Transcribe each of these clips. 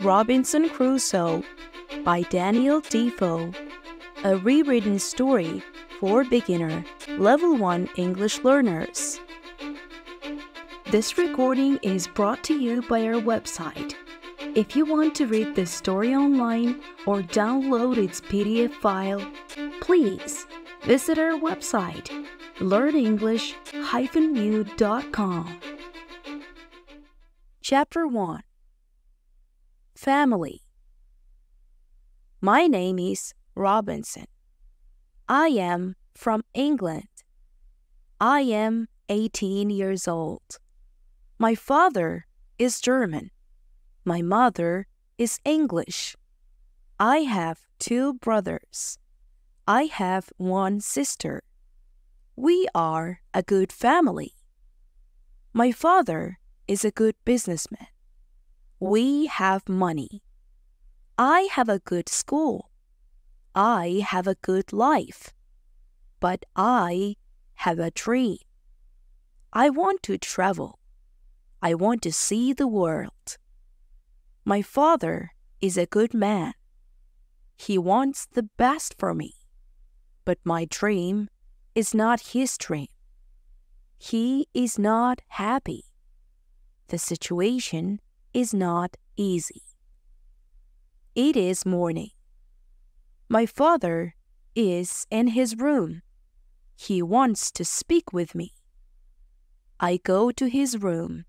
Robinson Crusoe by Daniel Defoe, a rewritten story for beginner Level 1 English learners. This recording is brought to you by our website. If you want to read this story online or download its PDF file, please visit our website, learnenglish-u.com. Chapter 1. Family. My name is Robinson. I am from England. I am 18 years old. My father is German. My mother is English. I have 2 brothers. I have 1 sister. We are a good family. My father is a good businessman. We have money. I have a good school. I have a good life. But I have a dream. I want to travel. I want to see the world. My father is a good man. He wants the best for me. But my dream is not his dream. He is not happy. The situation is not easy. It is morning. My father is in his room. He wants to speak with me. I go to his room.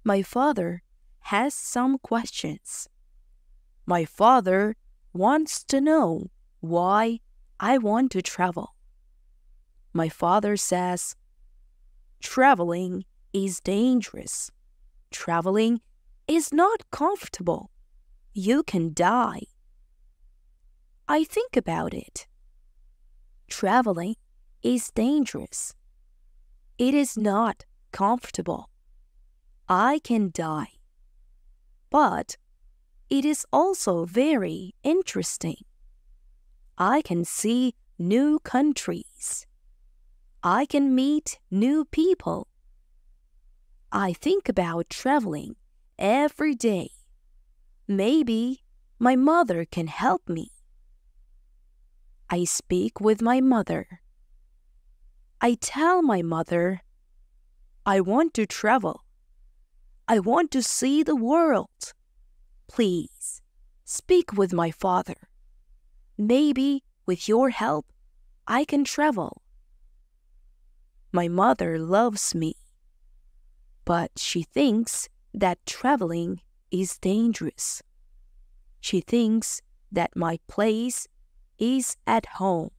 My father has some questions. My father wants to know why I want to travel. My father says, "Traveling is dangerous. Traveling is not comfortable. You can die." I think about it. Traveling is dangerous. It is not comfortable. I can die. But it is also very interesting. I can see new countries. I can meet new people. I think about traveling every day. Maybe my mother can help me. I speak with my mother. I tell my mother, "I want to travel. I want to see the world. Please, speak with my father. Maybe with your help, I can travel." My mother loves me. But she thinks that traveling is dangerous. She thinks that my place is at home.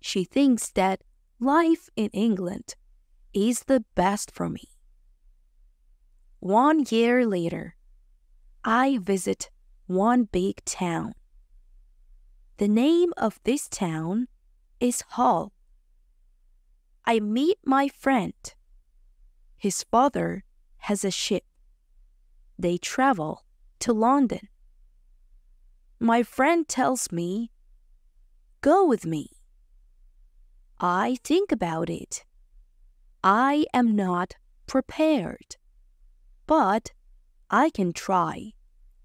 She thinks that life in England is the best for me. 1 year later, I visit one big town. The name of this town is Hull. I meet my friend. His father has a ship. They travel to London. My friend tells me, "Go with me." I think about it. I am not prepared. But I can try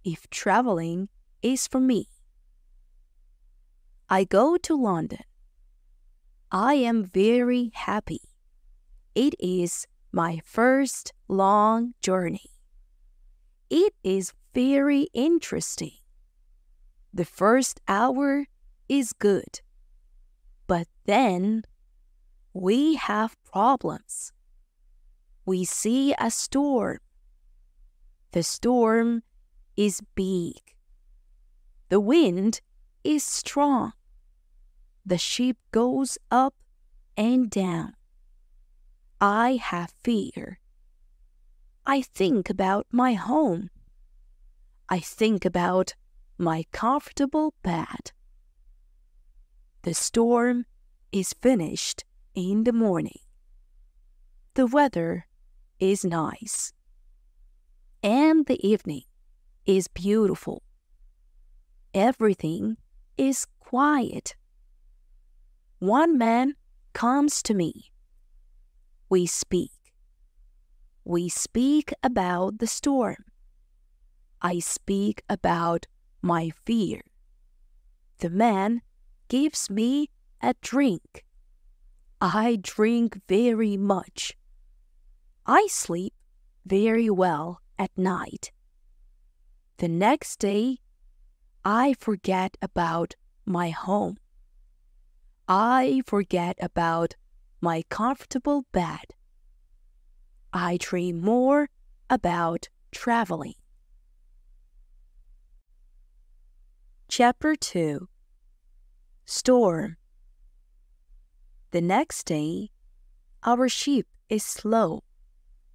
if traveling is for me. I go to London. I am very happy. It is my first long journey. It is very interesting. The first hour is good. But then we have problems. We see a storm. The storm is big. The wind is strong. The ship goes up and down. I have fear. I think about my home. I think about my comfortable bed. The storm is finished in the morning. The weather is nice. And the evening is beautiful. Everything is quiet. One man comes to me. We speak. We speak about the storm. I speak about my fear. The man gives me a drink. I drink very much. I sleep very well at night. The next day, I forget about my home. I forget about my comfortable bed. I dream more about traveling. Chapter 2. Storm. The next day, our ship is slow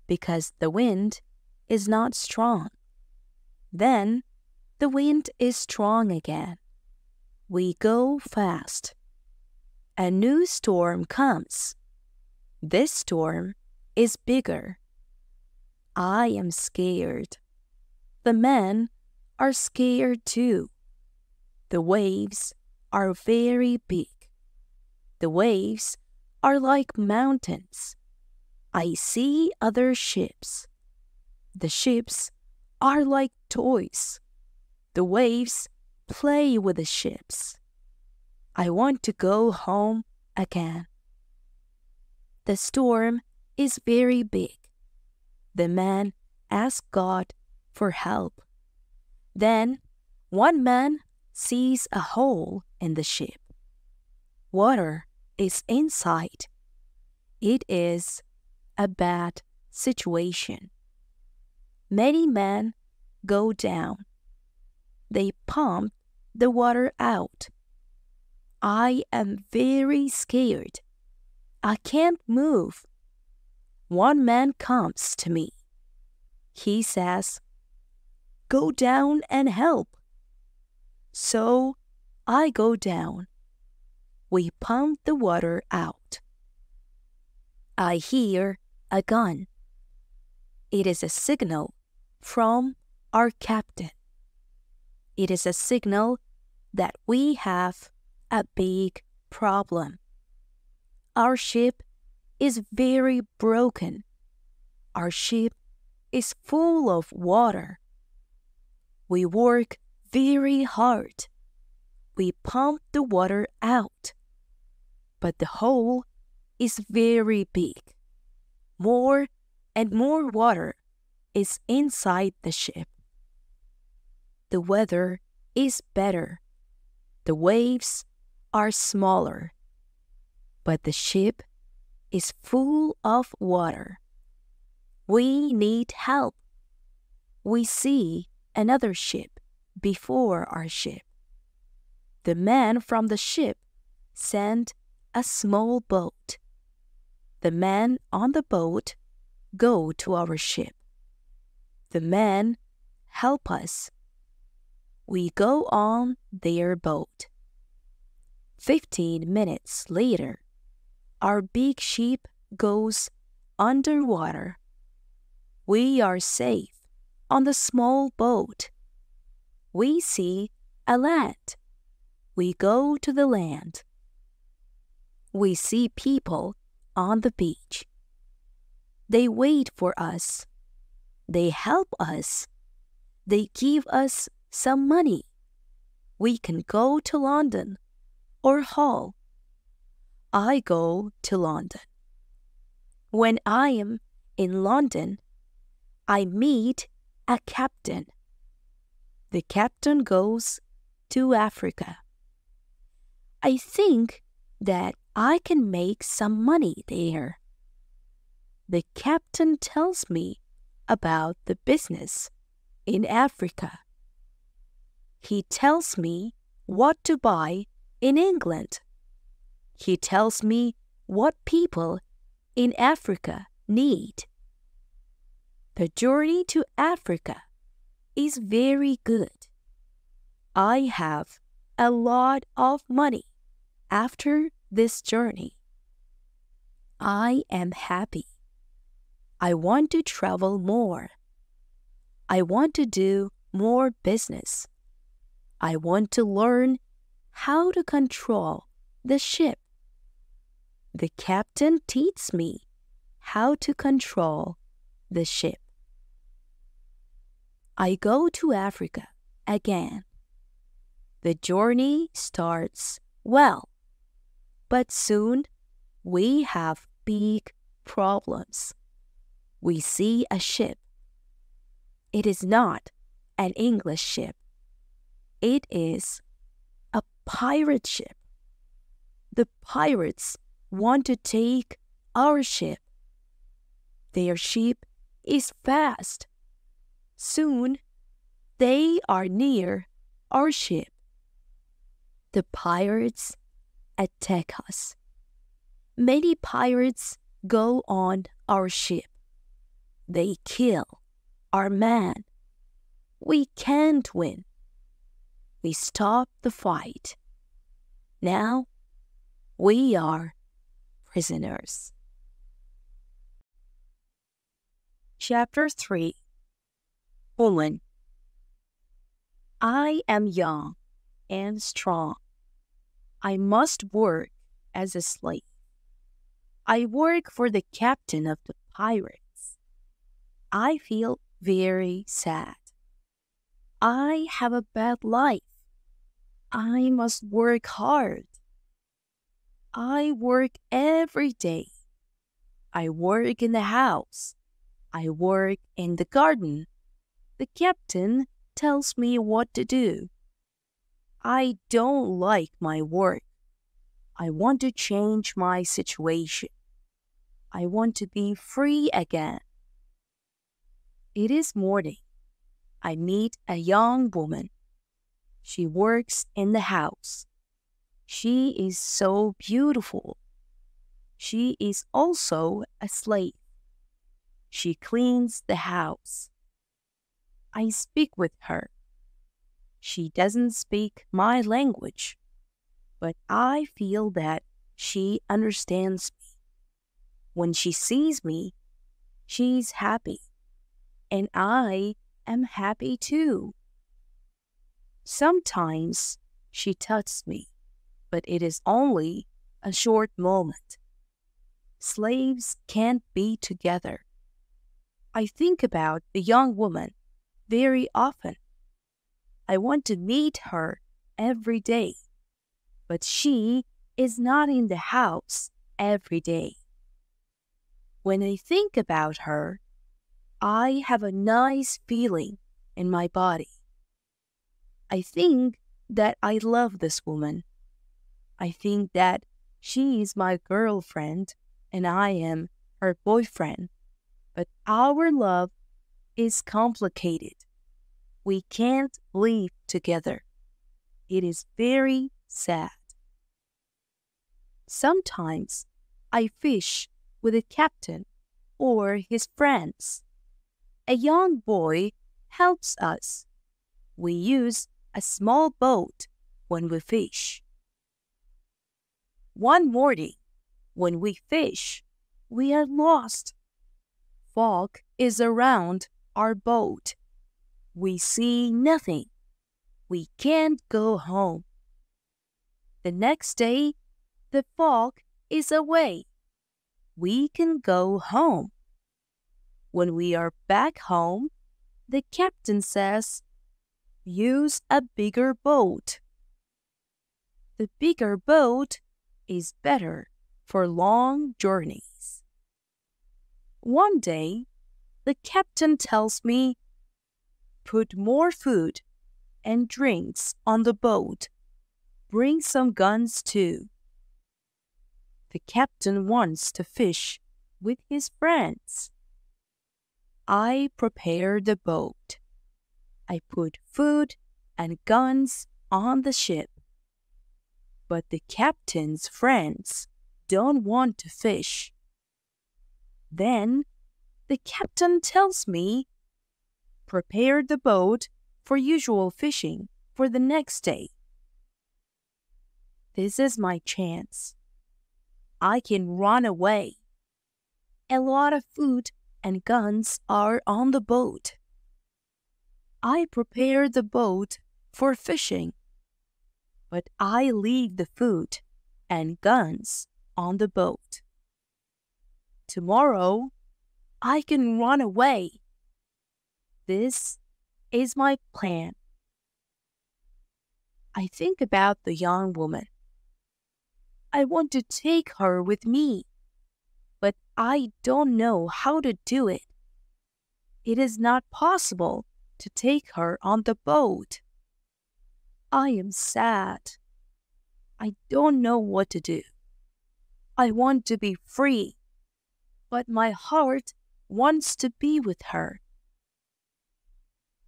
because the wind is not strong. Then, the wind is strong again. We go fast. A new storm comes. This storm is bigger. I am scared. The men are scared too. The waves are very big. The waves are like mountains. I see other ships. The ships are like toys. The waves play with the ships. I want to go home again. The storm is very big. The man asks God for help. Then one man sees a hole in the ship. Water is inside. It is a bad situation. Many men go down. They pump the water out. I am very scared. I can't move. One man comes to me. He says, "Go down and help." So I go down. We pump the water out. I hear a gun. It is a signal from our captain. It is a signal that we have a big problem. Our ship is very broken. Our ship is full of water. We work very hard. We pump the water out. But the hole is very big. More and more water is inside the ship. The weather is better. The waves are smaller. But the ship is full of water. We need help. We see another ship before our ship. The man from the ship sent a small boat. The men on the boat go to our ship. The men help us. We go on their boat. 15 minutes later, our big ship goes underwater. We are safe on the small boat. We see a land. We go to the land. We see people on the beach. They wait for us. They help us. They give us some money. We can go to London or Hull. I go to London. When I am in London, I meet a captain. The captain goes to Africa. I think that I can make some money there. The captain tells me about the business in Africa. He tells me what to buy in England. He tells me what people in Africa need. The journey to Africa is very good. I have a lot of money after this journey. I am happy. I want to travel more. I want to do more business. I want to learn how to control the ship. The captain teaches me how to control the ship. I go to Africa again. The journey starts well, but soon we have big problems. We see a ship. It is not an English ship. It is a pirate ship. The pirates want to take our ship. Their ship is fast. Soon, they are near our ship. The pirates attack us. Many pirates go on our ship. They kill our man. We can't win. We stop the fight. Now, we are prisoners. Chapter 3. Woman. I am young and strong. I must work as a slave. I work for the captain of the pirates. I feel very sad. I have a bad life. I must work hard. I work every day. I work in the house. I work in the garden. The captain tells me what to do. I don't like my work. I want to change my situation. I want to be free again. It is morning. I meet a young woman. She works in the house. She is so beautiful. She is also a slave. She cleans the house. I speak with her. She doesn't speak my language, but I feel that she understands me. When she sees me, she's happy, and I am happy too. Sometimes she touches me, but it is only a short moment. Slaves can't be together. I think about the young woman very often. I want to meet her every day, but she is not in the house every day. When I think about her, I have a nice feeling in my body. I think that I love this woman. I think that she is my girlfriend and I am her boyfriend. But our love is complicated. We can't live together. It is very sad. Sometimes I fish with the captain or his friends. A young boy helps us. We use a small boat when we fish. One morning, when we fish, we are lost. Fog is around our boat. We see nothing. We can't go home. The next day, the fog is away. We can go home. When we are back home, the captain says, "Use a bigger boat." The bigger boat is better for long journeys. One day, the captain tells me, "Put more food and drinks on the boat. Bring some guns too." The captain wants to fish with his friends. I prepare the boat. I put food and guns on the ship. But the captain's friends don't want to fish. Then the captain tells me, "Prepare the boat for usual fishing for the next day." This is my chance. I can run away. A lot of food and guns are on the boat. I prepare the boat for fishing, but I leave the food and guns on the boat. Tomorrow, I can run away. This is my plan. I think about the young woman. I want to take her with me, but I don't know how to do it. It is not possible to take her on the boat. I am sad. I don't know what to do. I want to be free, but my heart wants to be with her.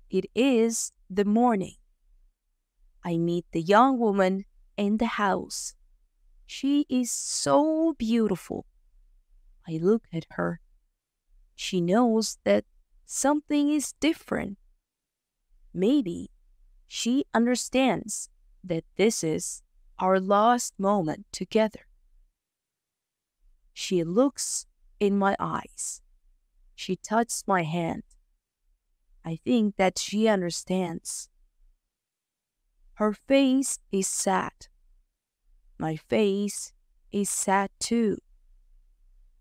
It is the morning. I meet the young woman in the house. She is so beautiful. I look at her. She knows that something is different. Maybe she understands that this is our last moment together. She looks in my eyes. She touches my hand. I think that she understands. Her face is sad. My face is sad too.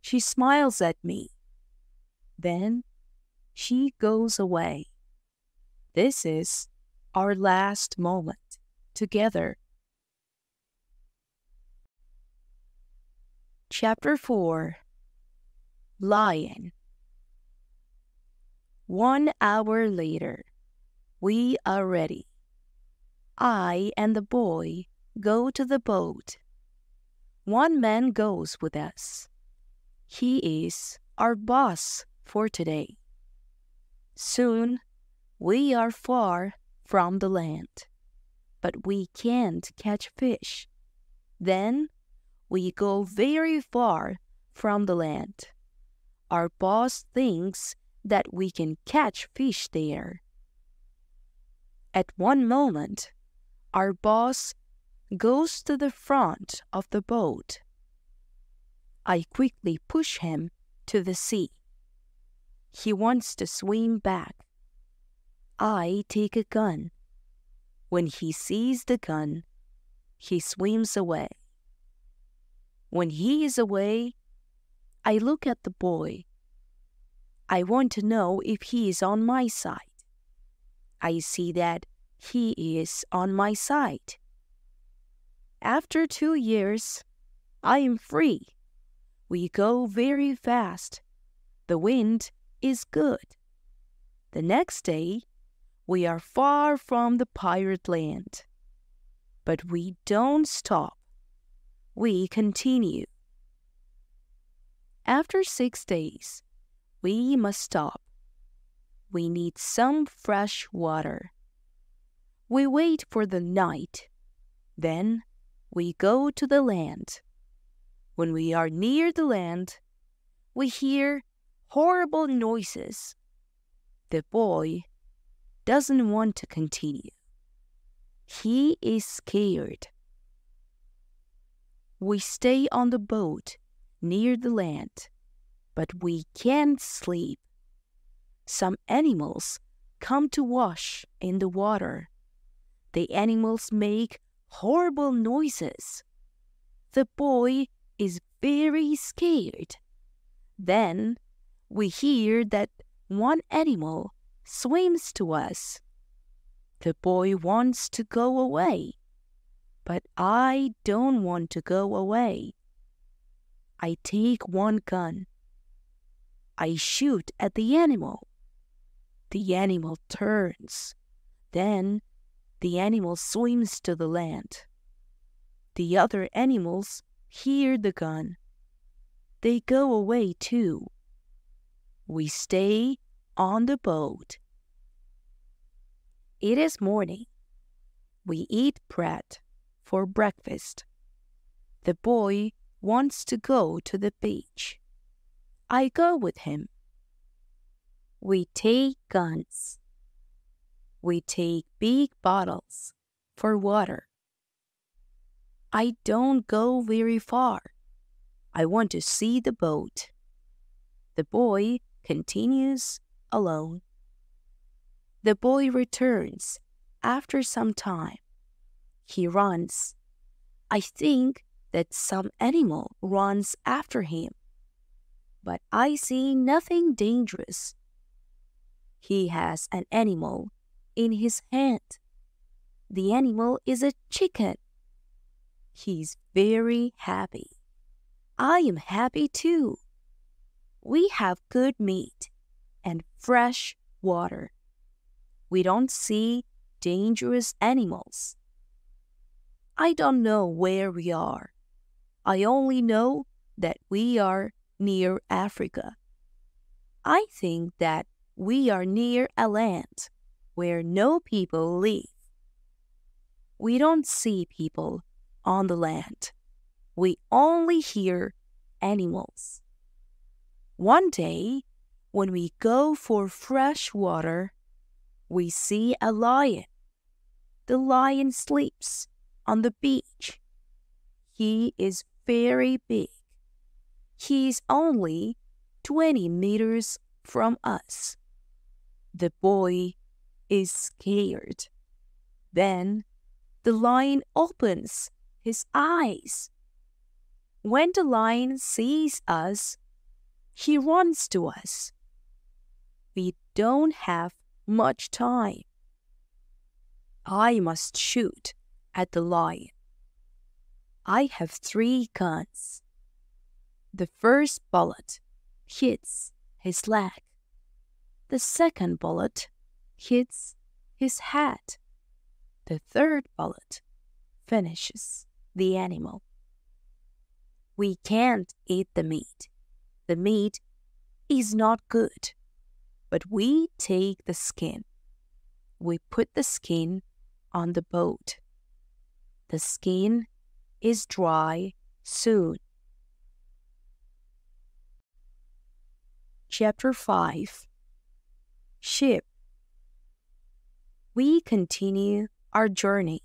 She smiles at me. Then she goes away. This is our last moment together. Chapter 4. Lion. 1 hour later, we are ready. I and the boy go to the boat. One man goes with us. He is our boss for today. Soon, we are far from the land, but we can't catch fish. Then, we go very far from the land. Our boss thinks that we can catch fish there. At one moment, our boss goes to the front of the boat. I quickly push him to the sea. He wants to swim back. I take a gun. When he sees the gun, he swims away. When he is away, I look at the boy. I want to know if he is on my side. I see that he is on my side. After 2 years, I am free. We go very fast. The wind is good. The next day, we are far from the pirate land. But we don't stop. We continue. After 6 days, we must stop. We need some fresh water. We wait for the night. Then we go to the land. When we are near the land, we hear horrible noises. The boy doesn't want to continue. He is scared. We stay on the boat near the land, but we can't sleep. Some animals come to wash in the water. The animals make horrible noises. The boy is very scared. Then we hear that one animal swims to us. The boy wants to go away, but I don't want to go away. I take one gun. I shoot at the animal. The animal turns. Then the animal swims to the land. The other animals hear the gun. They go away too. We stay on the boat. It is morning. We eat bread for breakfast. The boy wants to go to the beach. I go with him. We take guns. We take big bottles for water. I don't go very far. I want to see the boat. The boy continues alone. The boy returns after some time. He runs. I think that some animal runs after him. but I see nothing dangerous. He has an animal in his hand. The animal is a chicken. He's very happy. I am happy too. We have good meat and fresh water. We don't see dangerous animals. I don't know where we are. I only know that we are near Africa. I think that we are near a land where no people live. We don't see people on the land. We only hear animals. One day, when we go for fresh water, we see a lion. The lion sleeps on the beach. He is very big. He is only 20 meters from us. The boy is scared. Then the lion opens his eyes. When the lion sees us, he runs to us. We don't have much time. I must shoot at the lion. I have 3 guns. The first bullet hits his leg. The second bullet hits his head. The third bullet finishes the animal. We can't eat the meat. The meat is not good, but we take the skin. We put the skin on the boat. The skin is dry soon. Chapter 5. Ship. We continue our journey.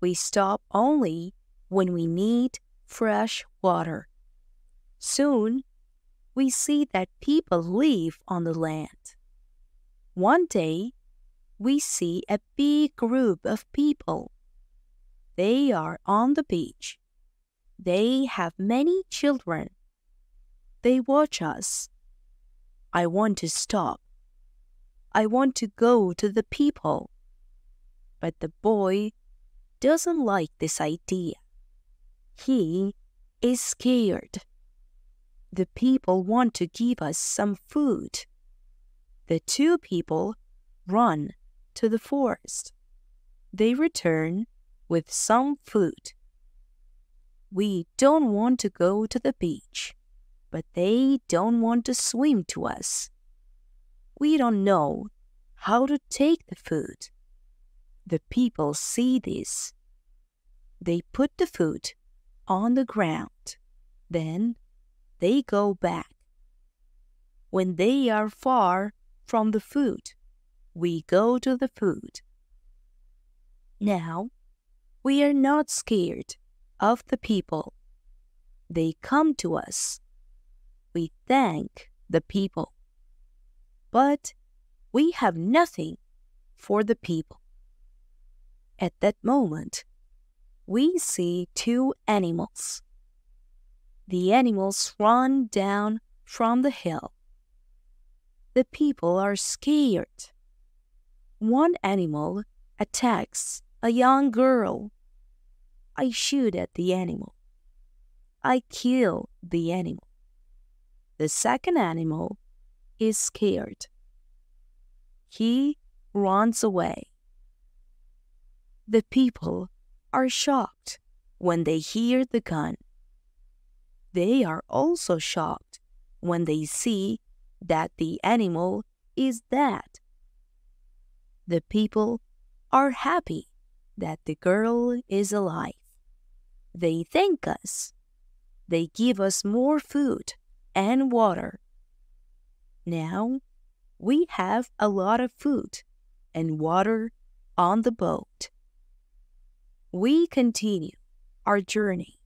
We stop only when we need fresh water. Soon, we see that people live on the land. One day, we see a big group of people. They are on the beach. They have many children. They watch us. I want to stop. I want to go to the people. But the boy doesn't like this idea. He is scared. The people want to give us some food. The 2 people run to the forest. They return with some food. We don't want to go to the beach, but they don't want to swim to us. We don't know how to take the food. The people see this. They put the food on the ground. Then they go back. When they are far from the food, we go to the food. Now, we are not scared of the people. They come to us. We thank the people. But we have nothing for the people. At that moment, we see 2 animals. The animals run down from the hill. The people are scared. One animal attacks a young girl. I shoot at the animal. I kill the animal. The second animal is scared. He runs away. The people are shocked when they hear the gun. They are also shocked when they see that the animal is dead. The people are happy that the girl is alive. They thank us. They give us more food and water. Now we have a lot of food and water on the boat. We continue our journey.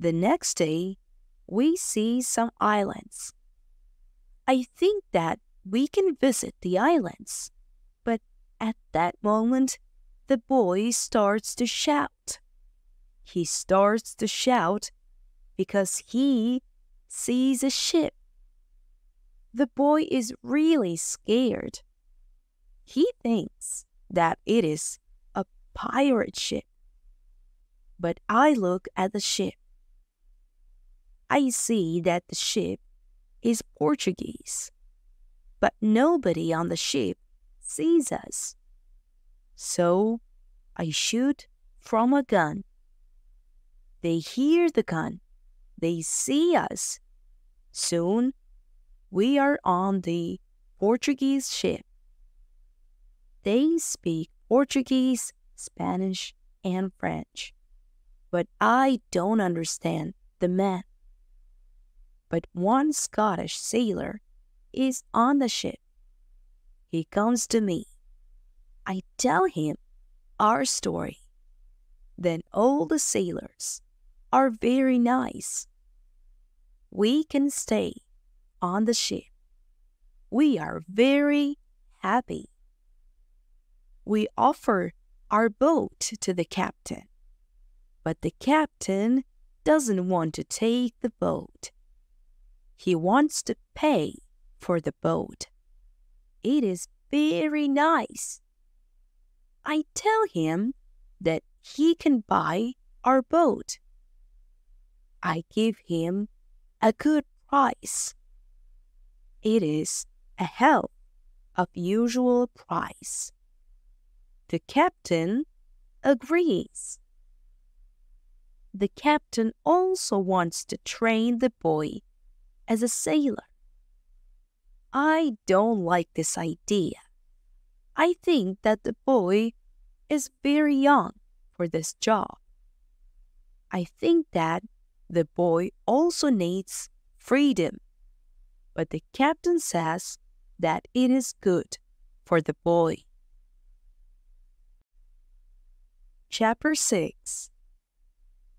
The next day, we see some islands. I think that we can visit the islands, but at that moment, the boy starts to shout. He starts to shout because he sees a ship. The boy is really scared. He thinks that it is a pirate ship. But I look at the ship. I see that the ship is Portuguese, but nobody on the ship sees us. So I shoot from a gun. They hear the gun. They see us. Soon we are on the Portuguese ship. They speak Portuguese, Spanish, and French, but I don't understand the man. But one Scottish sailor is on the ship. He comes to me. I tell him our story. Then all the sailors are very nice. We can stay on the ship. We are very happy. We offer our boat to the captain, but the captain doesn't want to take the boat. He wants to pay for the boat. It is very nice. I tell him that he can buy our boat. I give him a good price. It is a half of usual price. The captain agrees. The captain also wants to train the boy as a sailor. I don't like this idea. I think that the boy is very young for this job. I think that the boy also needs freedom, but the captain says that it is good for the boy. Chapter 6.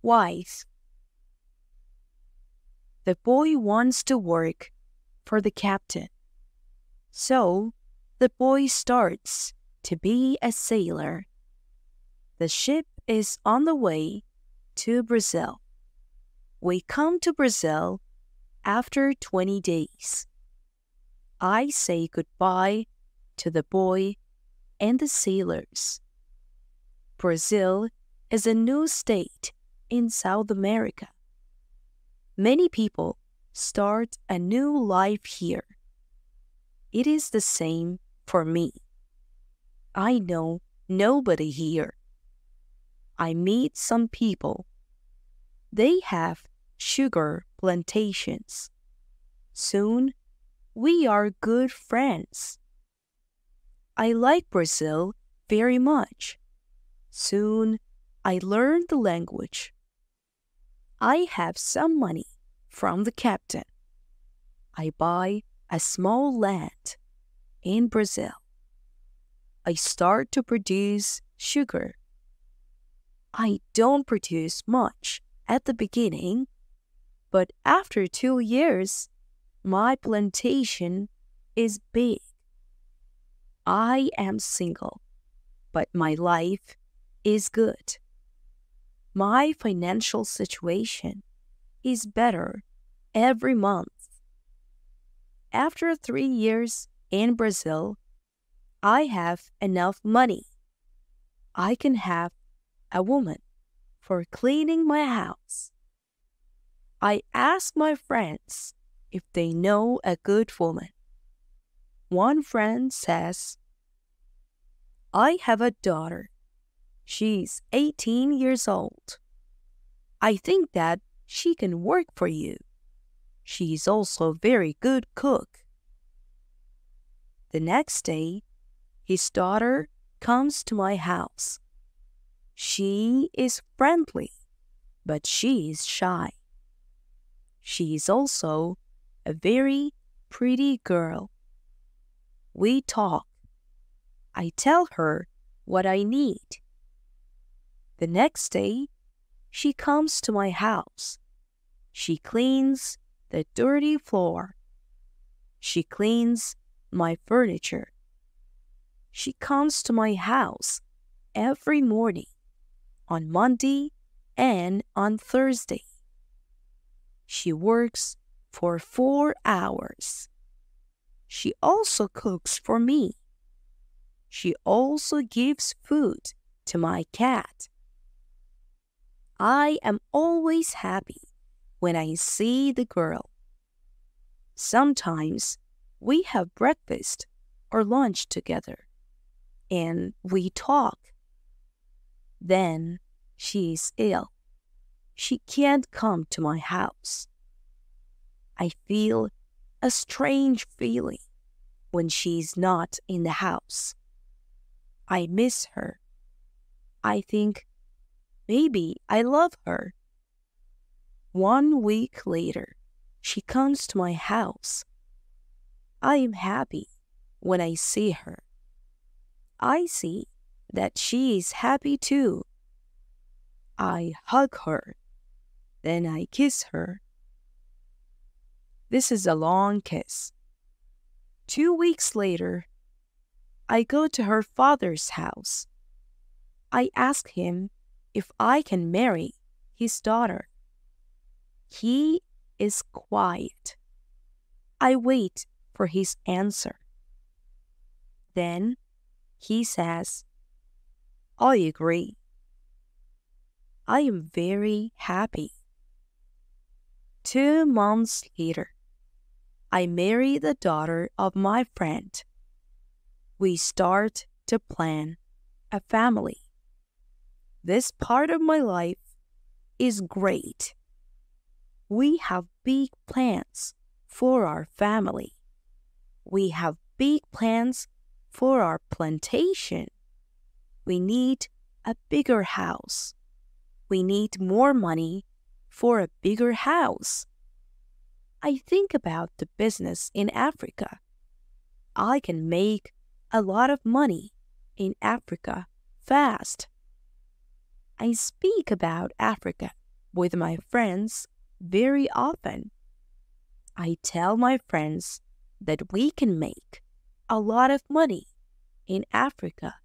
Wife. The boy wants to work for the captain. So the boy starts to be a sailor. The ship is on the way to Brazil. We come to Brazil after 20 days. I say goodbye to the boy and the sailors. Brazil is a new state in South America. Many people start a new life here. It is the same for me. I know nobody here. I meet some people. They have sugar plantations. Soon, we are good friends. I like Brazil very much. Soon, I learn the language. I have some money from the captain. I buy a small land in Brazil. I start to produce sugar. I don't produce much at the beginning, but after 2 years, my plantation is big. I am single, but my life is good. My financial situation is better every month. After 3 years in Brazil, I have enough money. I can have a woman for cleaning my house. I ask my friends if they know a good woman. One friend says, I have a daughter. She's 18 years old. I think that she can work for you. She is also a very good cook. The next day, his daughter comes to my house. She is friendly, but she is shy. She is also a very pretty girl. We talk. I tell her what I need. The next day, she comes to my house. She cleans the dirty floor. She cleans my furniture. She comes to my house every morning, on Monday and on Thursday. She works for 4 hours. She also cooks for me. She also gives food to my cat. I am always happy when I see the girl. Sometimes we have breakfast or lunch together, and we talk. Then she is ill. She can't come to my house. I feel a strange feeling when she's not in the house. I miss her. I think maybe I love her. 1 week later, she comes to my house. I am happy when I see her. I see that she is happy too. I hug her. Then I kiss her. This is a long kiss. 2 weeks later, I go to her father's house. I ask him if I can marry his daughter. He is quiet. I wait for his answer. Then he says, I agree. I am very happy. 2 months later, I marry the daughter of my friend. We start to plan a family. This part of my life is great. We have big plans for our family. We have big plans for our plantation. We need a bigger house. We need more money for a bigger house. I think about the business in Africa. I can make a lot of money in Africa fast. I speak about Africa with my friends very often. I tell my friends that we can make a lot of money in Africa.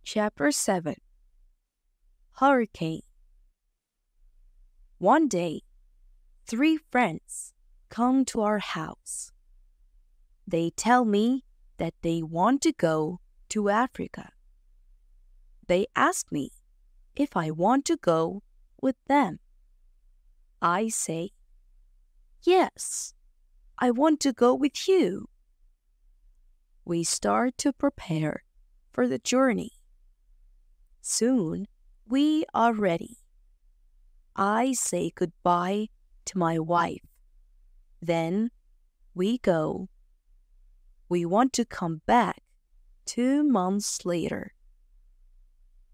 Chapter 7. Hurricane. One day, 3 friends come to our house. They tell me that they want to go to Africa. They ask me if I want to go with them. I say, yes, I want to go with you. We start to prepare for the journey. Soon, we are ready. I say goodbye to my wife. Then we go. We want to come back 2 months later.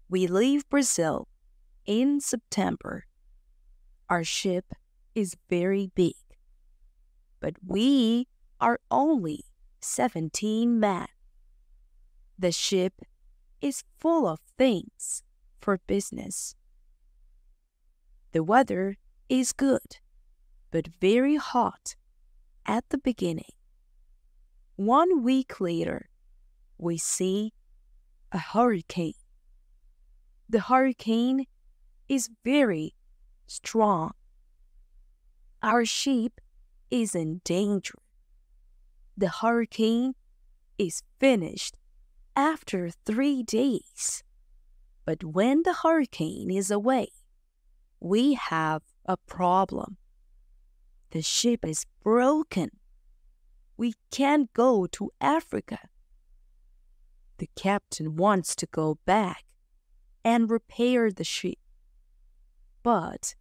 We leave Brazil in September. Our ship is very big, but we are only 17 men. The ship is full of things for business. The weather is good, but very hot at the beginning. 1 week later, we see a hurricane. The hurricane is very strong. Our ship is in danger. The hurricane is finished after 3 days. But when the hurricane is away, we have a problem. The ship is broken. We can't go to Africa. The captain wants to go back and repair the ship. But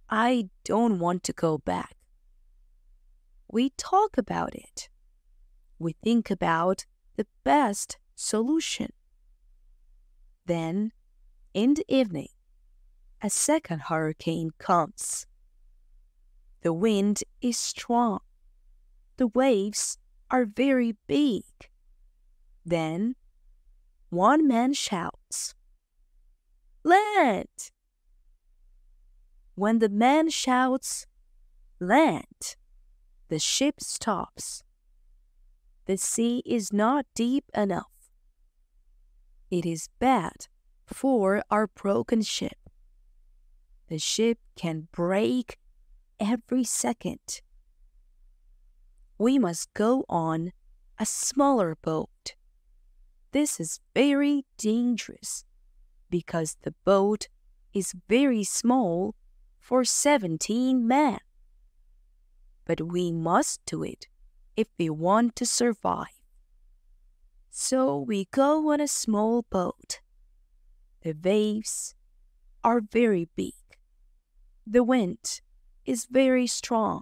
I don't want to go back. We talk about it. We think about the best solution. Then, in the evening, a second hurricane comes. The wind is strong. The waves are very big. Then, one man shouts, "Land!" When the man shouts, "Land!" the ship stops. The sea is not deep enough. It is bad for our broken ship. The ship can break every second. We must go on a smaller boat. This is very dangerous because the boat is very small for 17 men. But we must do it if we want to survive. So we go on a small boat. The waves are very big. The wind is very strong.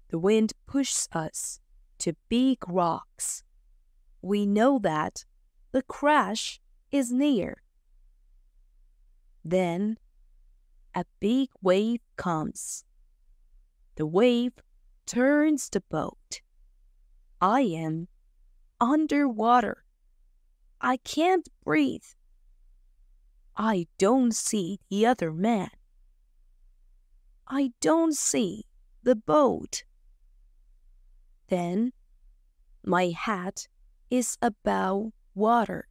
The wind pushes us to big rocks. We know that the crash is near. Then a big wave comes. The wave turns the boat. I am underwater. I can't breathe. I don't see the other man. I don't see the boat. Then my hat is above water.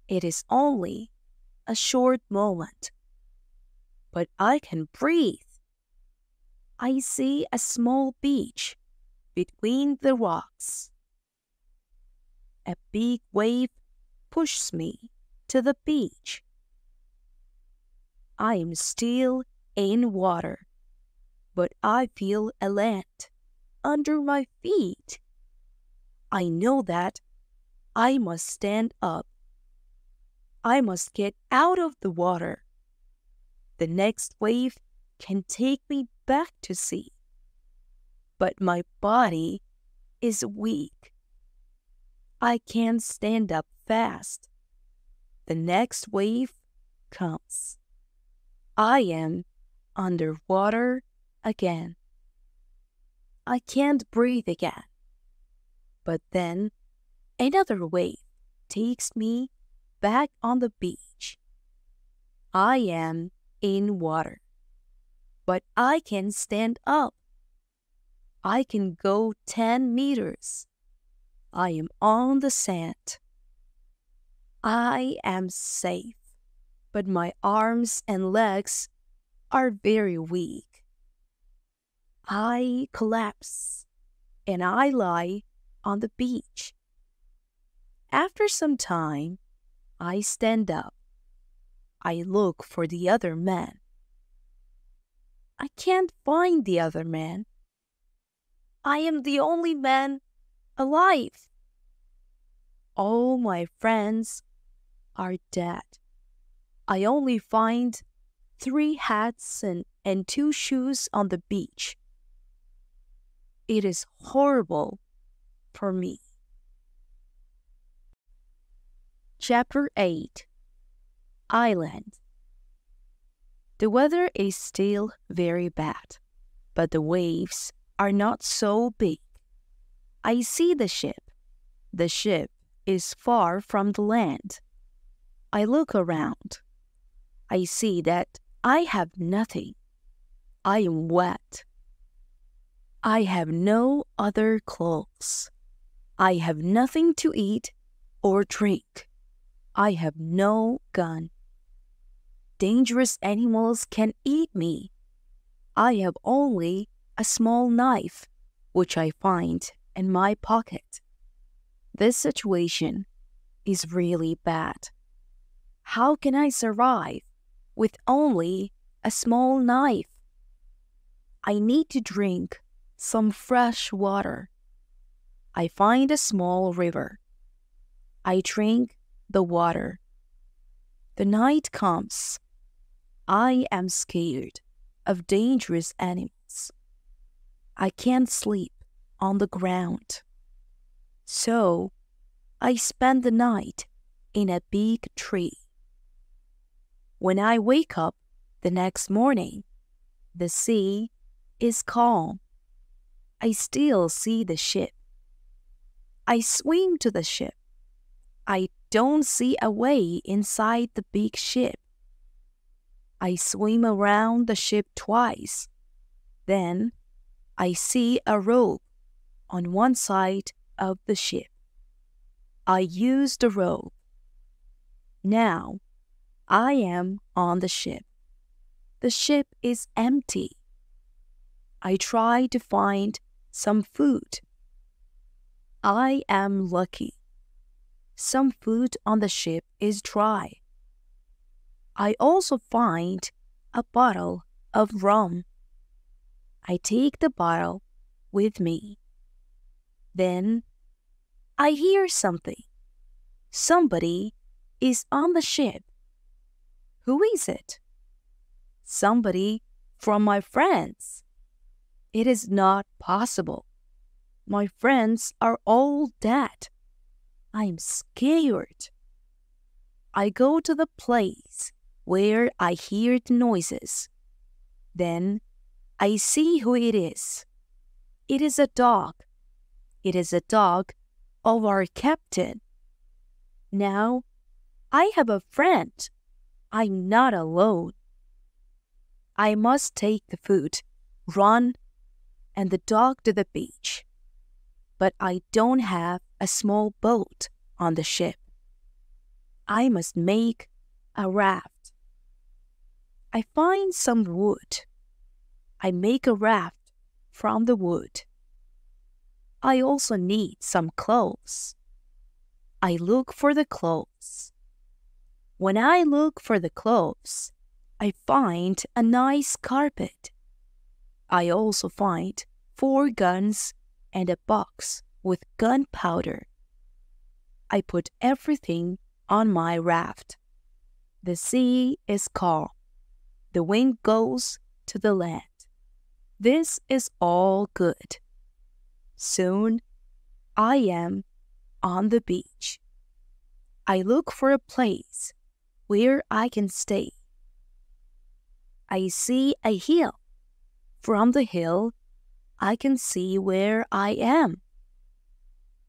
It is only a short moment, but I can breathe. I see a small beach between the rocks. A big wave pushes me to the beach. I am still in water, but I feel a land under my feet. I know that I must stand up. I must get out of the water. The next wave can take me back to sea. But my body is weak. I can't stand up fast. The next wave comes. I am underwater again. I can't breathe again. But then another wave takes me back on the beach. I am in water, but I can stand up. I can go 10 meters. I am on the sand. I am safe, but my arms and legs are very weak. I collapse and I lie on the beach. After some time, I stand up. I look for the other man. I can't find the other man. I am the only man alive. All my friends are dead. I only find 3 hats and 2 shoes on the beach. It is horrible for me. Chapter 8. Island. The weather is still very bad, but the waves are not so big. I see the ship. The ship is far from the land. I look around. I see that I have nothing. I am wet. I have no other clothes. I have nothing to eat or drink. I have no gun. Dangerous animals can eat me. I have only a small knife, which I find in my pocket. This situation is really bad. How can I survive with only a small knife? I need to drink some fresh water. I find a small river. I drink the water. The night comes. I am scared of dangerous animals. I can't sleep on the ground. So I spend the night in a big tree. When I wake up the next morning, the sea is calm. I still see the ship. I swim to the ship. I don't see a way inside the big ship. I swim around the ship twice. Then I see a rope on one side of the ship. I use the rope. Now I am on the ship. The ship is empty. I try to find some food. I am lucky. Some food on the ship is dry. I also find a bottle of rum. I take the bottle with me. Then I hear something. Somebody is on the ship. Who is it? Somebody from my friends. It is not possible. My friends are all dead. I am scared. I go to the place where I hear the noises. Then I see who it is. It is a dog. It is a dog of our captain. Now I have a friend. I'm not alone. I must take the food, run, and the dog to the beach. But I don't have a small boat on the ship. I must make a raft. I find some wood. I make a raft from the wood. I also need some clothes. I look for the clothes. When I look for the clothes, I find a nice carpet. I also find 4 guns and a box with gunpowder. I put everything on my raft. The sea is calm. The wind goes to the land. This is all good. Soon I am on the beach. I look for a place where I can stay. I see a hill. From the hill, I can see where I am.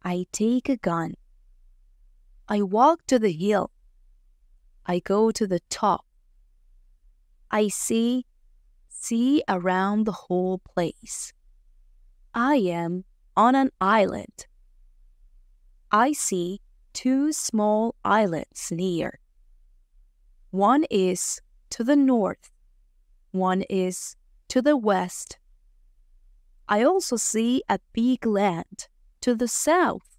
I take a gun. I walk to the hill. I go to the top. I see around the whole place. I am on an island. I see 2 small islands near. One is to the north. One is to the west. I also see a big land to the south.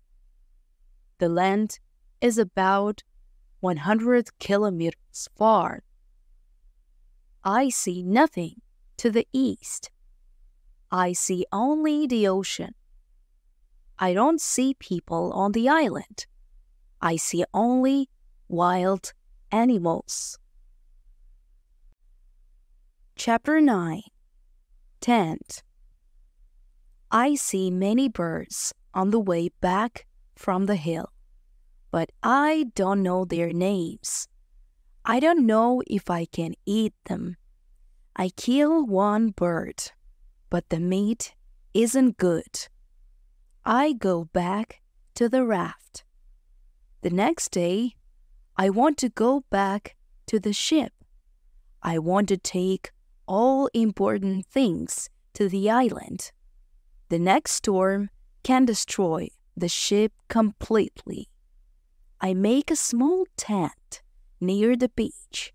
The land is about 100 kilometers far. I see nothing to the east. I see only the ocean. I don't see people on the island. I see only wild animals. Chapter 9. Tent. I see many birds on the way back from the hill, but I don't know their names. I don't know if I can eat them. I kill one bird, but the meat isn't good. I go back to the raft. The next day, I want to go back to the ship. I want to take all important things to the island. The next storm can destroy the ship completely. I make a small tent near the beach.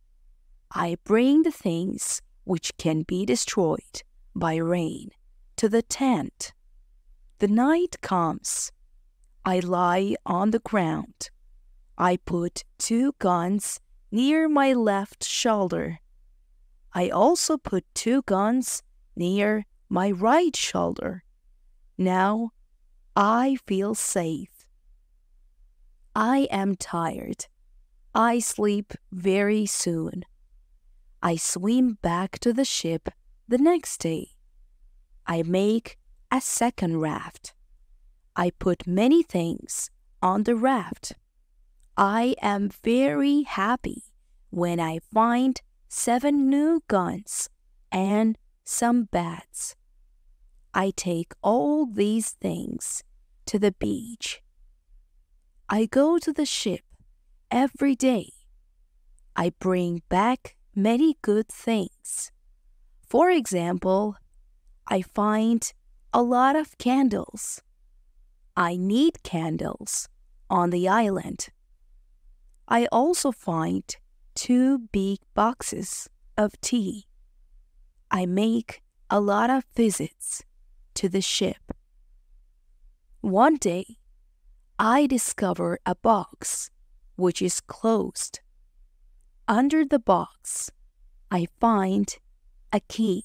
I bring the things which can be destroyed by rain to the tent. The night comes. I lie on the ground. I put 2 guns near my left shoulder. I also put 2 guns near my right shoulder. Now I feel safe. I am tired. I sleep very soon. I swim back to the ship the next day. I make a second raft. I put many things on the raft. I am very happy when I find 7 new guns and some bats. I take all these things to the beach. I go to the ship every day. I bring back many good things. For example, I find a lot of candles. I need candles on the island. I also find 2 big boxes of tea. I make a lot of visits to the ship. One day, I discover a box which is closed. Under the box, I find a key.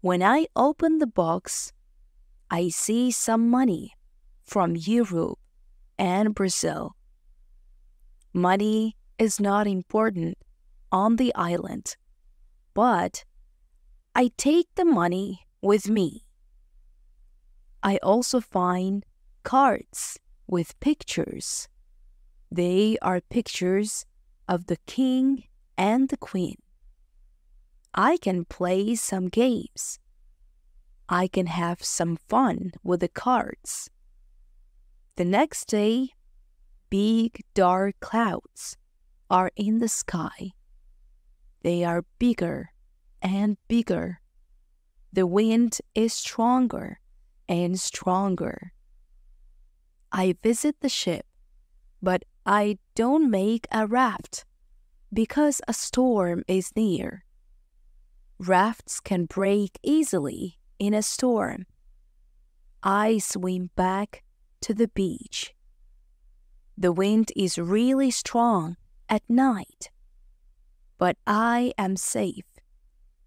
When I open the box, I see some money from Europe and Brazil. Money is not important on the island, but I take the money with me. I also find cards with pictures. They are pictures of the king and the queen. I can play some games. I can have some fun with the cards. The next day, big dark clouds are in the sky. They are bigger and bigger. The wind is stronger and stronger. I visit the ship, but I don't make a raft because a storm is near. Rafts can break easily in a storm. I swim back to the beach. The wind is really strong at night, but I am safe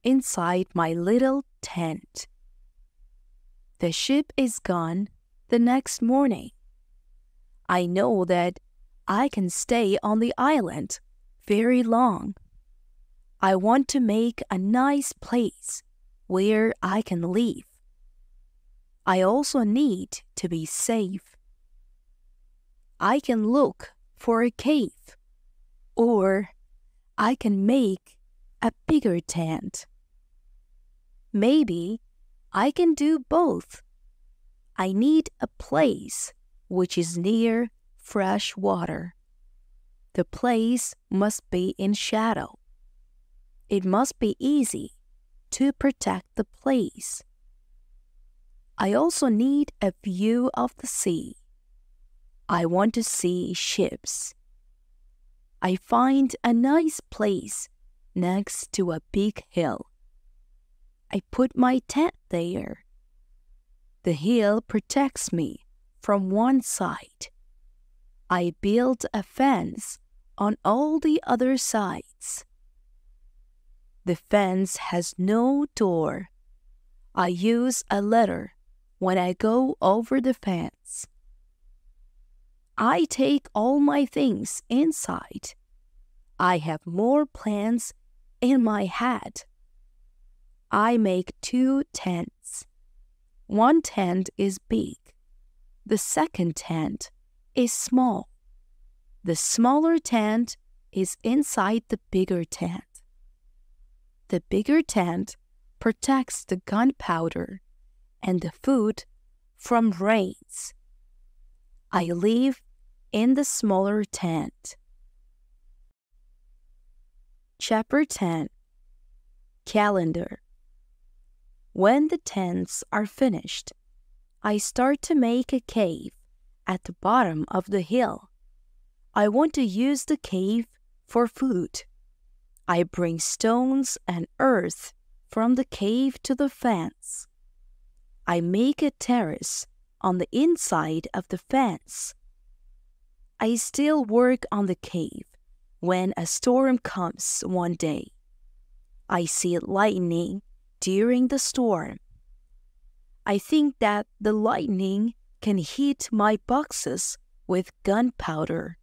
inside my little tent. The ship is gone the next morning. I know that I can stay on the island very long. I want to make a nice place where I can live. I also need to be safe. I can look for a cave, or I can make a bigger tent. Maybe I can do both. I need a place which is near fresh water. The place must be in shadow. It must be easy to protect the place. I also need a view of the sea. I want to see ships. I find a nice place next to a big hill. I put my tent there. The hill protects me from one side. I build a fence on all the other sides. The fence has no door. I use a ladder when I go over the fence. I take all my things inside. I have more plans in my head. I make 2 tents. One tent is big. The second tent is small. The smaller tent is inside the bigger tent. The bigger tent protects the gunpowder and the food from rains. I live in the smaller tent. Chapter 10. Calendar. When the tents are finished, I start to make a cave at the bottom of the hill. I want to use the cave for food. I bring stones and earth from the cave to the fence. I make a terrace on the inside of the fence. I still work on the cave when a storm comes one day. I see lightning during the storm. I think that the lightning can hit my boxes with gunpowder.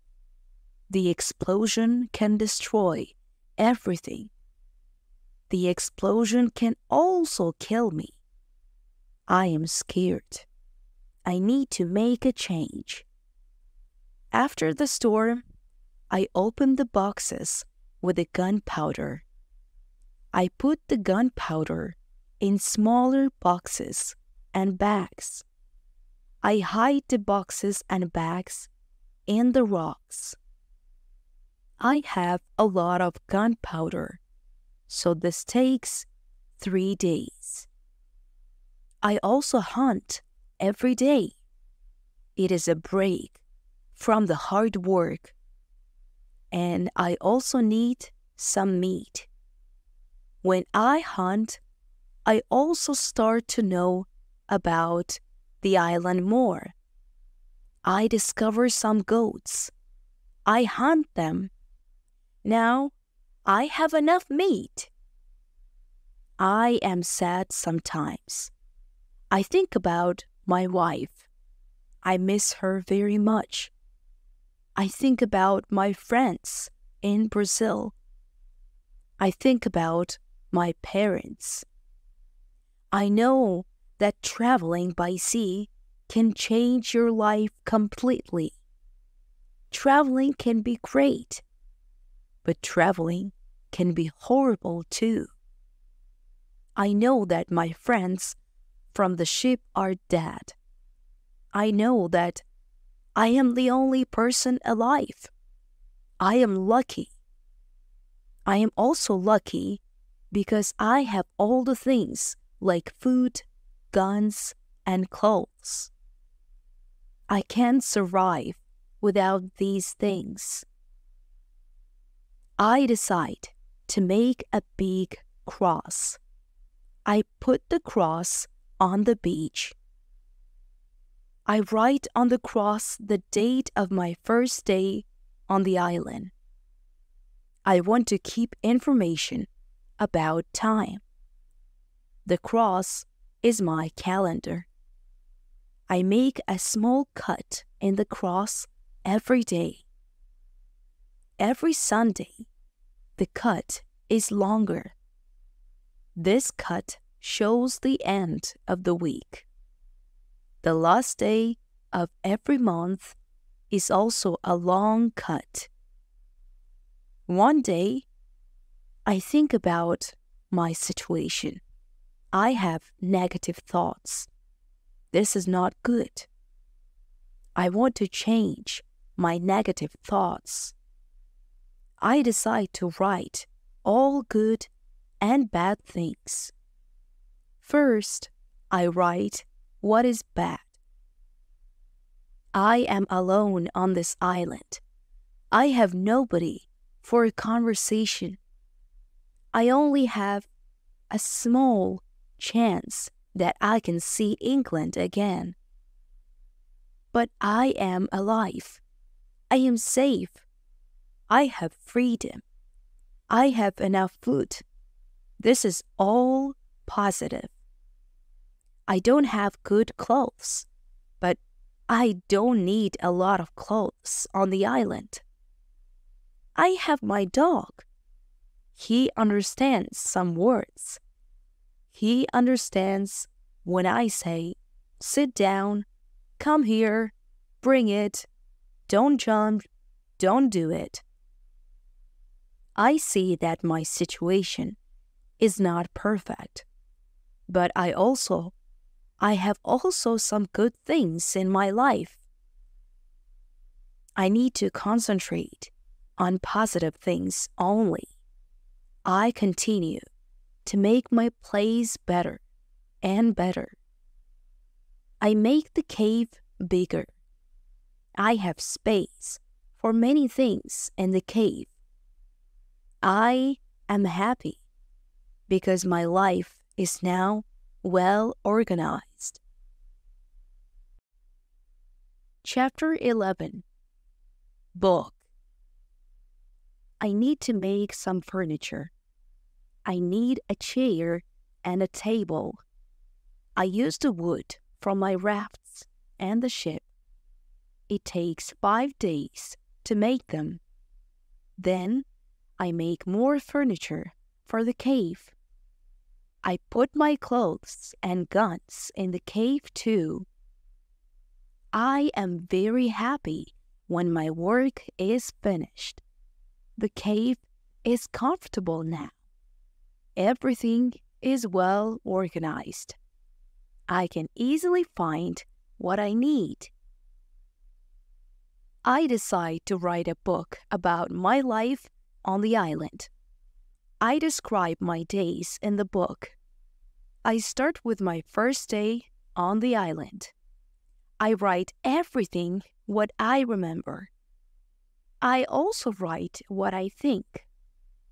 The explosion can destroy everything. The explosion can also kill me. I am scared. I need to make a change. After the storm, I open the boxes with the gunpowder. I put the gunpowder in smaller boxes and bags. I hide the boxes and bags in the rocks. I have a lot of gunpowder, so this takes 3 days. I also hunt every day. It is a break from the hard work, and I also need some meat. When I hunt, I also start to know about the island more. I discover some goats. I hunt them. Now I have enough meat. I am sad sometimes. I think about my wife. I miss her very much. I think about my friends in Brazil. I think about my parents. I know that traveling by sea can change your life completely. Traveling can be great, but traveling can be horrible too. I know that my friends from the ship are dead. I know that I am the only person alive. I am lucky. I am also lucky because I have all the things like food, guns, and clothes. I can't survive without these things. I decide to make a big cross. I put the cross on the beach. I write on the cross the date of my first day on the island. I want to keep information about time. The cross is my calendar. I make a small cut in the cross every day. Every Sunday, the cut is longer. This cut shows the end of the week. The last day of every month is also a long cut. One day, I think about my situation. I have negative thoughts. This is not good. I want to change my negative thoughts. I decide to write all good and bad things. First, I write what is bad. I am alone on this island. I have nobody for a conversation. I only have a small chance that I can see England again. But I am alive. I am safe. I have freedom. I have enough food. This is all positive. I don't have good clothes, but I don't need a lot of clothes on the island. I have my dog. He understands some words. He understands when I say, sit down, come here, bring it, don't jump, don't do it. I see that my situation is not perfect, but I have also some good things in my life. I need to concentrate on positive things only. I continue to make my place better and better. I make the cave bigger. I have space for many things in the cave. I am happy because my life is now well organized. Chapter 11. Book. I need to make some furniture. I need a chair and a table. I use the wood from my rafts and the ship. It takes 5 days to make them. Then I make more furniture for the cave. I put my clothes and guns in the cave too. I am very happy when my work is finished. The cave is comfortable now. Everything is well organized. I can easily find what I need. I decide to write a book about my life on the island. I describe my days in the book. I start with my first day on the island. I write everything what I remember. I also write what I think.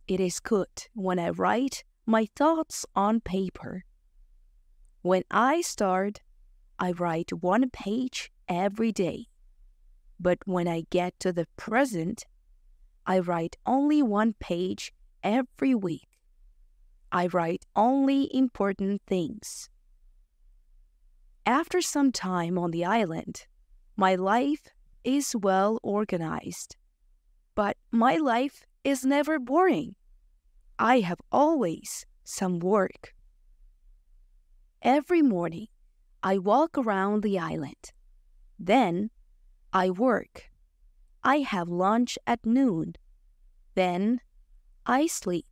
It is good when I write my thoughts on paper. When I start, I write 1 page every day. But when I get to the present, I write only 1 page every week. I write only important things. After some time on the island, my life is well organized. But my life is never boring. I have always some work. Every morning, I walk around the island. Then, I work. I have lunch at noon. Then, I sleep,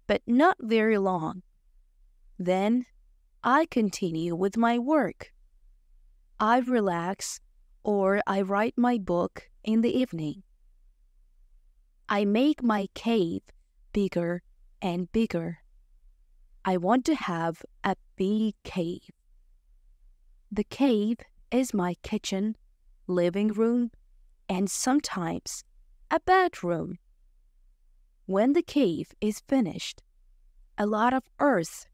but not very long. Then, I continue with my work. I relax or I write my book in the evening. I make my cave bigger and bigger. I want to have a big cave. The cave is my kitchen, living room, and sometimes a bedroom. When the cave is finished, a lot of earth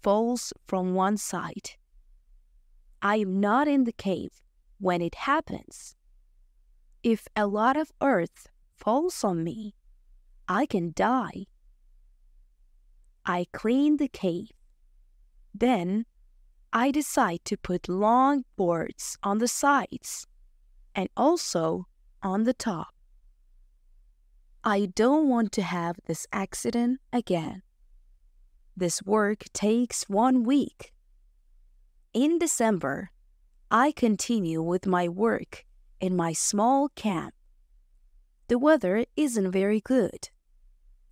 falls from one side. I am not in the cave when it happens. If a lot of earth falls on me, I can die. I clean the cave. Then I decide to put long boards on the sides and also on the top. I don't want to have this accident again. This work takes 1 week. In December, I continue with my work in my small camp. The weather isn't very good.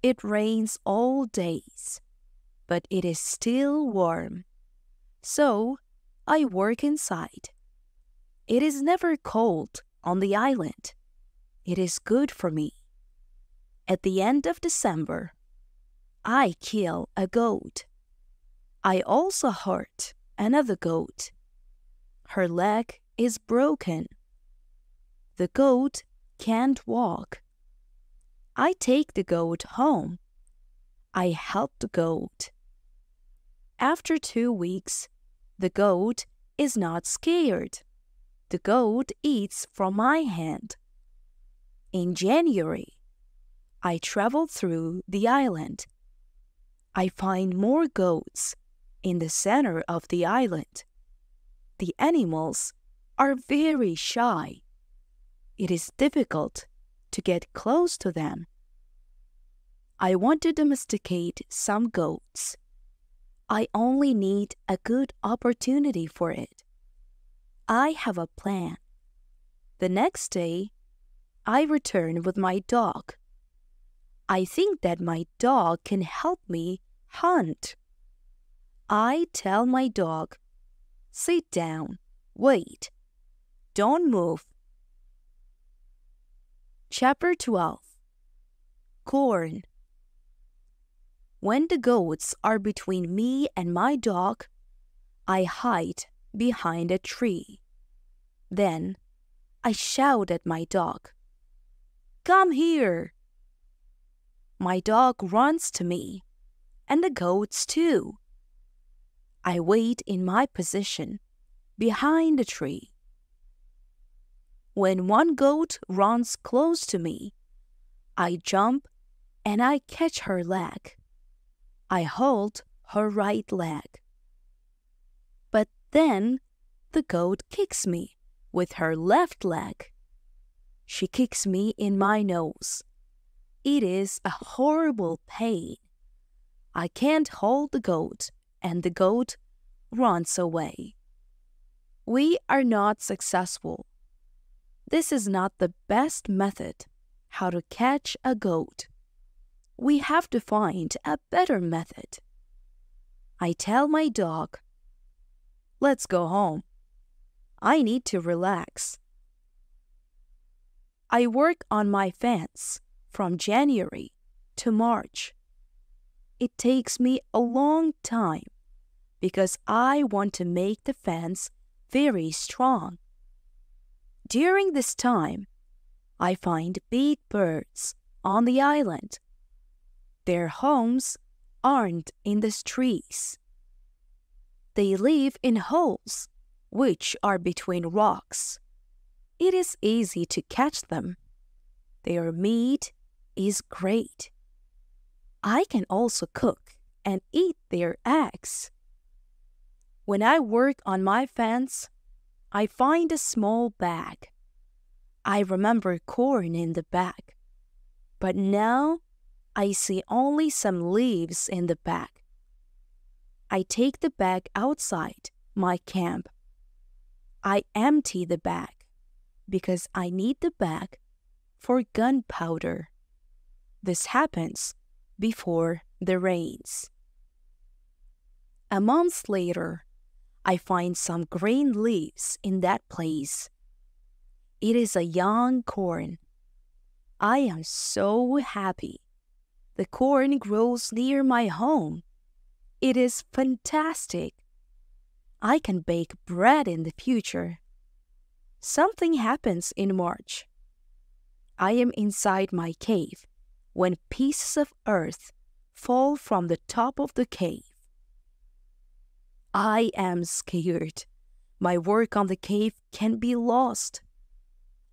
It rains all days, but it is still warm. So, I work inside. It is never cold on the island. It is good for me. At the end of December, I kill a goat. I also hurt another goat. Her leg is broken. The goat can't walk. I take the goat home. I help the goat. After 2 weeks, the goat is not scared. The goat eats from my hand. In January, I travel through the island. I find more goats in the center of the island. The animals are very shy. It is difficult to get close to them. I want to domesticate some goats. I only need a good opportunity for it. I have a plan. The next day, I return with my dog. I think that my dog can help me hunt. I tell my dog, "Sit down, wait, don't move." Chapter 12. Corn. When the goats are between me and my dog, I hide behind a tree. Then I shout at my dog, "Come here!" My dog runs to me, and the goats too. I wait in my position behind the tree. When one goat runs close to me, I jump and I catch her leg. I hold her right leg. But then the goat kicks me with her left leg. She kicks me in my nose. It is a horrible pain. I can't hold the goat, and the goat runs away. We are not successful. This is not the best method how to catch a goat. We have to find a better method. I tell my dog, "Let's go home. I need to relax." I work on my fence from January to March. It takes me a long time because I want to make the fence very strong. During this time, I find big birds on the island. Their homes aren't in the trees. They live in holes, which are between rocks. It is easy to catch them. Their meat is great. I can also cook and eat their eggs. When I work on my fence, I find a small bag. I remember corn in the bag, but now I see only some leaves in the bag. I take the bag outside my camp. I empty the bag because I need the bag for gunpowder. This happens before the rains. A month later, I find some green leaves in that place. It is a young corn. I am so happy. The corn grows near my home. It is fantastic. I can bake bread in the future. Something happens in March. I am inside my cave when pieces of earth fall from the top of the cave. I am scared. My work on the cave can be lost.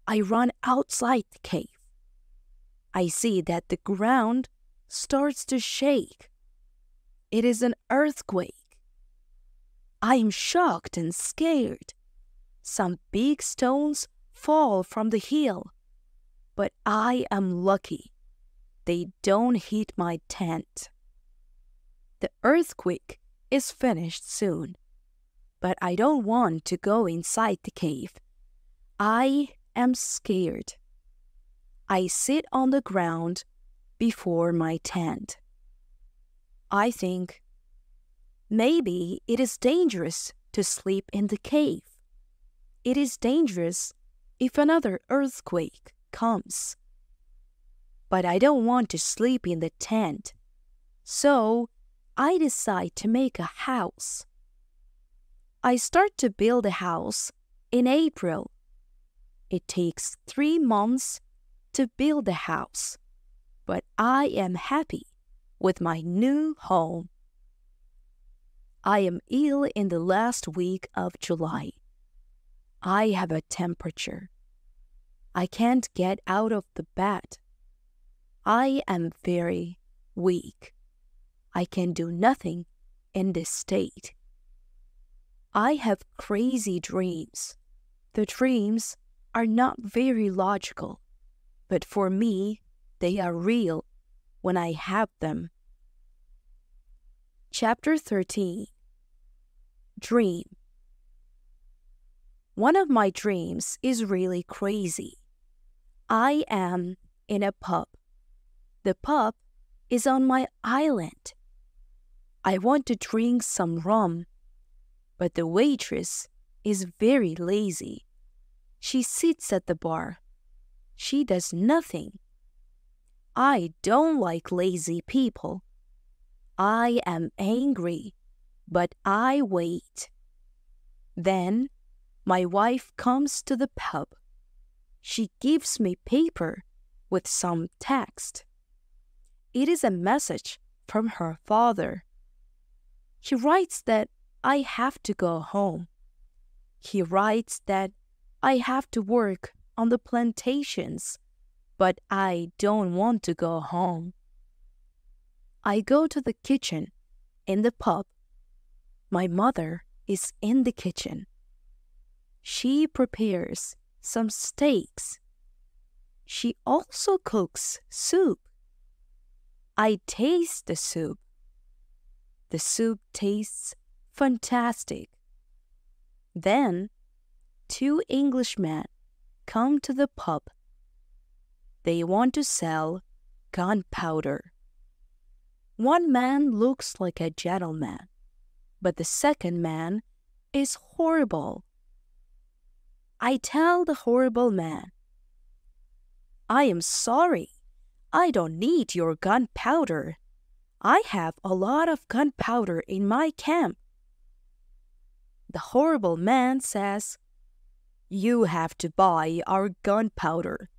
I run outside the cave. I see that the ground starts to shake. It is an earthquake. I am shocked and scared. Some big stones fall from the hill, but I am lucky. They don't hit my tent. The earthquake is finished soon, but I don't want to go inside the cave. I am scared. I sit on the ground before my tent. I think, maybe it is dangerous to sleep in the cave. It is dangerous if another earthquake comes. But I don't want to sleep in the tent, so I decide to make a house. I start to build a house in April. It takes 3 months to build a house, but I am happy with my new home. I am ill in the last week of July. I have a temperature. I can't get out of the bed. I am very weak. I can do nothing in this state. I have crazy dreams. The dreams are not very logical, but for me, they are real when I have them. Chapter 13. Dream. One of my dreams is really crazy. I am in a pub. The pub is on my island. I want to drink some rum, but the waitress is very lazy. She sits at the bar. She does nothing. I don't like lazy people. I am angry, but I wait. Then my wife comes to the pub. She gives me paper with some text. It is a message from her father. He writes that I have to go home. He writes that I have to work on the plantations, but I don't want to go home. I go to the kitchen in the pub. My mother is in the kitchen. She prepares some steaks. She also cooks soup. I taste the soup. The soup tastes fantastic. Then 2 Englishmen come to the pub. They want to sell gunpowder. One man looks like a gentleman, but the second man is horrible. I tell the horrible man, I am sorry. I don't need your gunpowder. I have a lot of gunpowder in my camp. The horrible man says, you have to buy our gunpowder.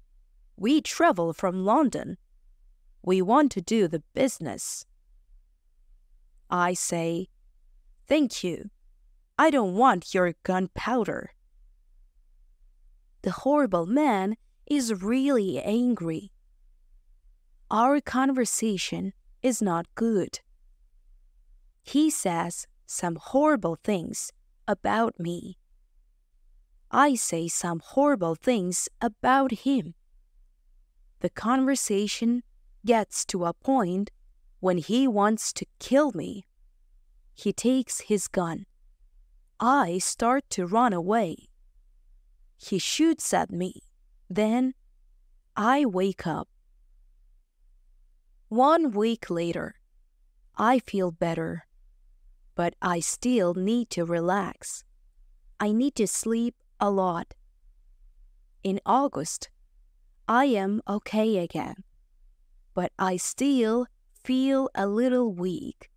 We travel from London. We want to do the business. I say, "Thank you. I don't want your gunpowder." The horrible man is really angry. Our conversation is not good. He says some horrible things about me. I say some horrible things about him. The conversation gets to a point when he wants to kill me. He takes his gun. I start to run away. He shoots at me. Then I wake up. 1 week later, I feel better, but I still need to relax. I need to sleep a lot. In August, I am okay again, but I still feel a little weak.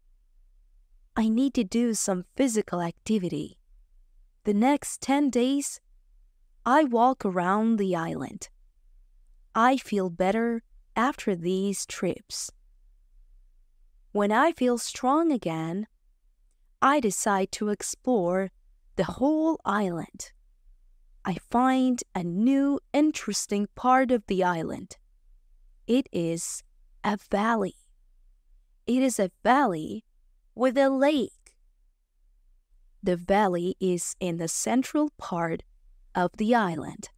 I need to do some physical activity. The next 10 days, I walk around the island. I feel better after these trips. When I feel strong again, I decide to explore the whole island. I find a new interesting part of the island. It is a valley. It is a valley with a lake. The valley is in the central part of the island.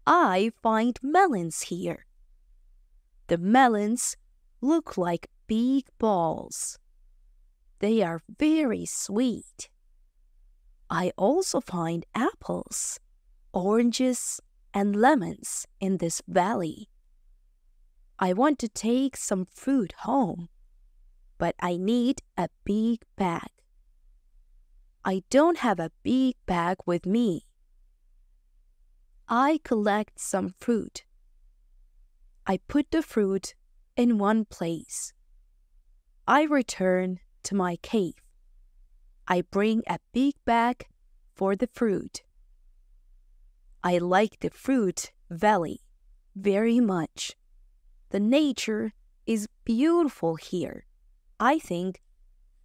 I find melons here. The melons look like big balls. They are very sweet. I also find apples, oranges, and lemons in this valley. I want to take some fruit home, but I need a big bag. I don't have a big bag with me. I collect some fruit. I put the fruit in one place. I return to my cave. I bring a big bag for the fruit. I like the fruit valley very much. The nature is beautiful here. I think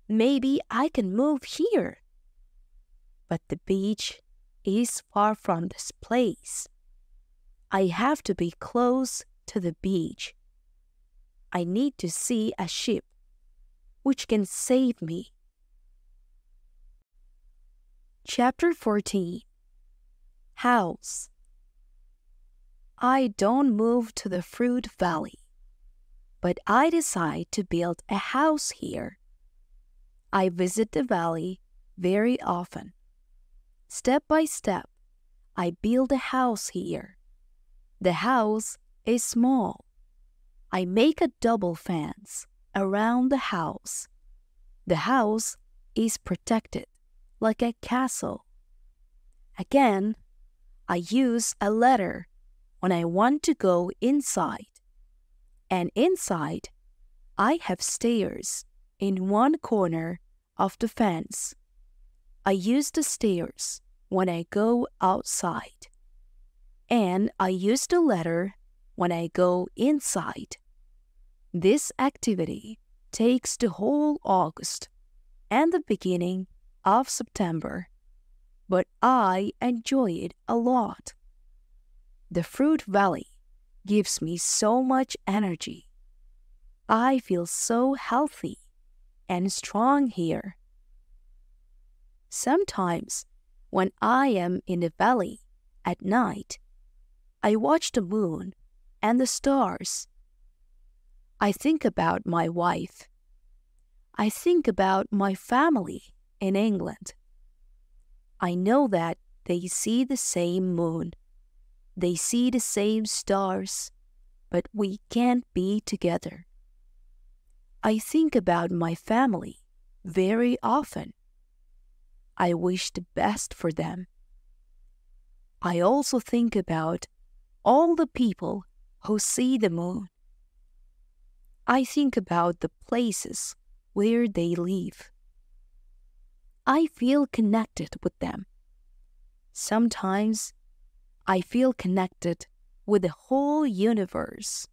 maybe I can move here. But the beach is far from this place. I have to be close to the beach. I need to see a ship which can save me. Chapter 14. House. I don't move to the fruit valley, but I decide to build a house here. I visit the valley very often. Step by step, I build a house here. The house is small. I make a double fence around the house. The house is protected like a castle. Again, I use a ladder when I want to go inside. And inside, I have stairs in one corner of the fence. I use the stairs when I go outside. And I use the ladder when I go inside. This activity takes the whole August and the beginning of September, but I enjoy it a lot. The fruit valley gives me so much energy. I feel so healthy and strong here. Sometimes when I am in the valley at night, I watch the moon and the stars. I think about my wife. I think about my family in England. I know that they see the same moon. They see the same stars, but we can't be together. I think about my family very often. I wish the best for them. I also think about all the people who see the moon. I think about the places where they live. I feel connected with them. Sometimes I feel connected with the whole universe.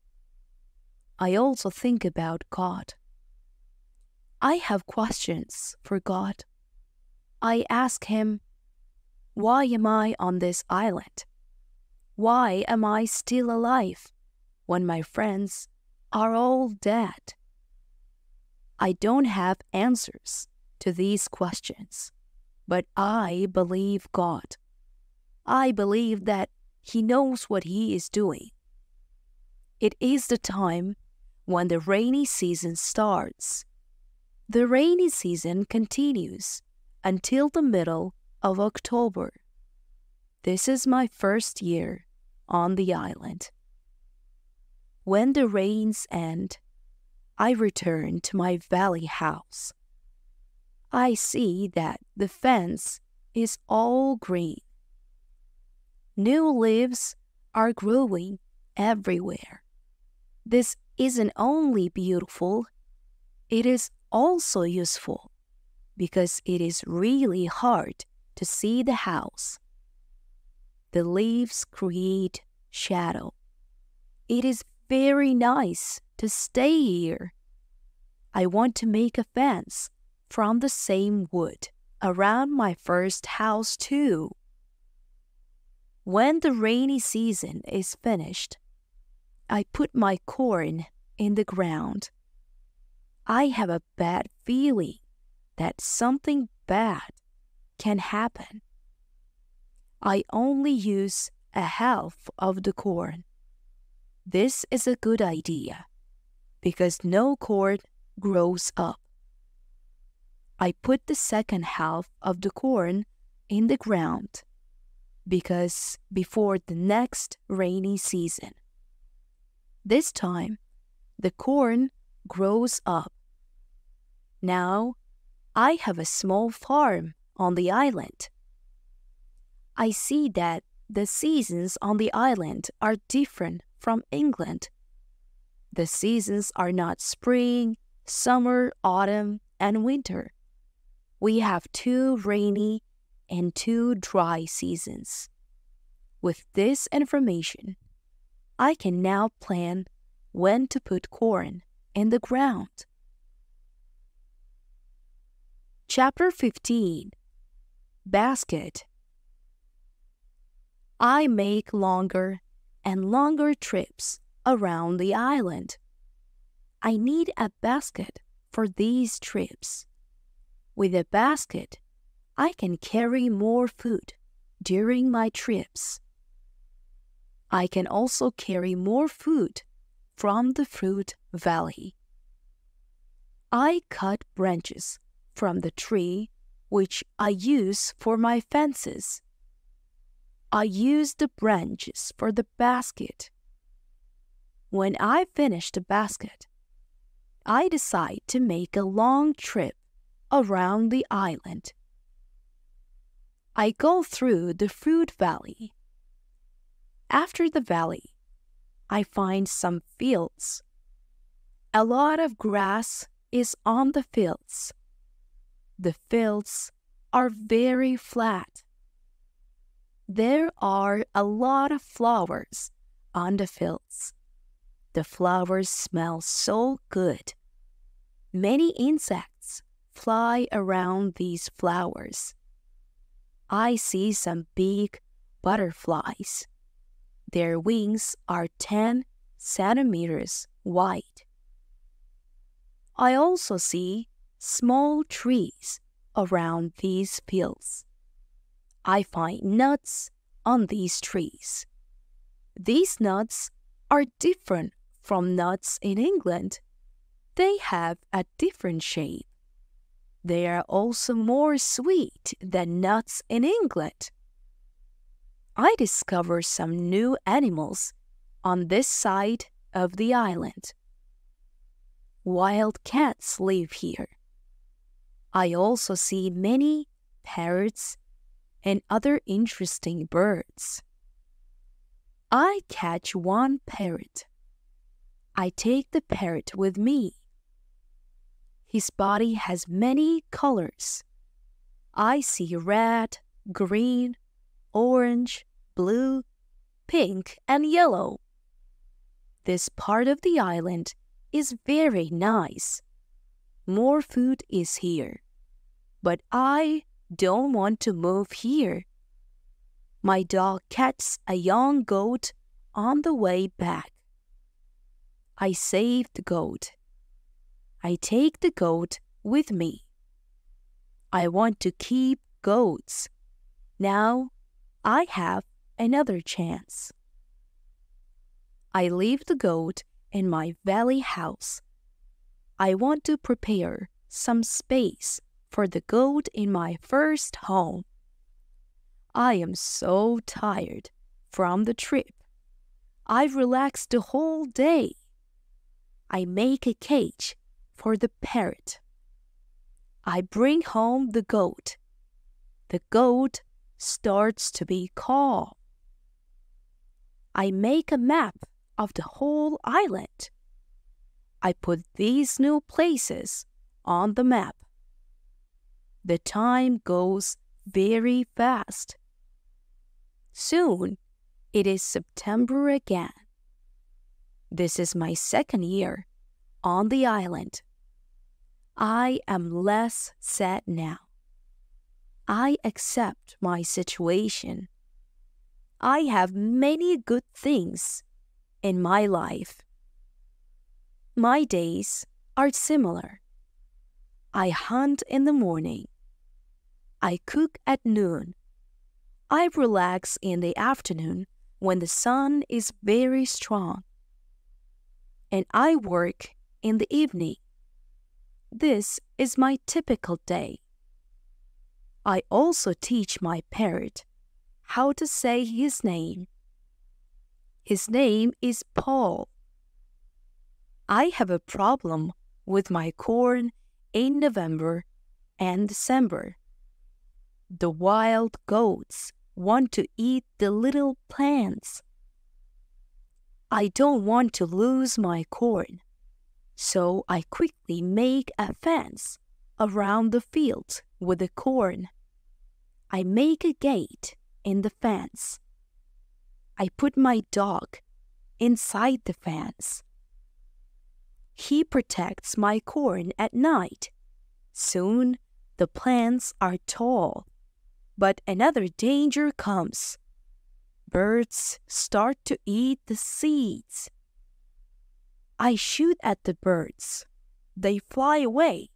I also think about God. I have questions for God. I ask Him, why am I on this island? Why am I still alive when my friends are all dead? I don't have answers to these questions, but I believe God. I believe that He knows what He is doing. It is the time when the rainy season starts. The rainy season continues until the middle of October. This is my first year on the island. When the rains end, I return to my valley house. I see that the fence is all green. New leaves are growing everywhere. This isn't only beautiful, it is also useful because it is really hard to see the house. The leaves create shadow. It is very nice to stay here. I want to make a fence from the same wood around my first house too. When the rainy season is finished, I put my corn in the ground. I have a bad feeling that something bad can happen. I only use a half of the corn. This is a good idea because no corn grows up. I put the second half of the corn in the ground because before the next rainy season. This time, the corn grows up. Now, I have a small farm on the island. I see that the seasons on the island are different from England. The seasons are not spring, summer, autumn, and winter. We have 2 rainy and 2 dry seasons. With this information, I can now plan when to put corn in the ground. Chapter 15. Basket. I make longer and longer trips around the island. I need a basket for these trips. With a basket, I can carry more food during my trips. I can also carry more food from the fruit valley. I cut branches from the tree which I use for my fences. I use the branches for the basket. When I finish the basket, I decide to make a long trip around the island. I go through the fruit valley. After the valley, I find some fields. A lot of grass is on the fields. The fields are very flat. There are a lot of flowers on the fields. The flowers smell so good. Many insects fly around these flowers. I see some big butterflies. Their wings are 10 centimeters wide. I also see small trees around these fields. I find nuts on these trees. These nuts are different from nuts in England. They have a different shape. They are also more sweet than nuts in England. I discover some new animals on this side of the island. Wild cats live here. I also see many parrots and other interesting birds. I catch one parrot. I take the parrot with me. His body has many colors. I see red, green, orange, blue, pink, and yellow. This part of the island is very nice. more food is here. But I don't want to move here. My dog catches a young goat on the way back. I save the goat. I take the goat with me. I want to keep goats. Now I have another chance. I leave the goat in my valley house. I want to prepare some space for the goat in my first home. I am so tired from the trip. I've relaxed the whole day. I make a cage for the parrot. I bring home the goat. The goat starts to be calm. I make a map of the whole island. I put these new places on the map. The time goes very fast. Soon, it is September again. This is my second year on the island. I am less sad now. I accept my situation. I have many good things in my life. My days are similar. I hunt in the morning. I cook at noon. I relax in the afternoon when the sun is very strong. And I work in the evening. This is my typical day. I also teach my parrot how to say his name. His name is Paul. I have a problem with my corn in November and December. The wild goats want to eat the little plants. I don't want to lose my corn, so I quickly make a fence around the field with the corn. I make a gate in the fence. I put my dog inside the fence. He protects my corn at night. Soon the plants are tall, but another danger comes. Birds start to eat the seeds. I shoot at the birds. They fly away.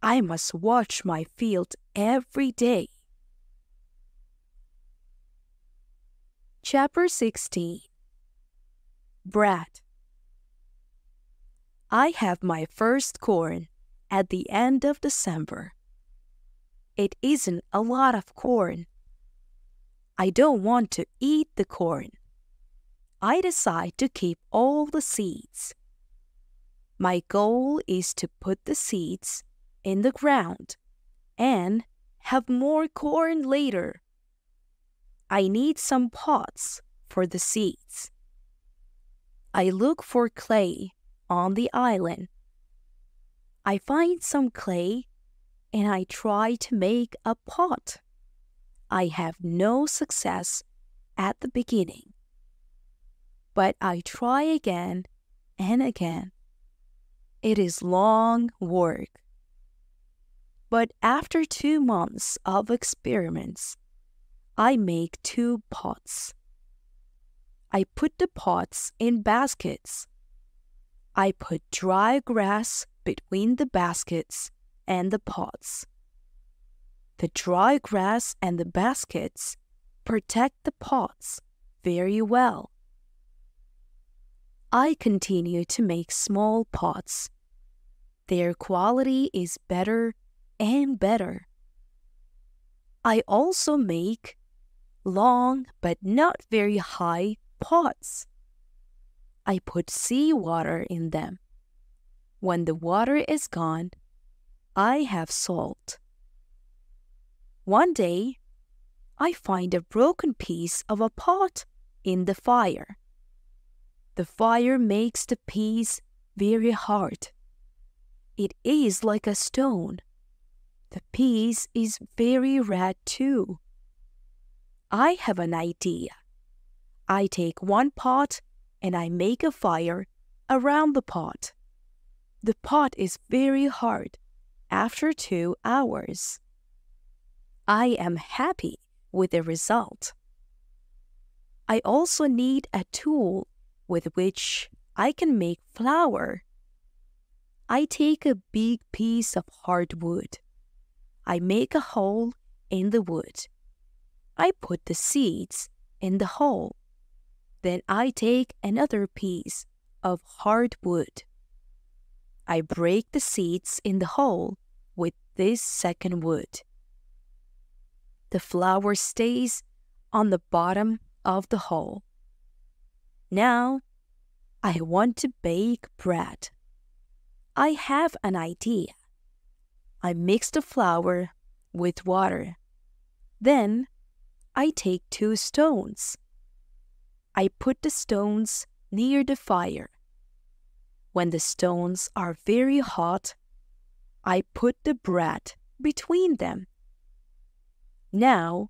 I must watch my field every day. Chapter 16. Bread. I have my first corn at the end of December. It isn't a lot of corn. I don't want to eat the corn. I decide to keep all the seeds. My goal is to put the seeds in the ground and have more corn later. I need some pots for the seeds. I look for clay on the island. I find some clay and I try to make a pot. I have no success at the beginning, but I try again and again. It is long work. But after 2 months of experiments, I make 2 pots. I put the pots in baskets. I put dry grass between the baskets and the pots. The dry grass and the baskets protect the pots very well. I continue to make small pots. Their quality is better and better. I also make long but not very high pots. I put seawater in them. When the water is gone, I have salt. One day, I find a broken piece of a pot in the fire. The fire makes the piece very hard. It is like a stone. The piece is very red too. I have an idea. I take one pot and I make a fire around the pot. The pot is very hard after 2 hours. I am happy with the result. I also need a tool with which I can make flour. I take a big piece of hard wood. I make a hole in the wood. I put the seeds in the hole. Then I take another piece of hard wood. I break the seeds in the hole with this second wood. The flour stays on the bottom of the hole. Now, I want to bake bread. I have an idea. I mix the flour with water. Then, I take 2 stones. I put the stones near the fire. When the stones are very hot, I put the bread between them. Now,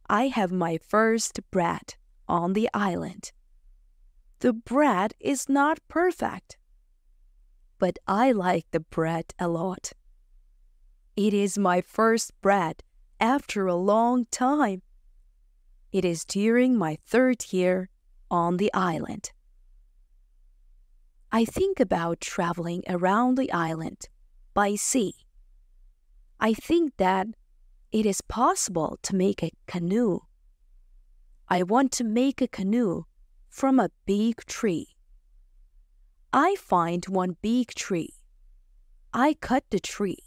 I have my first bread on the island. The bread is not perfect, but I like the bread a lot. It is my first bread after a long time. It is during my 3rd year on the island. I think about traveling around the island by sea. I think that it is possible to make a canoe. I want to make a canoe from a big tree. I find one big tree. I cut the tree.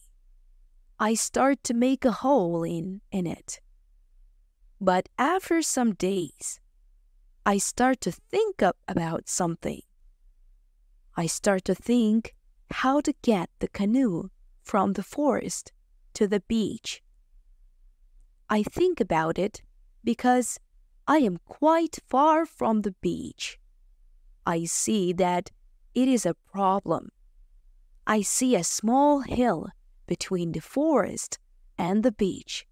I start to make a hole in it. But after some days, I start to think about something. I start to think how to get the canoe from the forest to the beach. I think about it because I am quite far from the beach. I see that it is a problem. I see a small hill between the forest and the beach.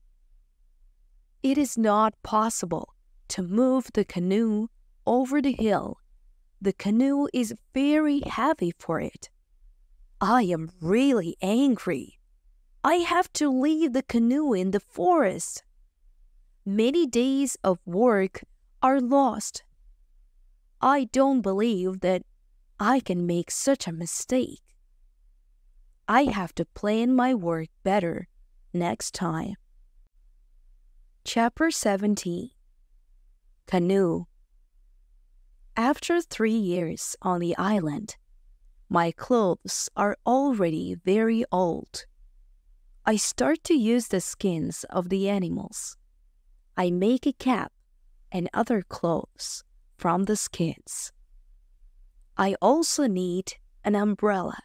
It is not possible to move the canoe over the hill. The canoe is very heavy for it. I am really angry. I have to leave the canoe in the forest. Many days of work are lost. I don't believe that I can make such a mistake. I have to plan my work better next time. Chapter 17. Canoe. After 3 years on the island, my clothes are already very old. I start to use the skins of the animals. I make a cap and other clothes from the skins. I also need an umbrella.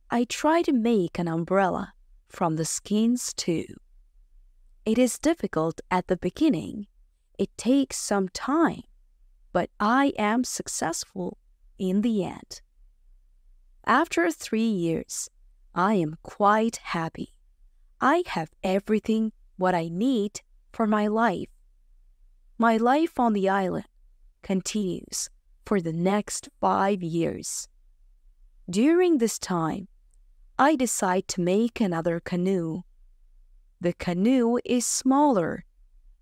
I try to make an umbrella from the skins too. It is difficult at the beginning. It takes some time, but I am successful in the end. After 3 years, I am quite happy. I have everything what I need for my life. My life on the island continues for the next 5 years. During this time, I decide to make another canoe. The canoe is smaller.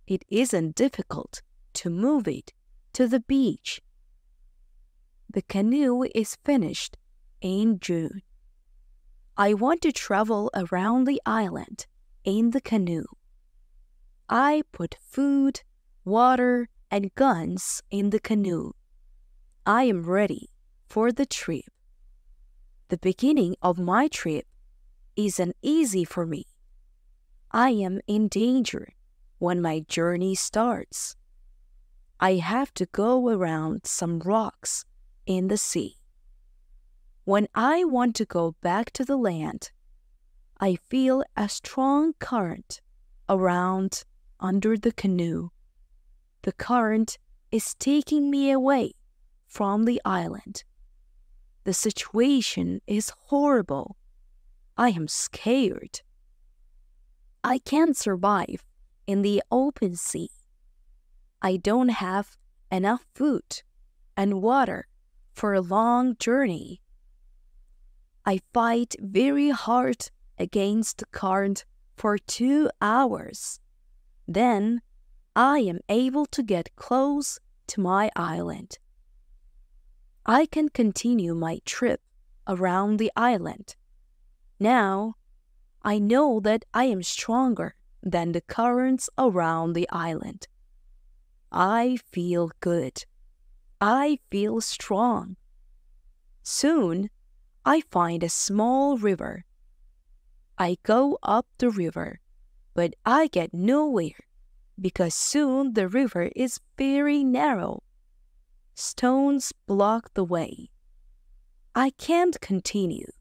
It isn't difficult to move it to the beach. The canoe is finished in June. I want to travel around the island in the canoe. I put food, water, and guns in the canoe. I am ready for the trip. The beginning of my trip isn't easy for me. I am in danger when my journey starts. I have to go around some rocks in the sea. When I want to go back to the land, I feel a strong current around under the canoe. The current is taking me away from the island. The situation is horrible. I am scared. I can't survive in the open sea. I don't have enough food and water for a long journey. I fight very hard against the current for 2 hours. Then I am able to get close to my island. I can continue my trip around the island. Now, I know that I am stronger than the currents around the island. I feel good. I feel strong. Soon, I find a small river. I go up the river, but I get nowhere because soon the river is very narrow. Stones block the way. I can't continue.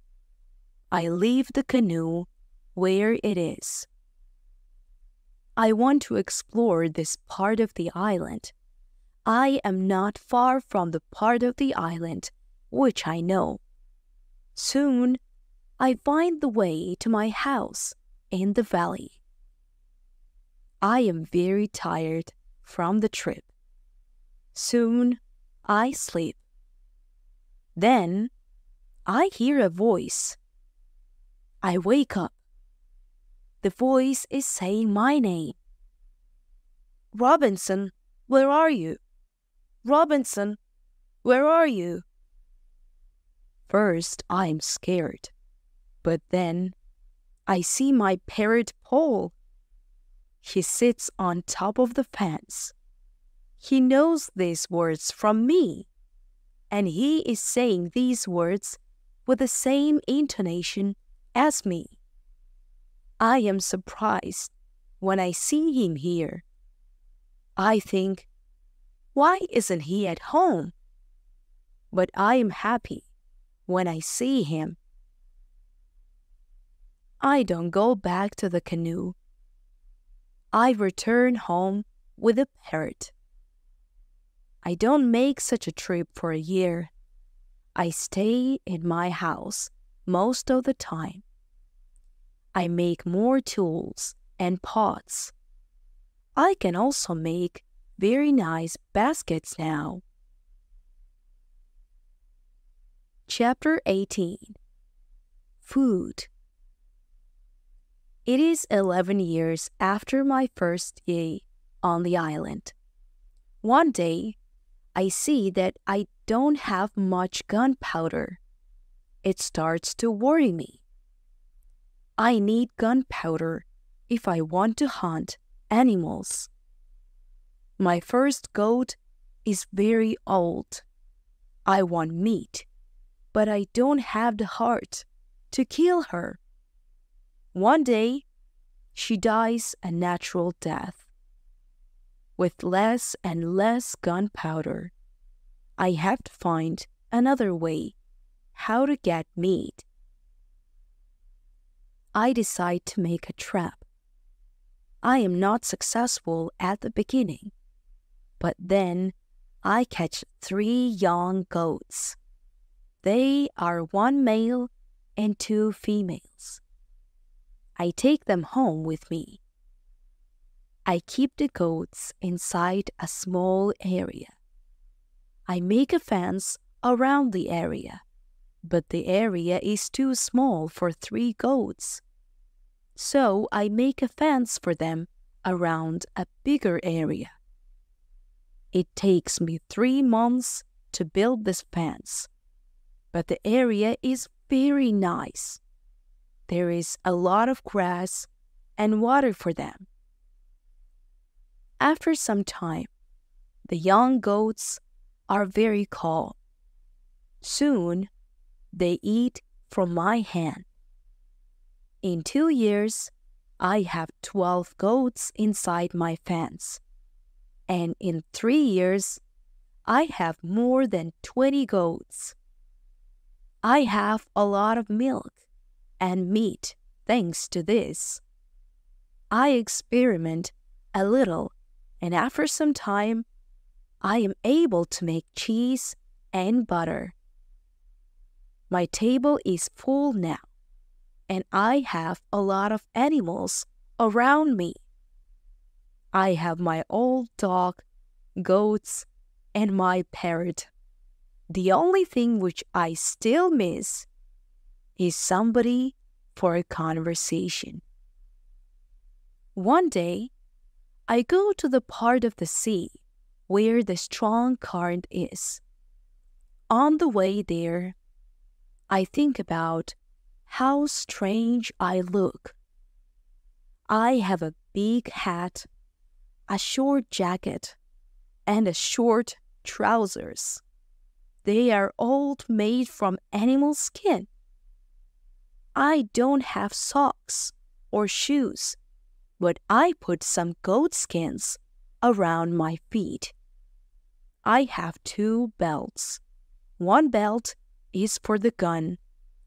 I leave the canoe where it is. I want to explore this part of the island. I am not far from the part of the island which I know. Soon, I find the way to my house in the valley. I am very tired from the trip. Soon, I sleep. Then, I hear a voice. I wake up. The voice is saying my name. Robinson, where are you? Robinson, where are you? First, I'm scared, but then I see my parrot Paul. He sits on top of the fence. He knows these words from me, and he is saying these words with the same intonation as me. I am surprised when I see him here. I think, why isn't he at home? But I am happy when I see him. I don't go back to the canoe. I return home with a parrot. I don't make such a trip for a year. I stay in my house most of the time. I make more tools and pots. I can also make very nice baskets now. Chapter 18. Food. It is 11 years after my first day on the island. One day, I see that I don't have much gunpowder. It starts to worry me. I need gunpowder if I want to hunt animals. My first goat is very old. I want meat, but I don't have the heart to kill her. One day, she dies a natural death. With less and less gunpowder, I have to find another way how to get meat. I decide to make a trap. I am not successful at the beginning, but then I catch 3 young goats. They are 1 male and 2 females. I take them home with me. I keep the goats inside a small area. I make a fence around the area, but the area is too small for 3 goats. So I make a fence for them around a bigger area. It takes me 3 months to build this fence, but the area is very nice. There is a lot of grass and water for them. After some time, the young goats are very calm. Soon, they eat from my hand. In 2 years, I have 12 goats inside my fence. And in 3 years, I have more than 20 goats. I have a lot of milk and meat thanks to this. I experiment a little, and after some time, I am able to make cheese and butter. My table is full now, and I have a lot of animals around me. I have my old dog, goats, and my parrot. The only thing which I still miss is somebody for a conversation. One day, I go to the part of the sea where the strong current is. On the way there, I think about how strange I look. I have a big hat, a short jacket, and a short trousers. They are all made from animal skin. I don't have socks or shoes, but I put some goat skins around my feet. I have 2 belts. One belt is for the gun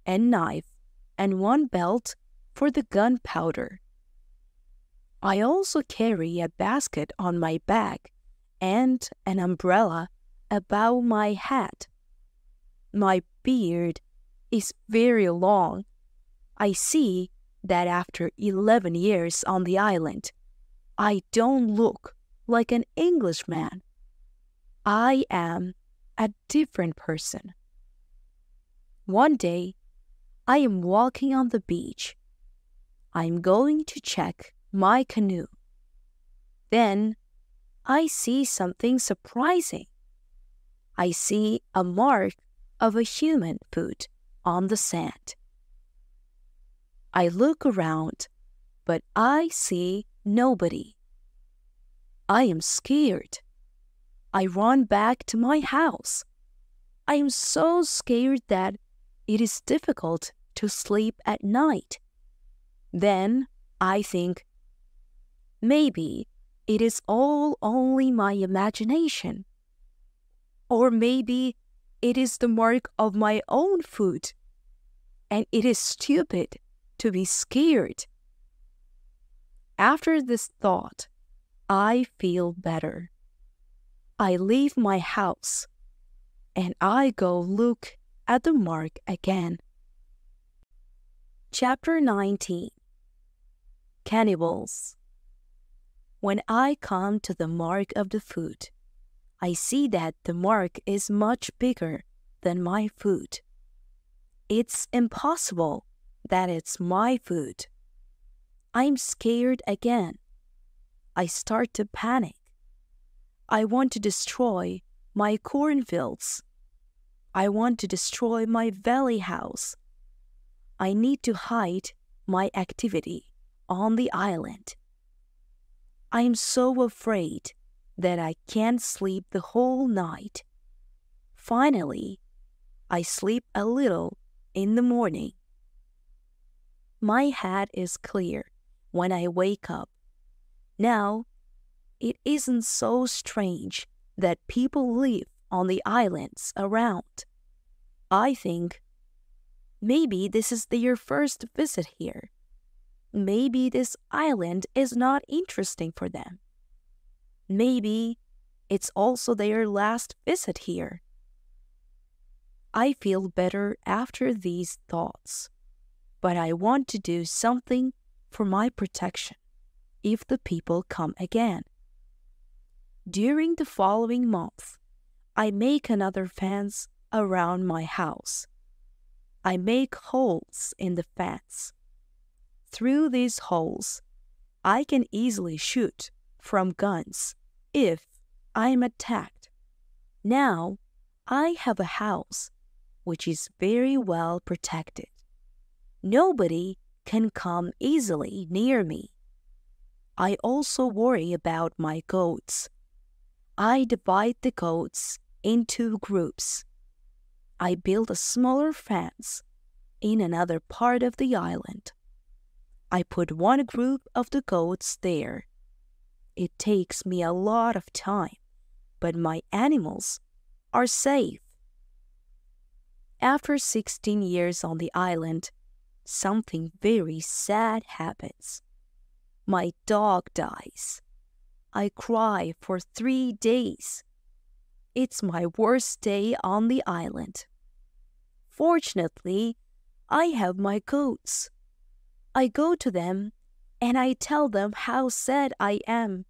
and knife, and one belt for the gunpowder. I also carry a basket on my back and an umbrella above my head. My beard is very long. I see that after 11 years on the island, I don't look like an Englishman. I am a different person. One day, I am walking on the beach. I'm going to check my canoe. Then, I see something surprising. I see a mark of a human foot on the sand. I look around, but I see nobody. I am scared. I run back to my house. I am so scared that it is difficult to sleep at night. Then I think, maybe it is all only my imagination. Or maybe it is the mark of my own foot, and it is stupid to be scared. After this thought, I feel better. I leave my house, and I go look at the mark again. Chapter 19. Cannibals. When I come to the mark of the foot, I see that the mark is much bigger than my foot. It's impossible that it's my foot. I'm scared again. I start to panic. I want to destroy my cornfields. I want to destroy my valley house. I need to hide my activity on the island. I am so afraid that I can't sleep the whole night. Finally, I sleep a little in the morning. My head is clear when I wake up. Now, it isn't so strange that people live on the islands around. I think maybe this is their first visit here. Maybe this island is not interesting for them. Maybe it's also their last visit here. I feel better after these thoughts, but I want to do something for my protection if the people come again. During the following month, I make another fence around my house. I make holes in the fence. Through these holes, I can easily shoot from guns if I am attacked. Now, I have a house which is very well protected. Nobody can come easily near me. I also worry about my goats. I divide the goats into groups. I build a smaller fence in another part of the island. I put one group of the goats there. It takes me a lot of time, but my animals are safe. After 16 years on the island, something very sad happens. My dog dies. I cry for 3 days. It's my worst day on the island. Fortunately, I have my goats. I go to them and I tell them how sad I am.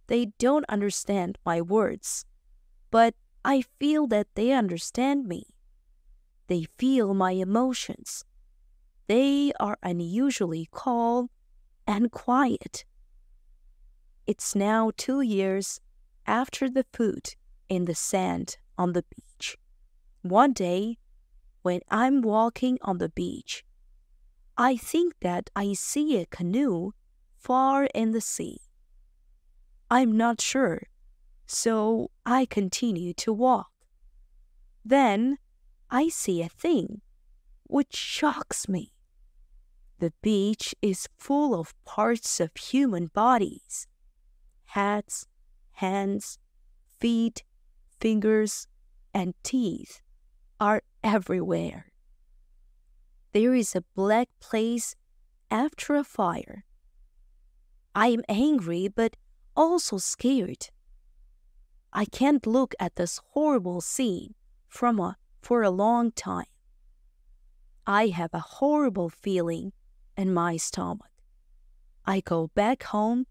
They don't understand my words, but I feel that they understand me. They feel my emotions. They are unusually calm and quiet. It's now 2 years after the foot in the sand on the beach. One day, when I'm walking on the beach, I think that I see a canoe far in the sea. I'm not sure, so I continue to walk. Then I see a thing which shocks me. The beach is full of parts of human bodies. Heads, hands, feet, fingers, and teeth are everywhere. There is a black place after a fire. I am angry but also scared. I can't look at this horrible scene for a long time. I have a horrible feeling in my stomach. I go back home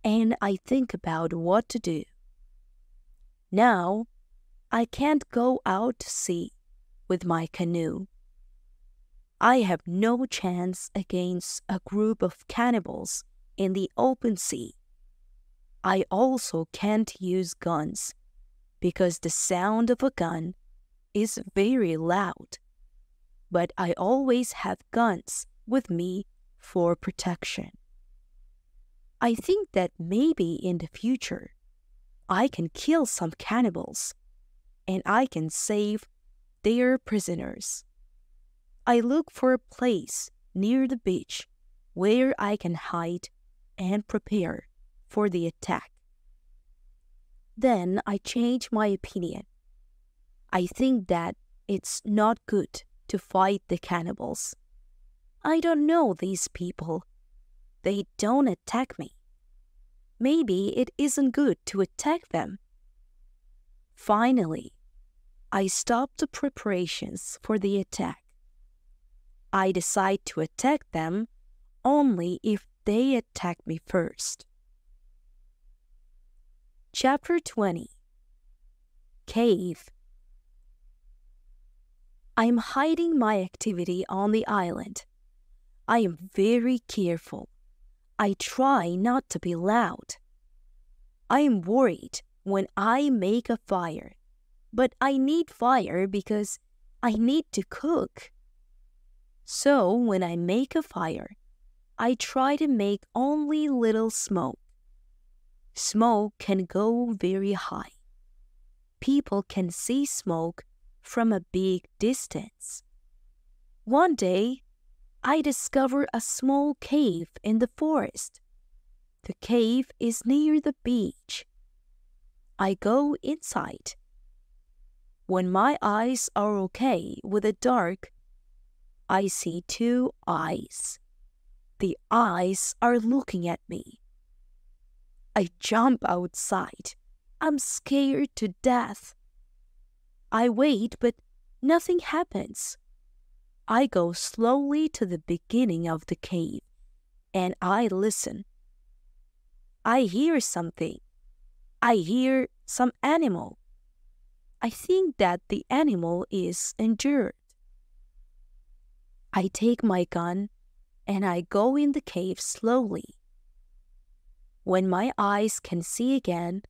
and I think about what to do. Now, I can't go out to sea with my canoe. I have no chance against a group of cannibals in the open sea. I also can't use guns because the sound of a gun is very loud. But I always have guns with me for protection. I think that maybe in the future, I can kill some cannibals and I can save their prisoners. I look for a place near the beach where I can hide and prepare for the attack. Then I change my opinion. I think that it's not good to fight the cannibals. I don't know these people. They don't attack me. Maybe it isn't good to attack them. Finally, I stop the preparations for the attack. I decide to attack them only if they attack me first. Chapter 20. Cave. I am hiding my activity on the island. I am very careful. I try not to be loud. I am worried when I make a fire, but I need fire because I need to cook. So when I make a fire, I try to make only little smoke. Smoke can go very high. People can see smoke from a big distance. One day, I discover a small cave in the forest. The cave is near the beach. I go inside. When my eyes are okay with the dark, I see 2 eyes. The eyes are looking at me. I jump outside. I'm scared to death. I wait, but nothing happens. I go slowly to the beginning of the cave, and I listen. I hear something. I hear some animal. I think that the animal is injured. I take my gun, and I go in the cave slowly. When my eyes can see again,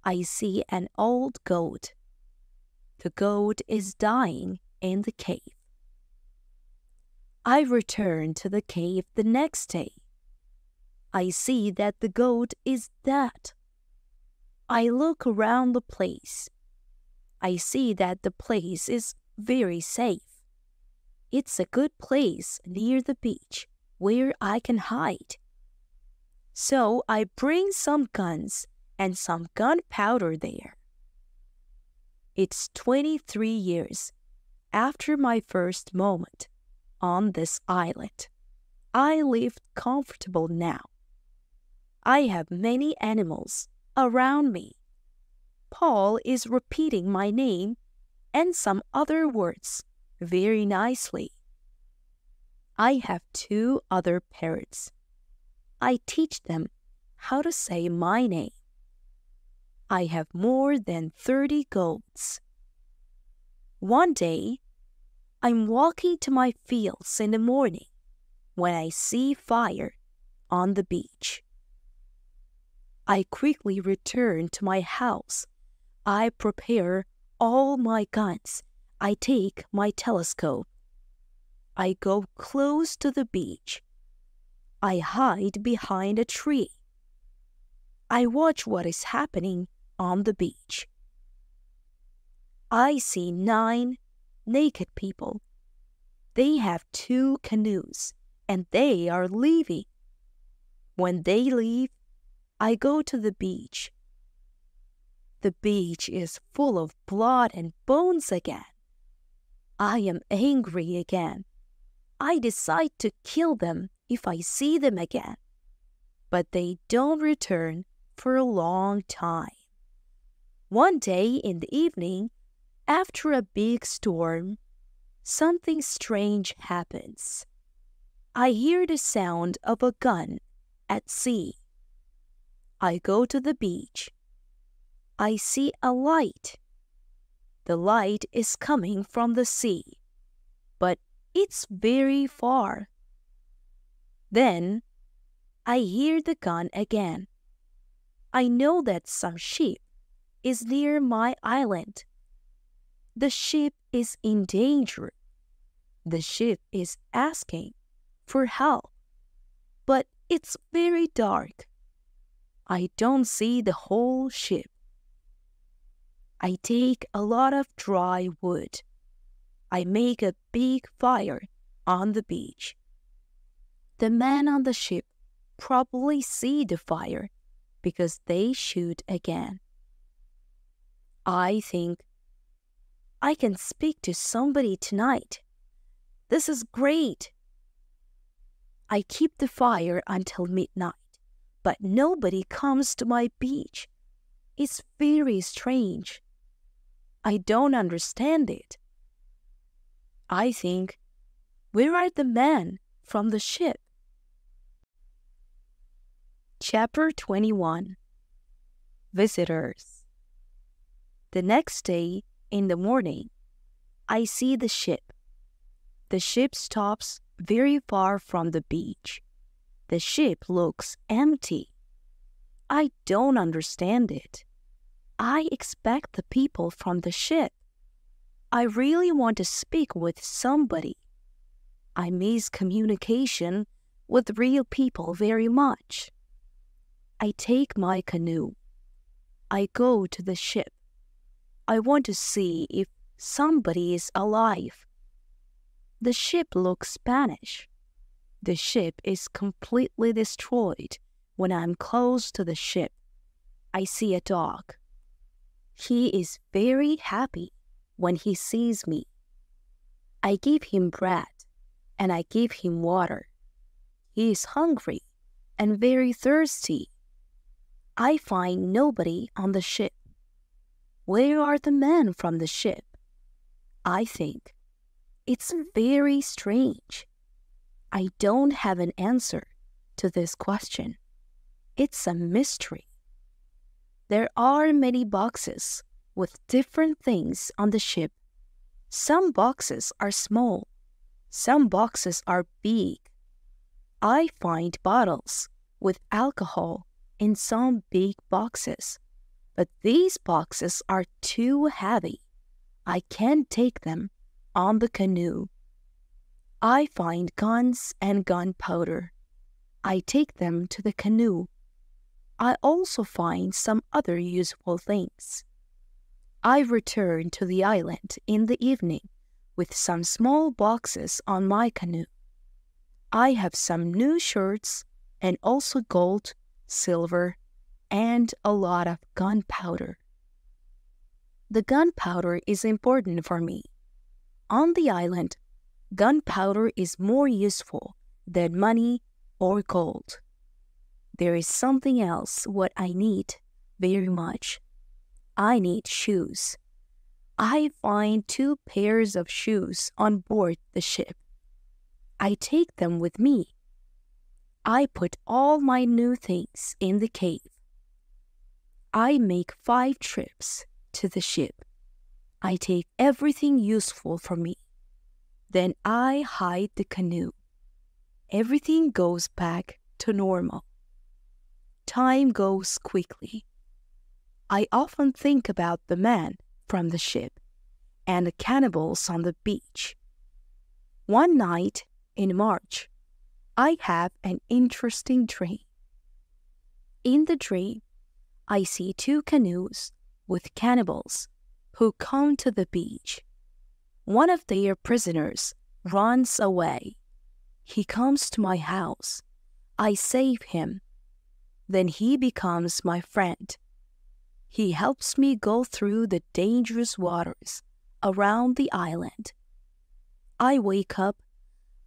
I see an old goat. The goat is dying in the cave. I return to the cave the next day. I see that the goat is dead. I look around the place. I see that the place is very safe. It's a good place near the beach where I can hide. So I bring some guns and some gunpowder there. It's 23 years after my first moment on this island. I live comfortable now. I have many animals around me. Paul is repeating my name and some other words very nicely. I have 2 other parrots. I teach them how to say my name. I have more than 30 goats. One day, I'm walking to my fields in the morning when I see fire on the beach. I quickly return to my house. I prepare all my guns. I take my telescope. I go close to the beach. I hide behind a tree. I watch what is happening on the beach. I see 9 naked people. They have 2 canoes, and they are leaving. When they leave, I go to the beach. The beach is full of blood and bones again. I am angry again. I decide to kill them if I see them again. But they don't return for a long time. One day in the evening, after a big storm, something strange happens. I hear the sound of a gun at sea. I go to the beach. I see a light. The light is coming from the sea, but it's very far. Then I hear the gun again. I know that some ship is near my island. The ship is in danger. The ship is asking for help, but it's very dark. I don't see the whole ship. I take a lot of dry wood. I make a big fire on the beach. The men on the ship probably see the fire because they shoot again. I think, I can speak to somebody tonight. This is great. I keep the fire until midnight, but nobody comes to my beach. It's very strange. I don't understand it. I think, where are the men from the ship? Chapter 21. Visitors. The next day, in the morning, I see the ship. The ship stops very far from the beach. The ship looks empty. I don't understand it. I expect the people from the ship. I really want to speak with somebody. I miss communication with real people very much. I take my canoe. I go to the ship. I want to see if somebody is alive. The ship looks Spanish. The ship is completely destroyed. When I'm close to the ship, I see a dog. He is very happy when he sees me. I give him bread and I give him water. He is hungry and very thirsty. I find nobody on the ship. Where are the men from the ship? I think, it's very strange. I don't have an answer to this question. It's a mystery. There are many boxes with different things on the ship. Some boxes are small. Some boxes are big. I find bottles with alcohol in some big boxes, but these boxes are too heavy. I can't take them on the canoe. I find guns and gunpowder. I take them to the canoe. I also find some other useful things. I return to the island in the evening with some small boxes on my canoe. I have some new shirts and also gold, silver, and a lot of gunpowder. The gunpowder is important for me. On the island, gunpowder is more useful than money or gold. There is something else what I need very much. I need shoes. I find 2 pairs of shoes on board the ship. I take them with me. I put all my new things in the cave. I make 5 trips to the ship. I take everything useful for me. Then I hide the canoe. Everything goes back to normal. Time goes quickly. I often think about the man from the ship and the cannibals on the beach. One night in March, I have an interesting dream. In the dream, I see two canoes with cannibals who come to the beach. One of their prisoners runs away. He comes to my house. I save him. Then he becomes my friend. He helps me go through the dangerous waters around the island. I wake up,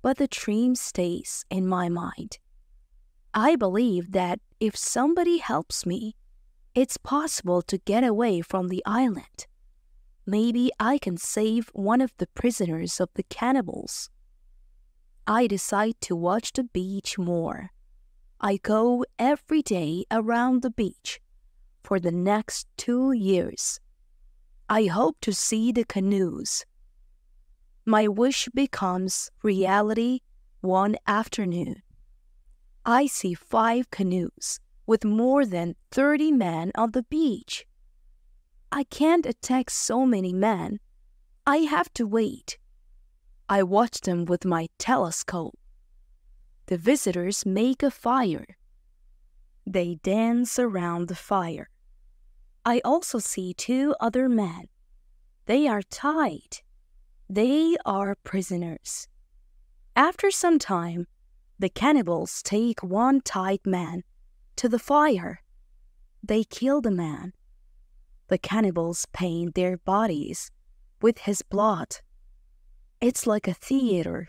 but the dream stays in my mind. I believe that if somebody helps me, it's possible to get away from the island. Maybe I can save one of the prisoners of the cannibals. I decide to watch the beach more. I go every day around the beach for the next 2 years. I hope to see the canoes. My wish becomes reality one afternoon. I see 5 canoes with more than 30 men on the beach. I can't attack so many men. I have to wait. I watch them with my telescope. The visitors make a fire. They dance around the fire. I also see 2 other men. They are tied. They are prisoners. After some time, the cannibals take one tied man to the fire. They kill the man. The cannibals paint their bodies with his blood. It's like a theater,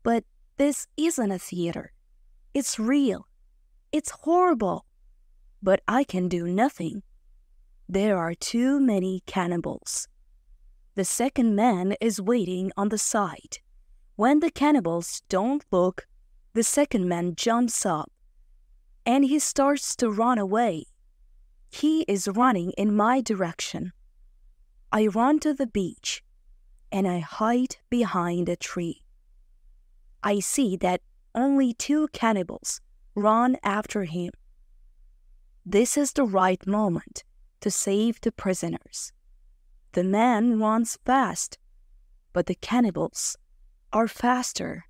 but this isn't a theater. It's real. It's horrible. But I can do nothing. There are too many cannibals. The second man is waiting on the side. When the cannibals don't look, the second man jumps up, and he starts to run away. He is running in my direction. I run to the beach, and I hide behind a tree. I see that only 2 cannibals run after him. This is the right moment to save the prisoners. The man runs fast, but the cannibals are faster.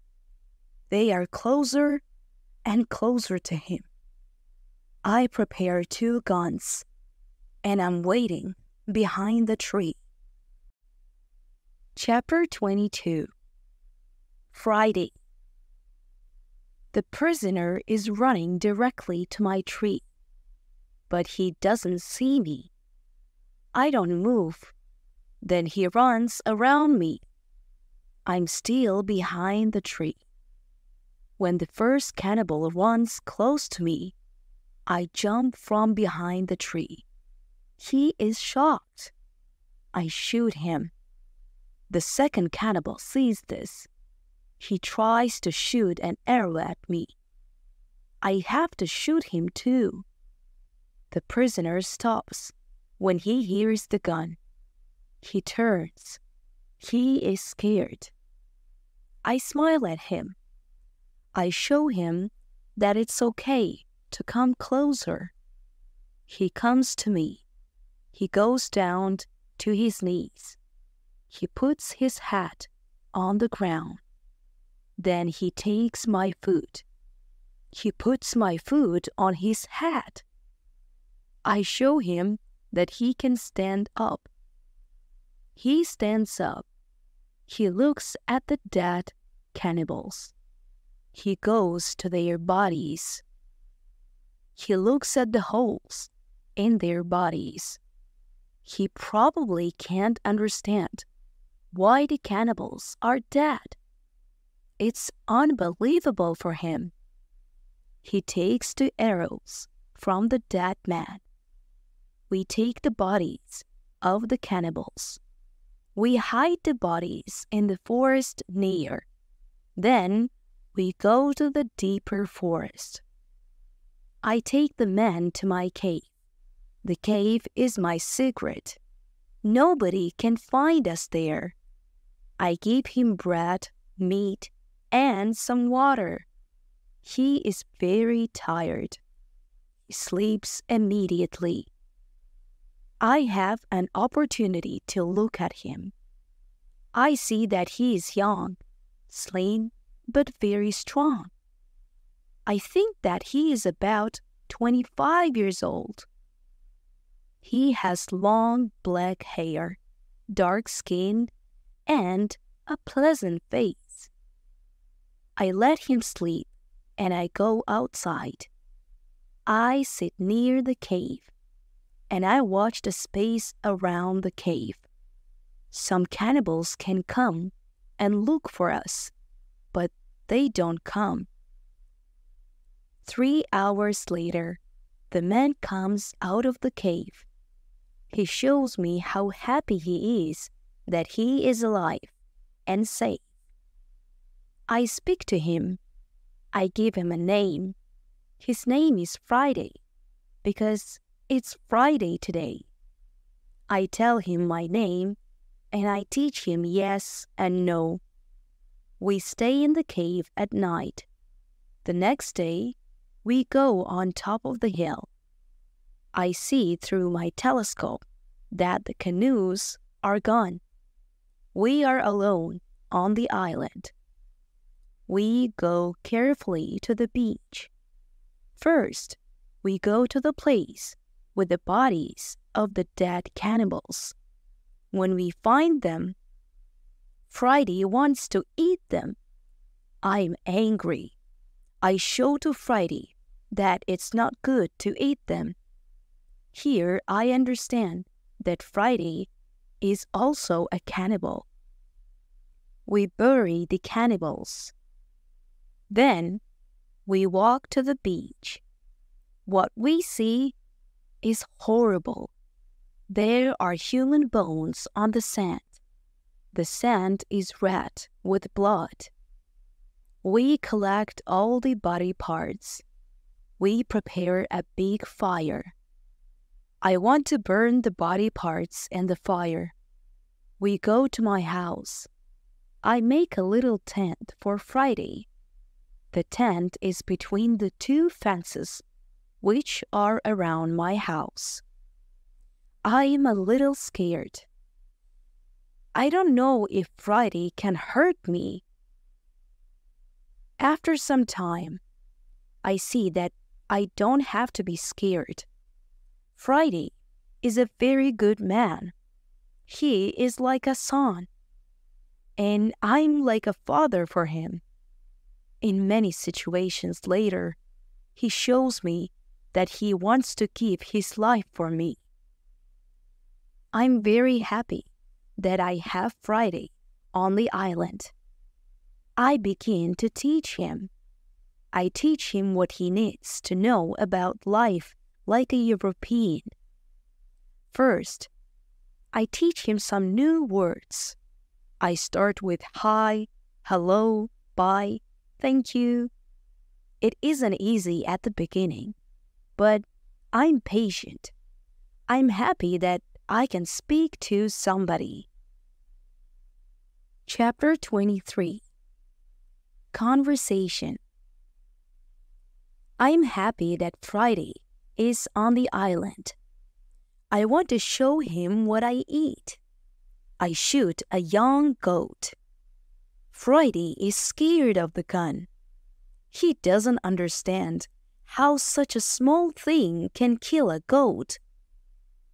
They are closer and closer to him. I prepare 2 guns, and I'm waiting behind the tree. Chapter 22. Friday. The prisoner is running directly to my tree, but he doesn't see me. I don't move. Then he runs around me. I'm still behind the tree. When the first cannibal runs close to me, I jump from behind the tree. He is shocked. I shoot him. The second cannibal sees this. He tries to shoot an arrow at me. I have to shoot him too. The prisoner stops when he hears the gun. He turns. He is scared. I smile at him. I show him that it's okay to come closer. He comes to me. He goes down to his knees. He puts his hat on the ground. Then he takes my food. He puts my food on his hat. I show him that he can stand up. He stands up. He looks at the dead cannibals. He goes to their bodies. He looks at the holes in their bodies. He probably can't understand why the cannibals are dead. It's unbelievable for him. He takes the arrows from the dead man. We take the bodies of the cannibals. We hide the bodies in the forest near. Then we go to the deeper forest. I take the men to my cave. The cave is my secret. Nobody can find us there. I give him bread, meat, and some water. He is very tired. He sleeps immediately. I have an opportunity to look at him. I see that he is young, slim, but very strong. I think that he is about 25 years old. He has long black hair, dark skin, and a pleasant face. I let him sleep, and I go outside. I sit near the cave, and I watch the space around the cave. Some cannibals can come and look for us, but they don't come. 3 hours later, the man comes out of the cave. He shows me how happy he is that he is alive and safe. I speak to him. I give him a name. His name is Friday, because it's Friday today. I tell him my name, and I teach him yes and no. We stay in the cave at night. The next day, we go on top of the hill. I see through my telescope that the canoes are gone. We are alone on the island. We go carefully to the beach. First, we go to the place with the bodies of the dead cannibals. When we find them, Friday wants to eat them. I'm angry. I show to Friday that it's not good to eat them. Here I understand that Friday is also a cannibal. We bury the cannibals. Then we walk to the beach. What we see is horrible. There are human bones on the sand. The sand is red with blood. We collect all the body parts. We prepare a big fire. I want to burn the body parts in the fire. We go to my house. I make a little tent for Friday. The tent is between the 2 fences which are around my house. I am a little scared. I don't know if Friday can hurt me. After some time, I see that I don't have to be scared. Friday is a very good man. He is like a son, and I'm like a father for him. In many situations later, he shows me that he wants to give his life for me. I'm very happy that I have Friday on the island. I begin to teach him. I teach him what he needs to know about life like a European. First, I teach him some new words. I start with hi, hello, bye, thank you. It isn't easy at the beginning, but I'm patient. I'm happy that I can speak to somebody. Chapter 23. Conversation. I'm happy that Friday is on the island. I want to show him what I eat. I shoot a young goat. Friday is scared of the gun. He doesn't understand how such a small thing can kill a goat.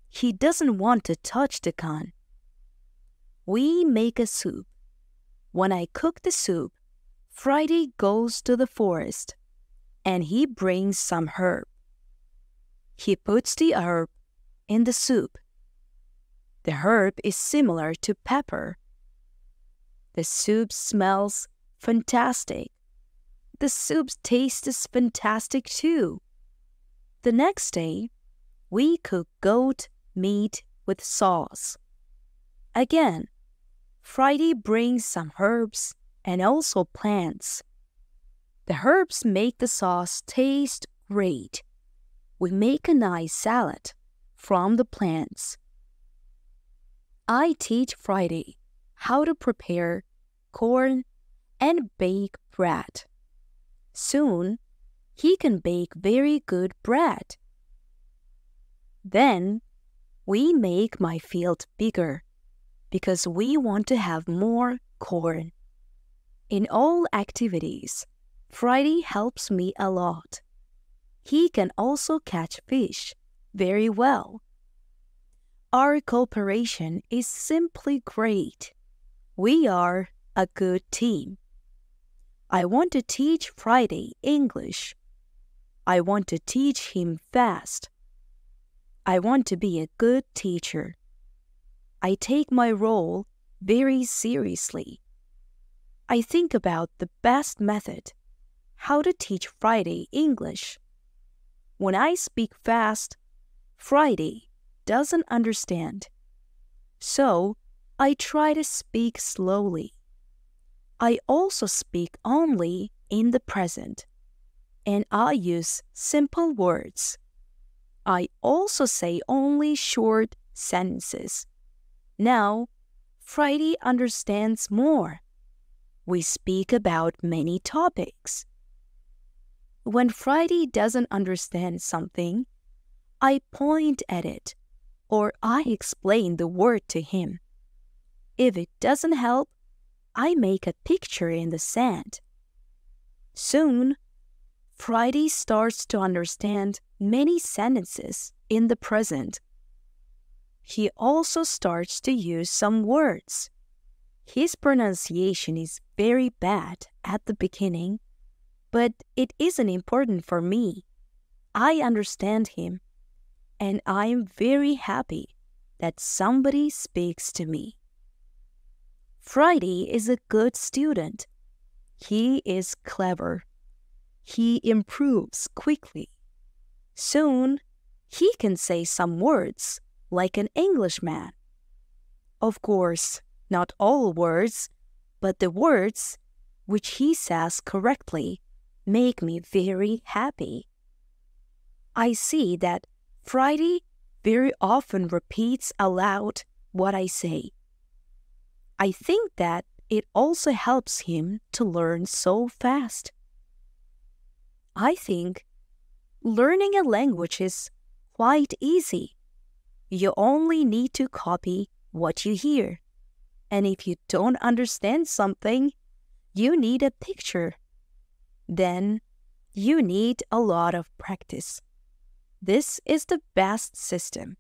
He doesn't want to touch the gun. We make a soup. When I cook the soup, Friday goes to the forest, and he brings some herb. He puts the herb in the soup. The herb is similar to pepper. The soup smells fantastic. The soup's taste is fantastic too. The next day, we cook goat meat with sauce. Again, Friday brings some herbs and also plants. The herbs make the sauce taste great. We make a nice salad from the plants. I teach Friday how to prepare corn and bake bread. Soon, he can bake very good bread. Then, we make my field bigger because we want to have more corn. In all activities, Friday helps me a lot. He can also catch fish very well. Our cooperation is simply great. We are a good team. I want to teach Friday English. I want to teach him fast. I want to be a good teacher. I take my role very seriously. I think about the best method, how to teach Friday English. When I speak fast, Friday doesn't understand. So, I try to speak slowly. I also speak only in the present, and I use simple words. I also say only short sentences. Now, Friday understands more. We speak about many topics. When Friday doesn't understand something, I point at it, or I explain the word to him. If it doesn't help, I make a picture in the sand. Soon, Friday starts to understand many sentences in the present. He also starts to use some words. His pronunciation is very bad at the beginning, but it isn't important for me. I understand him, and I am very happy that somebody speaks to me. Friday is a good student. He is clever. He improves quickly. Soon, he can say some words like an Englishman. Of course, not all words, but the words which he says correctly make me very happy. I see that Friday very often repeats aloud what I say. I think that it also helps him to learn so fast. I think learning a language is quite easy. You only need to copy what you hear. And if you don't understand something, you need a picture. Then you need a lot of practice. This is the best system.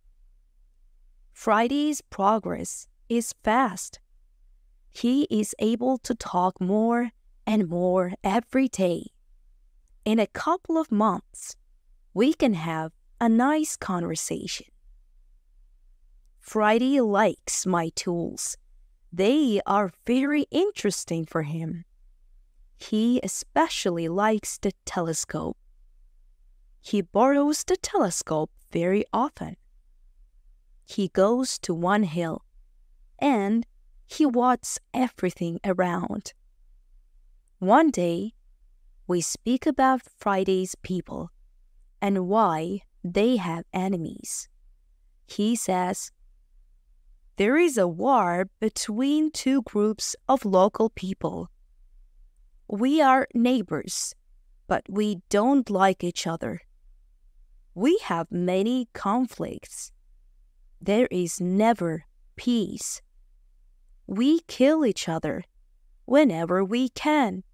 Friday's progress is fast. He is able to talk more and more every day. In a couple of months, we can have a nice conversation. Friday likes my tools. They are very interesting for him. He especially likes the telescope. He borrows the telescope very often. He goes to one hill, and he watches everything around. One day, we speak about Friday's people and why they have enemies. He says, "There is a war between two groups of local people. We are neighbors, but we don't like each other. We have many conflicts. There is never peace. We kill each other whenever we can."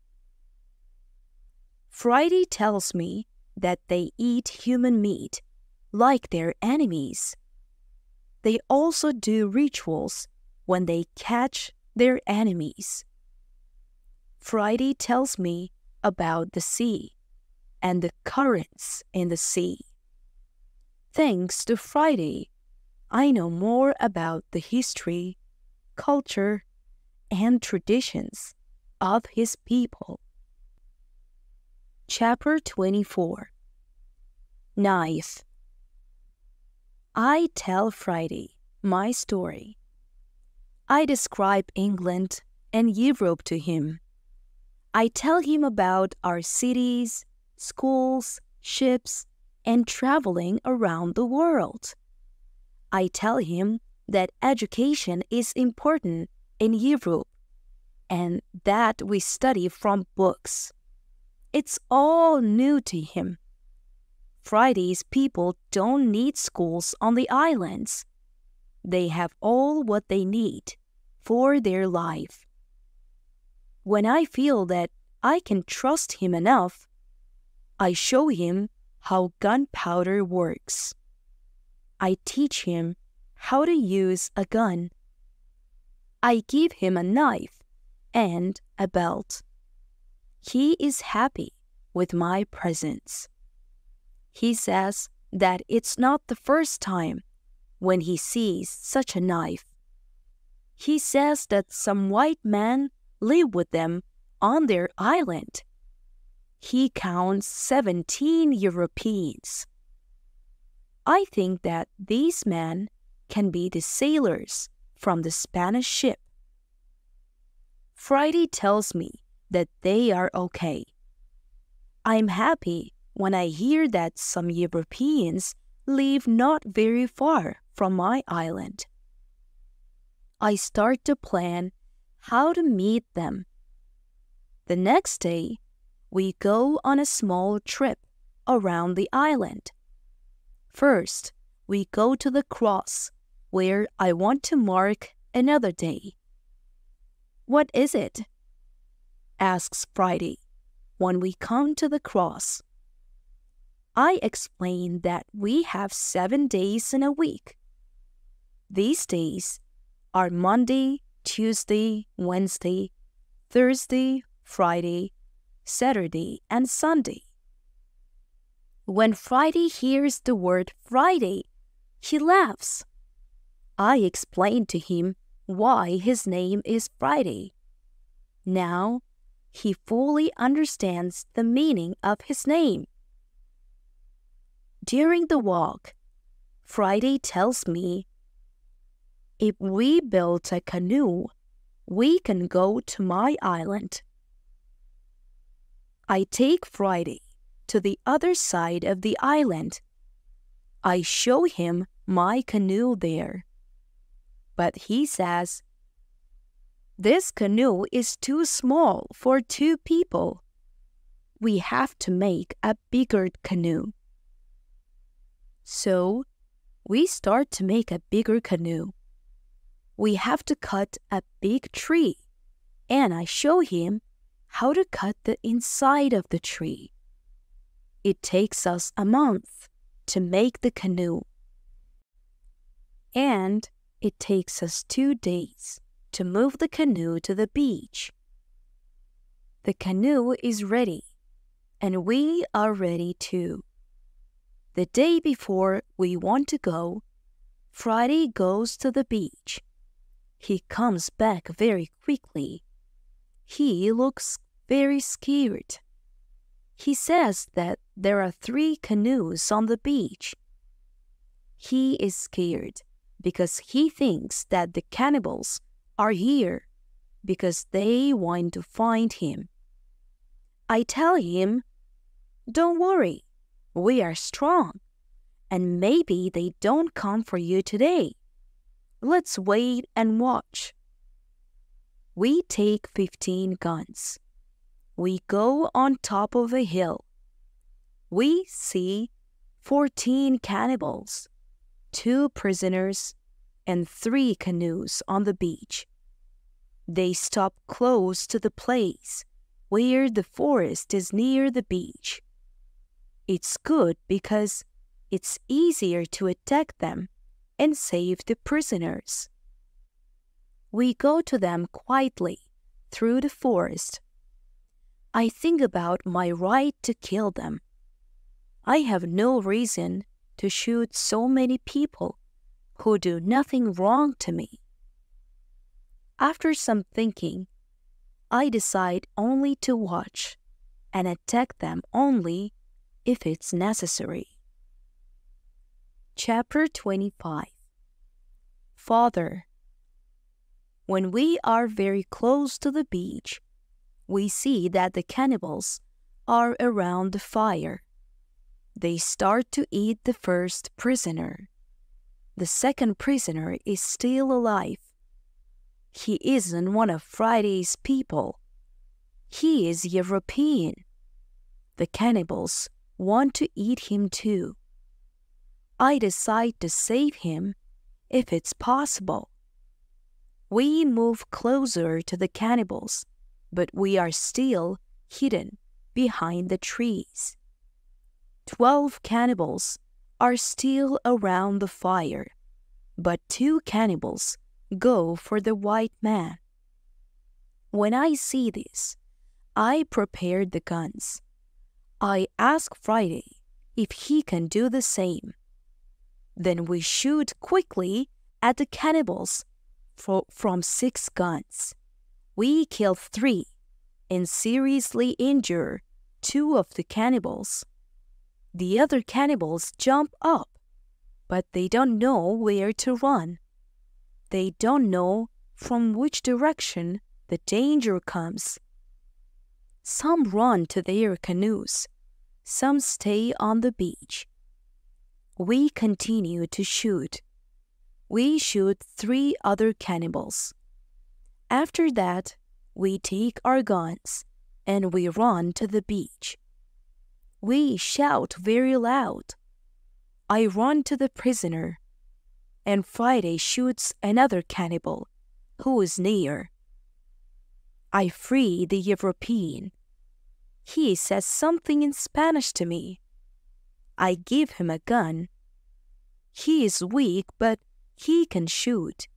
Friday tells me that they eat human meat like their enemies. They also do rituals when they catch their enemies. Friday tells me about the sea and the currents in the sea. Thanks to Friday, I know more about the history, culture, and traditions of his people. Chapter 24. Knife. I tell Friday my story. I describe England and Europe to him. I tell him about our cities, schools, ships, and traveling around the world. I tell him that education is important in Europe and that we study from books. It's all new to him. Friday's people don't need schools on the islands. They have all what they need for their life. When I feel that I can trust him enough, I show him how gunpowder works. I teach him how to use a gun. I give him a knife and a belt. He is happy with my presents. He says that it's not the first time when he sees such a knife. He says that some white men live with them on their island. He counts 17 Europeans. I think that these men can be the sailors from the Spanish ship. Friday tells me that they are okay. I'm happy when I hear that some Europeans live not very far from my island. I start to plan how to meet them. The next day, we go on a small trip around the island. First, we go to the cross, where I want to mark another day. "What is it?" asks Friday when we come to the cross. I explain that we have 7 days in a week. These days are Monday, Tuesday, Wednesday, Thursday, Friday, Saturday, and Sunday. When Friday hears the word Friday, he laughs. I explain to him why his name is Friday. Now, he fully understands the meaning of his name. During the walk, Friday tells me, "If we build a canoe, we can go to my island." I take Friday to the other side of the island. I show him my canoe there. But he says, "This canoe is too small for 2 people. We have to make a bigger canoe." So, we start to make a bigger canoe. We have to cut a big tree, and I show him how to cut the inside of the tree. It takes us a month to make the canoe, and it takes us 2 days to move the canoe to the beach. The canoe is ready, and we are ready too. The day before we want to go, Friday goes to the beach. He comes back very quickly. He looks very scared. He says that there are 3 canoes on the beach. He is scared because he thinks that the cannibals are here because they want to find him. I tell him, "Don't worry, we are strong, and maybe they don't come for you today. Let's wait and watch." We take 15 guns. We go on top of a hill. We see 14 cannibals, 2 prisoners, and 3 canoes on the beach. They stop close to the place where the forest is near the beach. It's good because it's easier to attack them and save the prisoners. We go to them quietly through the forest. I think about my right to kill them. I have no reason to shoot so many people who do nothing wrong to me. After some thinking, I decide only to watch and attack them only if it's necessary. Chapter 25. Father. When we are very close to the beach, we see that the cannibals are around the fire. They start to eat the first prisoner. The second prisoner is still alive. He isn't one of Friday's people. He is European. The cannibals want to eat him too. I decide to save him if it's possible. We move closer to the cannibals, but we are still hidden behind the trees. 12 cannibals are still around the fire, but 2 cannibals go for the white man. When I see this, I prepare the guns. I ask Friday if he can do the same. Then we shoot quickly at the cannibals from 6 guns. We kill 3 and seriously injure 2 of the cannibals. The other cannibals jump up, but they don't know where to run. They don't know from which direction the danger comes. Some run to their canoes. Some stay on the beach. We continue to shoot. We shoot 3 other cannibals. After that, we take our guns and we run to the beach. We shout very loud. I run to the prisoner, and Friday shoots another cannibal who is near. I free the European. He says something in Spanish to me. I give him a gun. He is weak, but he can shoot.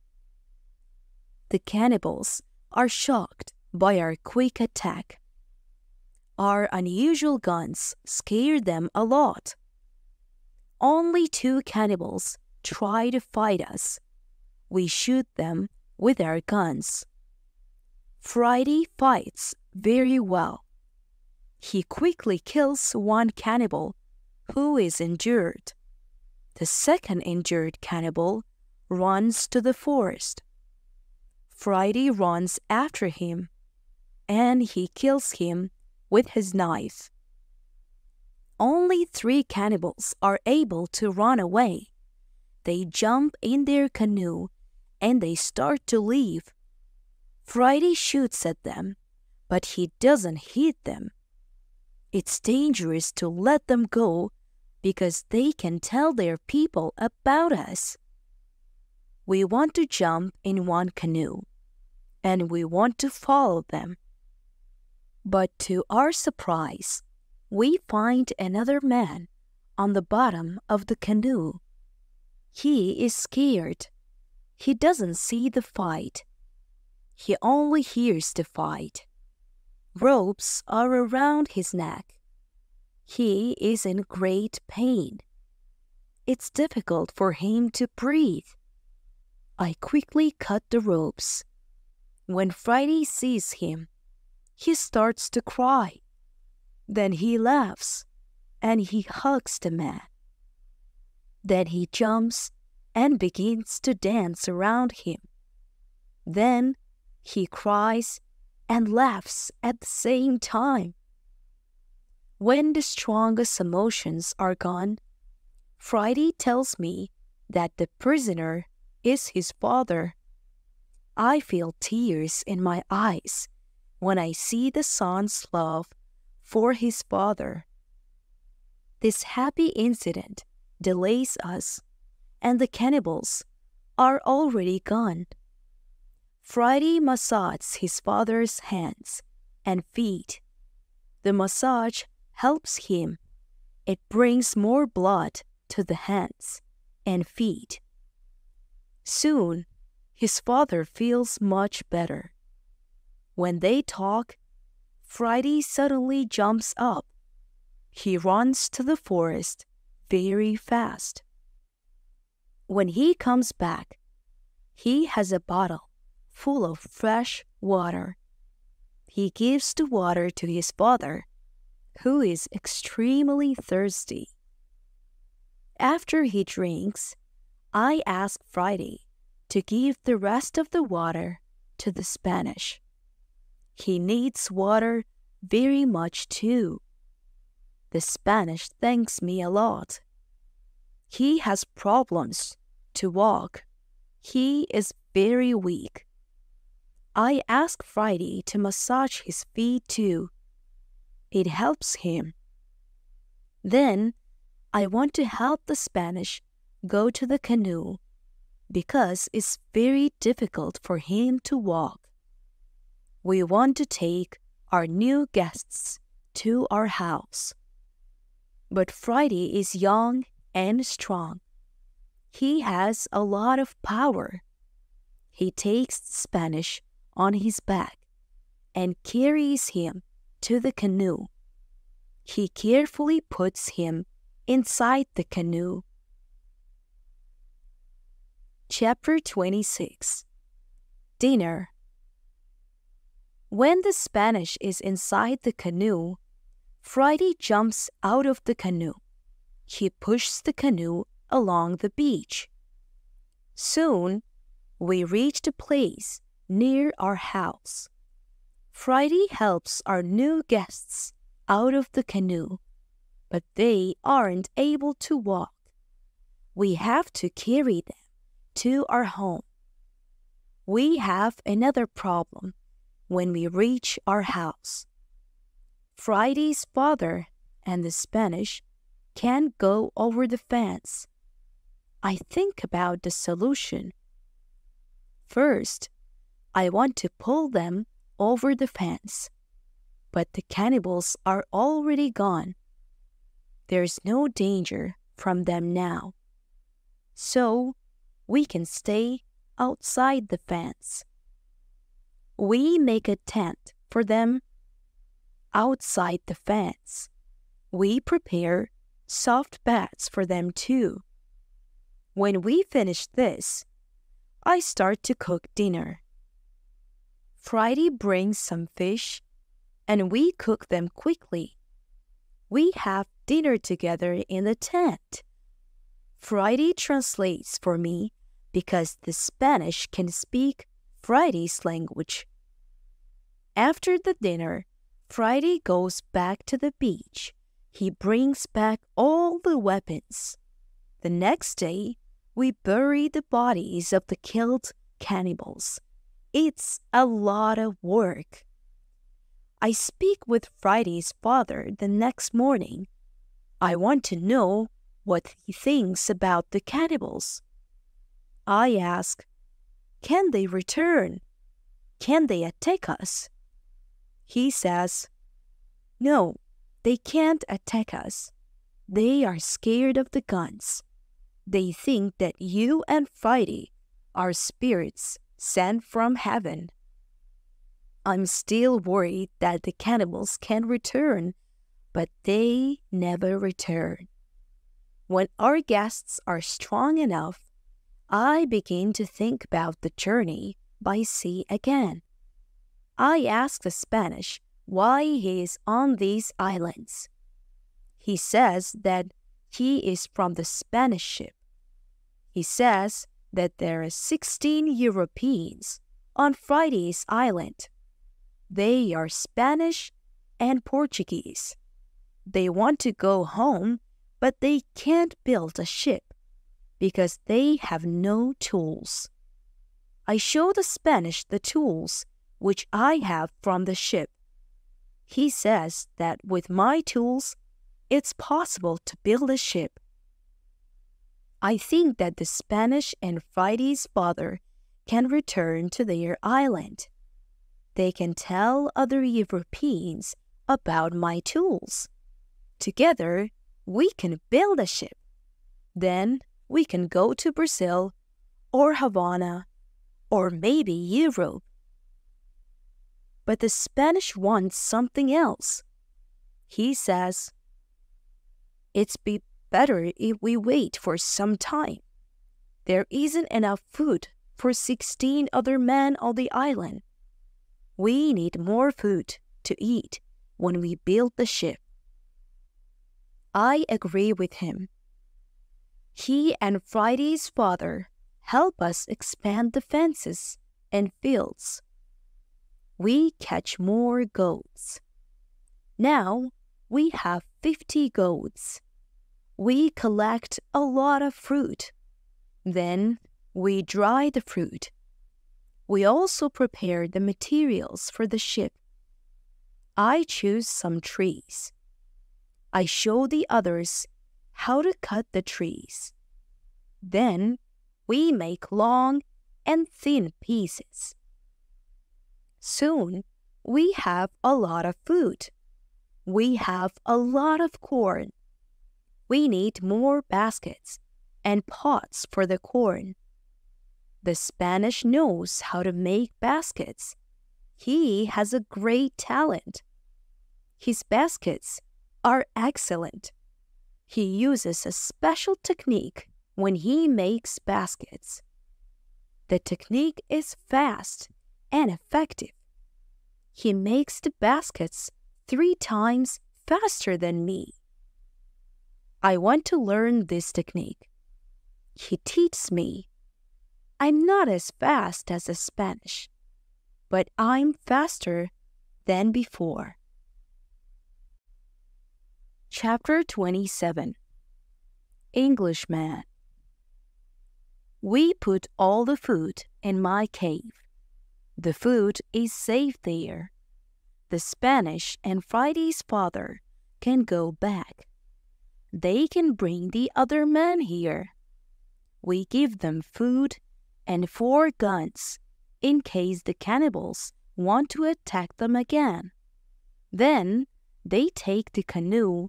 The cannibals are shocked by our quick attack. Our unusual guns scare them a lot. Only 2 cannibals try to fight us. We shoot them with our guns. Friday fights very well. He quickly kills 1 cannibal who is injured. The second injured cannibal runs to the forest. Friday runs after him, and he kills him with his knife. Only 3 cannibals are able to run away. They jump in their canoe and they start to leave. Friday shoots at them, but he doesn't hit them. It's dangerous to let them go because they can tell their people about us. We want to jump in one canoe, and we want to follow them. But to our surprise, we find another man on the bottom of the canoe. He is scared. He doesn't see the fight. He only hears the fight. Ropes are around his neck. He is in great pain. It's difficult for him to breathe. I quickly cut the ropes. When Friday sees him, he starts to cry. Then he laughs, and he hugs the man. Then he jumps and begins to dance around him. Then he cries and laughs at the same time. When the strongest emotions are gone, Friday tells me that the prisoner is his father. I feel tears in my eyes when I see the son's love for his father. This happy incident delays us, and the cannibals are already gone. Friday massages his father's hands and feet. The massage helps him. It brings more blood to the hands and feet. Soon, his father feels much better. When they talk, Friday suddenly jumps up. He runs to the forest very fast. When he comes back, he has a bottle full of fresh water. He gives the water to his father, who is extremely thirsty. After he drinks, I ask Friday to give the rest of the water to the Spanish. He needs water very much too. The Spanish thanks me a lot. He has problems to walk. He is very weak. I ask Friday to massage his feet too. It helps him. Then I want to help the Spanish go to the canoe because it's very difficult for him to walk. We want to take our new guests to our house. But Friday is young and strong. He has a lot of power. He takes Spanish on his back and carries him to the canoe. He carefully puts him inside the canoe. Chapter 26. Dinner. When the Spanish is inside the canoe, Friday jumps out of the canoe. He pushes the canoe along the beach. Soon, we reached a place near our house. Friday helps our new guests out of the canoe, but they aren't able to walk. We have to carry them to our home. We have another problem when we reach our house. Friday's father and the Spanish can't go over the fence. I think about the solution. First, I want to pull them over the fence, but the cannibals are already gone. There's no danger from them now. So, we can stay outside the fence. We make a tent for them outside the fence. We prepare soft beds for them too. When we finish this, I start to cook dinner. Friday brings some fish, and we cook them quickly. We have dinner together in the tent. Friday translates for me because the Spanish can speak Friday's language. After the dinner, Friday goes back to the beach. He brings back all the weapons. The next day, we bury the bodies of the killed cannibals. It's a lot of work. I speak with Friday's father the next morning. I want to know what he thinks about the cannibals. I ask, can they return? Can they attack us? He says, no, they can't attack us. They are scared of the guns. They think that you and Friday are spirits sent from heaven. I'm still worried that the cannibals can return, but they never return. When our guests are strong enough, I begin to think about the journey by sea again. I ask the Spanish why he is on these islands. He says that he is from the Spanish ship. He says that there are 16 Europeans on Friday's island. They are Spanish and Portuguese. They want to go home, but they can't build a ship because they have no tools. I show the Spanish the tools which I have from the ship. He says that with my tools, it's possible to build a ship. I think that the Spanish and Friday's father can return to their island. They can tell other Europeans about my tools. Together, we can build a ship. Then we can go to Brazil or Havana or maybe Europe. But the Spanish wants something else. He says, it's be better if we wait for some time. There isn't enough food for 16 other men on the island. We need more food to eat when we build the ship. I agree with him. He and Friday's father help us expand the fences and fields. We catch more goats. Now we have 50 goats. We collect a lot of fruit. Then we dry the fruit. We also prepare the materials for the ship. I choose some trees. I show the others how to cut the trees. Then we make long and thin pieces. Soon we have a lot of food. We have a lot of corn. We need more baskets and pots for the corn. The Spanish knows how to make baskets. He has a great talent. His baskets are excellent. He uses a special technique when he makes baskets. The technique is fast and effective. He makes the baskets 3 times faster than me. I want to learn this technique. He teaches me. I'm not as fast as the Spanish, but I'm faster than before. Chapter 27. Englishman. We put all the food in my cave. The food is safe there. The Spanish and Friday's father can go back. They can bring the other men here. We give them food and 4 guns in case the cannibals want to attack them again. Then they take the canoe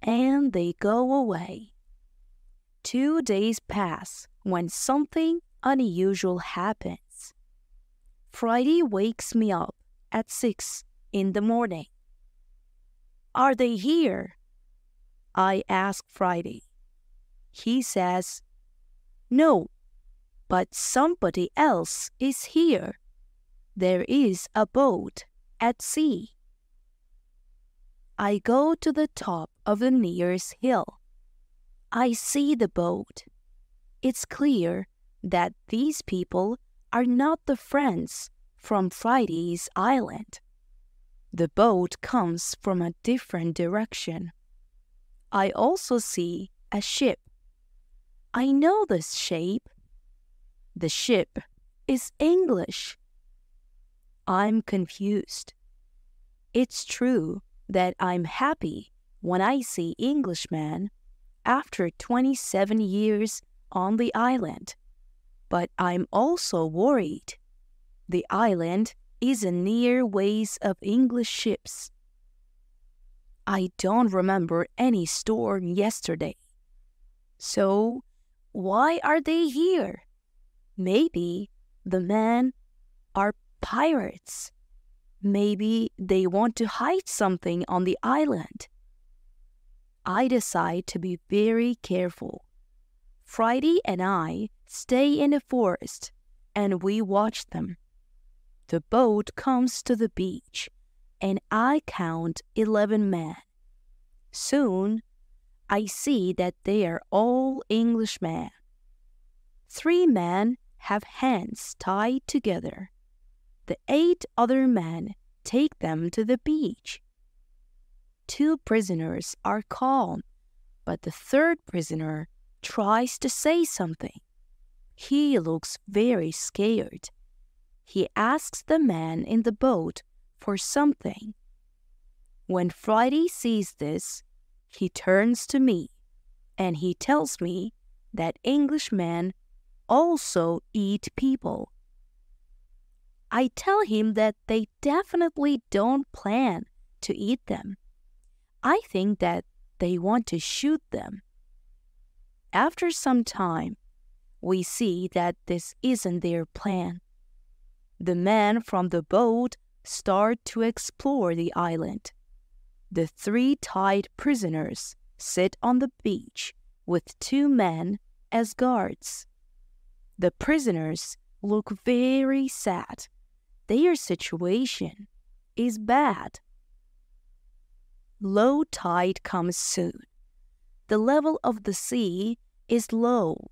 and they go away. 2 days pass when something unusual happens. Friday wakes me up at 6 in the morning. Are they here? I ask Friday. He says, no, but somebody else is here. There is a boat at sea. I go to the top of the nearest hill. I see the boat. It's clear that these people are not the friends from Friday's island. The boat comes from a different direction. I also see a ship. I know this shape. The ship is English. I'm confused. It's true that I'm happy when I see Englishmen after 27 years on the island, but I'm also worried. The island isn't near ways of English ships. I don't remember any storm yesterday. So why are they here? Maybe the men are pirates. Maybe they want to hide something on the island. I decide to be very careful. Friday and I stay in the forest and we watch them. The boat comes to the beach and I count 11 men. Soon I see that they are all Englishmen. 3 men have hands tied together. The 8 other men take them to the beach. 2 prisoners are calm, but the 3rd prisoner tries to say something. He looks very scared. He asks the man in the boat for something. When Friday sees this, he turns to me and he tells me that Englishmen also eat people. I tell him that they definitely don't plan to eat them. I think that they want to shoot them. After some time, we see that this isn't their plan. The men from the boat start to explore the island. The 3 tied prisoners sit on the beach with 2 men as guards. The prisoners look very sad. Their situation is bad. Low tide comes soon. The level of the sea is low.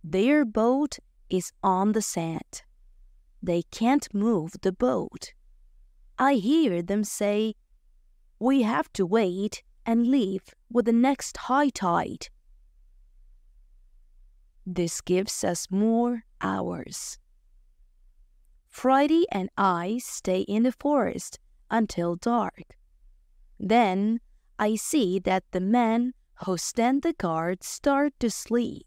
Their boat is on the sand. They can't move the boat. I hear them say, "We have to wait and leave with the next high tide." This gives us more hours. Friday and I stay in the forest until dark. Then I see that the men who stand the guard start to sleep.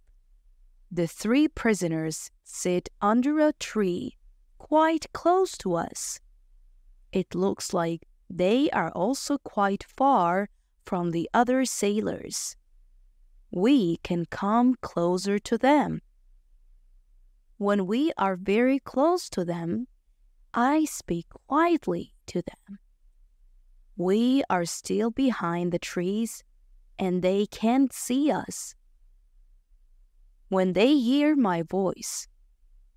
The 3 prisoners sit under a tree quite close to us. It looks like they are also quite far from the other sailors. We can come closer to them. When we are very close to them, I speak quietly to them. We are still behind the trees, and they can't see us. When they hear my voice,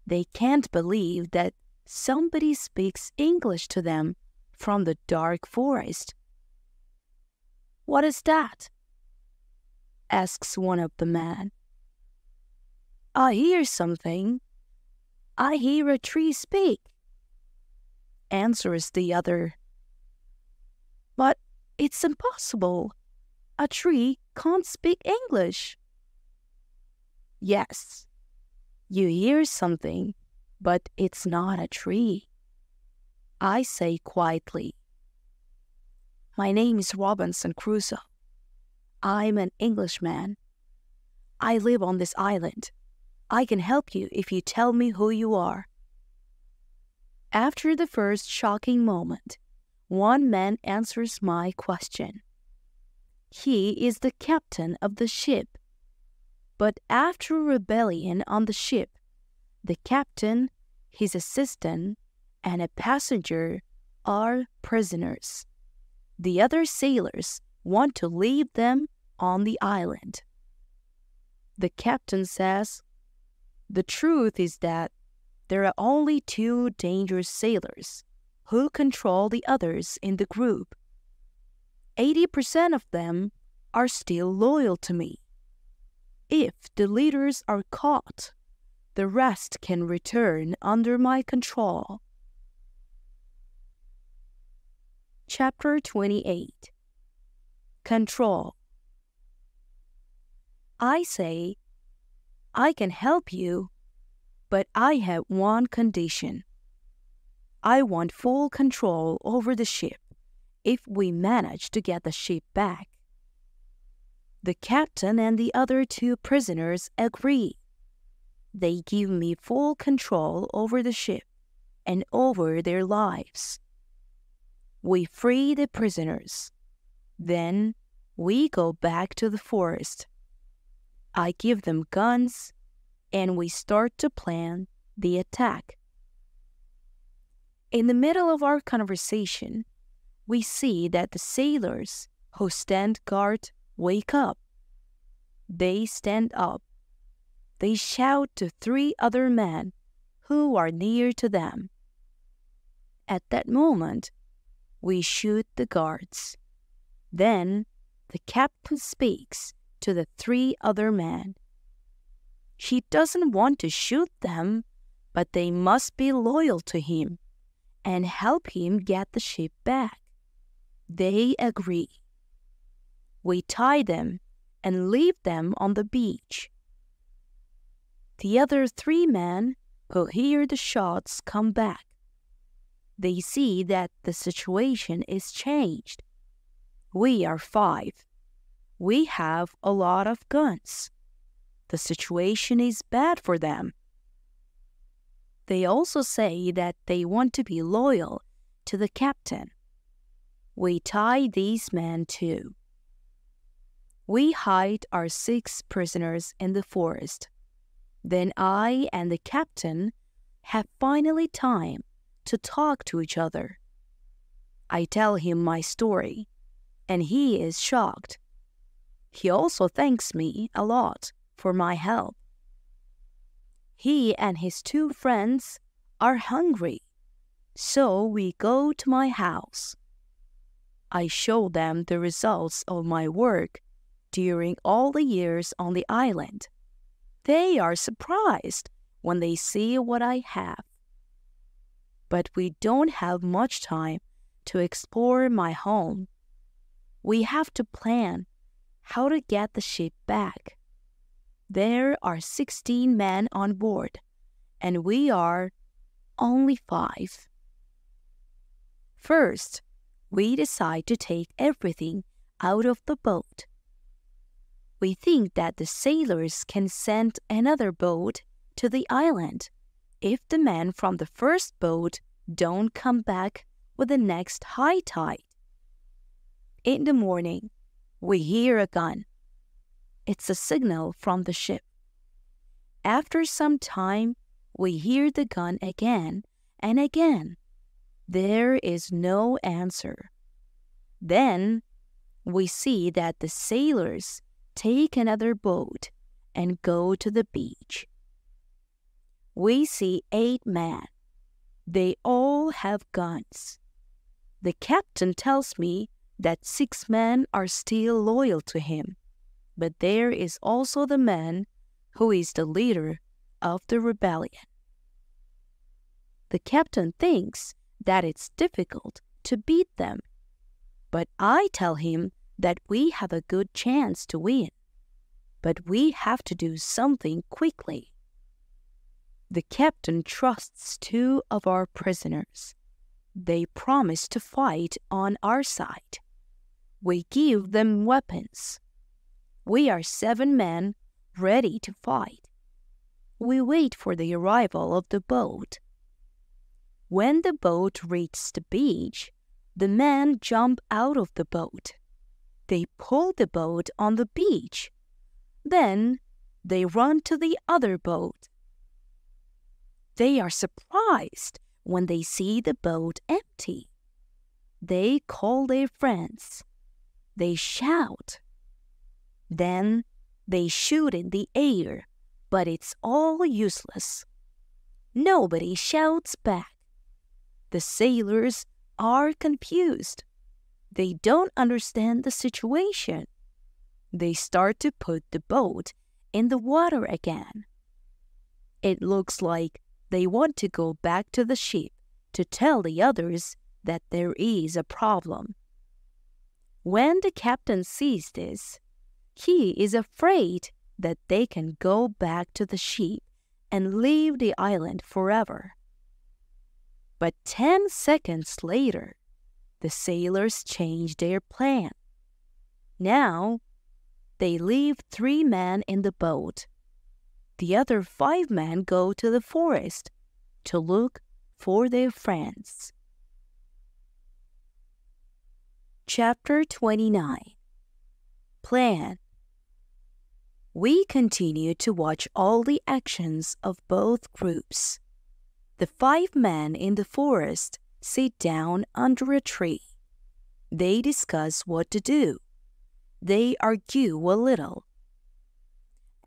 they can't believe that somebody speaks English to them from the dark forest. "What is that?" asks one of the men. "I hear something. I hear a tree speak," answers the other. "But it's impossible. A tree can't speak English." "Yes, you hear something, but it's not a tree," I say quietly. "My name is Robinson Crusoe. I'm an Englishman. I live on this island. I can help you if you tell me who you are." After the first shocking moment, one man answers my question. He is the captain of the ship. But after a rebellion on the ship, the captain, his assistant, and a passenger are prisoners. The other sailors want to leave them on the island. The captain says, "The truth is that there are only 2 dangerous sailors who control the others in the group. 80% of them are still loyal to me. If the leaders are caught, the rest can return under my control." Chapter 28. Control. I say, "I can help you, but I have one condition. I want full control over the ship if we manage to get the ship back." The captain and the other 2 prisoners agree. They give me full control over the ship and over their lives. We free the prisoners. Then we go back to the forest. I give them guns, and we start to plan the attack. In the middle of our conversation, we see that the sailors who stand guard wake up. They stand up. They shout to 3 other men who are near to them. At that moment, we shoot the guards. Then the captain speaks to the 3 other men. He doesn't want to shoot them, but they must be loyal to him and help him get the ship back. They agree. We tie them and leave them on the beach. The other 3 men who hear the shots come back. They see that the situation is changed. We are 5. We have a lot of guns. The situation is bad for them. They also say that they want to be loyal to the captain. We tie these men too. We hide our 6 prisoners in the forest. Then I and the captain have finally time to talk to each other. I tell him my story, and he is shocked. He also thanks me a lot for my help. He and his 2 friends are hungry, so we go to my house. I show them the results of my work during all the years on the island. They are surprised when they see what I have. But we don't have much time to explore my home. We have to plan how to get the ship back. There are 16 men on board, and we are only 5. First, we decide to take everything out of the boat. We think that the sailors can send another boat to the island if the men from the first boat don't come back with the next high tide. In the morning, we hear a gun. It's a signal from the ship. After some time, we hear the gun again and again. There is no answer. Then we see that the sailors take another boat and go to the beach. We see 8 men. They all have guns. The captain tells me that 6 men are still loyal to him, but there is also the man who is the leader of the rebellion. The captain thinks that it's difficult to beat them, but I tell him that we have a good chance to win, but we have to do something quickly. The captain trusts 2 of our prisoners. They promise to fight on our side. We give them weapons. We are 7 men ready to fight. We wait for the arrival of the boat. When the boat reaches the beach, the men jump out of the boat. They pull the boat on the beach. Then they run to the other boat. They are surprised when they see the boat empty. They call their friends. They shout. Then they shoot in the air, but it's all useless. Nobody shouts back. The sailors are confused. They don't understand the situation. They start to put the boat in the water again. It looks like they want to go back to the ship to tell the others that there is a problem. When the captain sees this, he is afraid that they can go back to the ship and leave the island forever. But 10 seconds later, the sailors change their plan. Now, they leave 3 men in the boat. The other 5 men go to the forest to look for their friends. Chapter 29. Plan. We continue to watch all the actions of both groups. The 5 men in the forest sit down under a tree. They discuss what to do. They argue a little.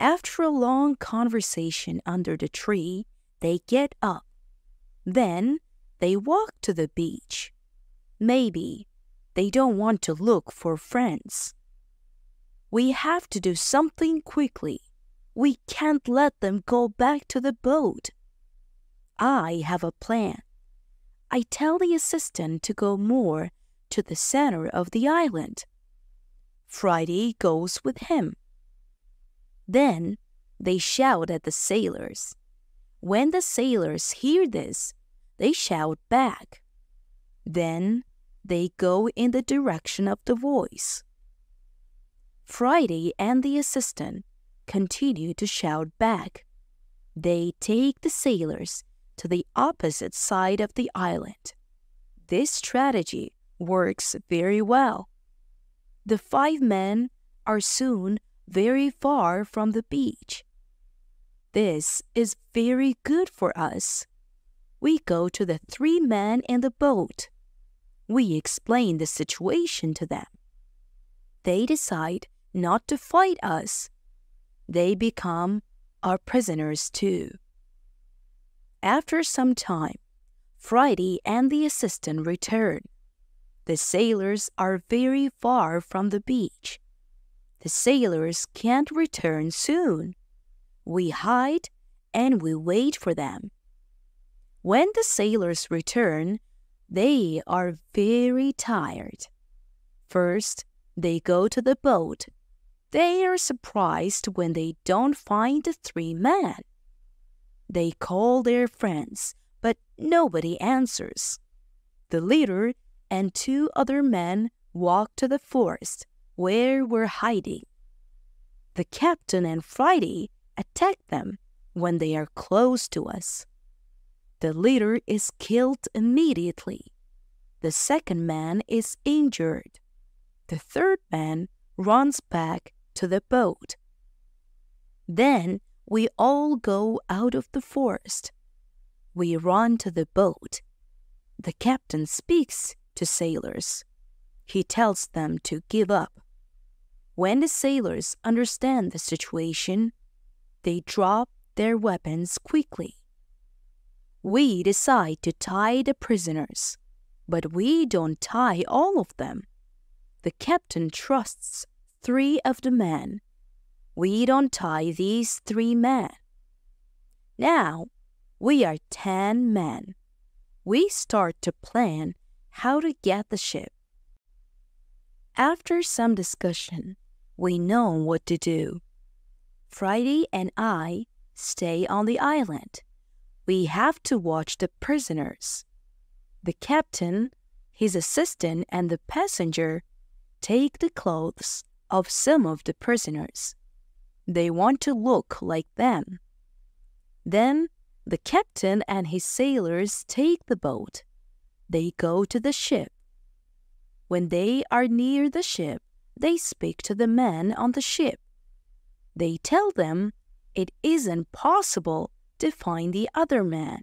After a long conversation under the tree, they get up. Then they walk to the beach. Maybe they don't want to look for friends. We have to do something quickly. We can't let them go back to the boat. I have a plan. I tell the assistant to go more to the center of the island. Friday goes with him. Then they shout at the sailors. When the sailors hear this, they shout back. Then they go in the direction of the voice. Friday and the assistant continue to shout back. They take the sailors to the opposite side of the island. This strategy works very well. The 5 men are soon very far from the beach. This is very good for us. We go to the 3 men in the boat. We explain the situation to them. They decide not to fight us. They become our prisoners too. After some time, Friday and the assistant return. The sailors are very far from the beach. The sailors can't return soon. We hide and we wait for them. When the sailors return, they are very tired. First, they go to the boat. They are surprised when they don't find the 3 men. They call their friends, but nobody answers. The leader and 2 other men walk to the forest where we're hiding. The captain and Friday attack them when they are close to us. The leader is killed immediately. The second man is injured. The third man runs back to the boat. Then we all go out of the forest. We run to the boat. The captain speaks to sailors. He tells them to give up. When the sailors understand the situation, they drop their weapons quickly. We decide to tie the prisoners, but we don't tie all of them. The captain trusts 3 of the men. We don't tie these 3 men. Now, we are 10 men. We start to plan how to get the ship. After some discussion, we know what to do. Friday and I stay on the island. We have to watch the prisoners. The captain, his assistant, and the passenger take the clothes of some of the prisoners. They want to look like them. Then the captain and his sailors take the boat. They go to the ship. When they are near the ship, they speak to the men on the ship. They tell them it isn't possible to find the other man.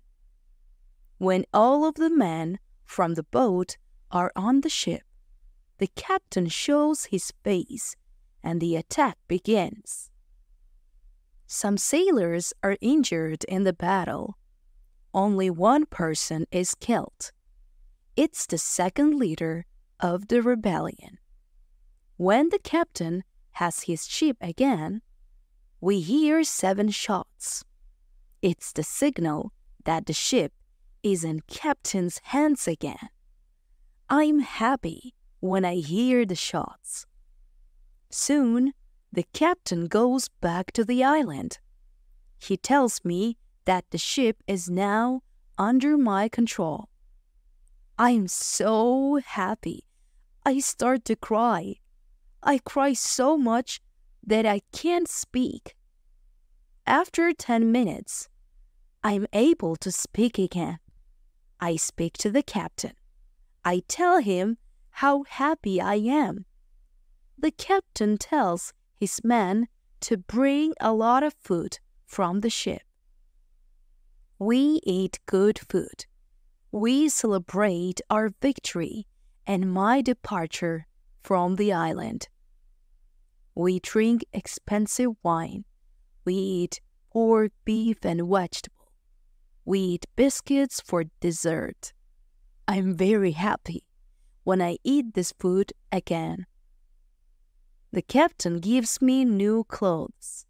When all of the men from the boat are on the ship, the captain shows his face and the attack begins. Some sailors are injured in the battle. Only 1 person is killed. It's the second leader of the rebellion. When the captain has his ship again, we hear 7 shots. It's the signal that the ship is in captain's hands again. I'm happy when I hear the shots. Soon, the captain goes back to the island. He tells me that the ship is now under my control. I'm so happy. I start to cry. I cry so much that I can't speak. After 10 minutes, I'm able to speak again. I speak to the captain. I tell him how happy I am. The captain tells his men to bring a lot of food from the ship. We eat good food. We celebrate our victory and my departure from the island. We drink expensive wine. We eat pork, beef, and vegetable. We eat biscuits for dessert. I'm very happy when I eat this food again. The captain gives me new clothes.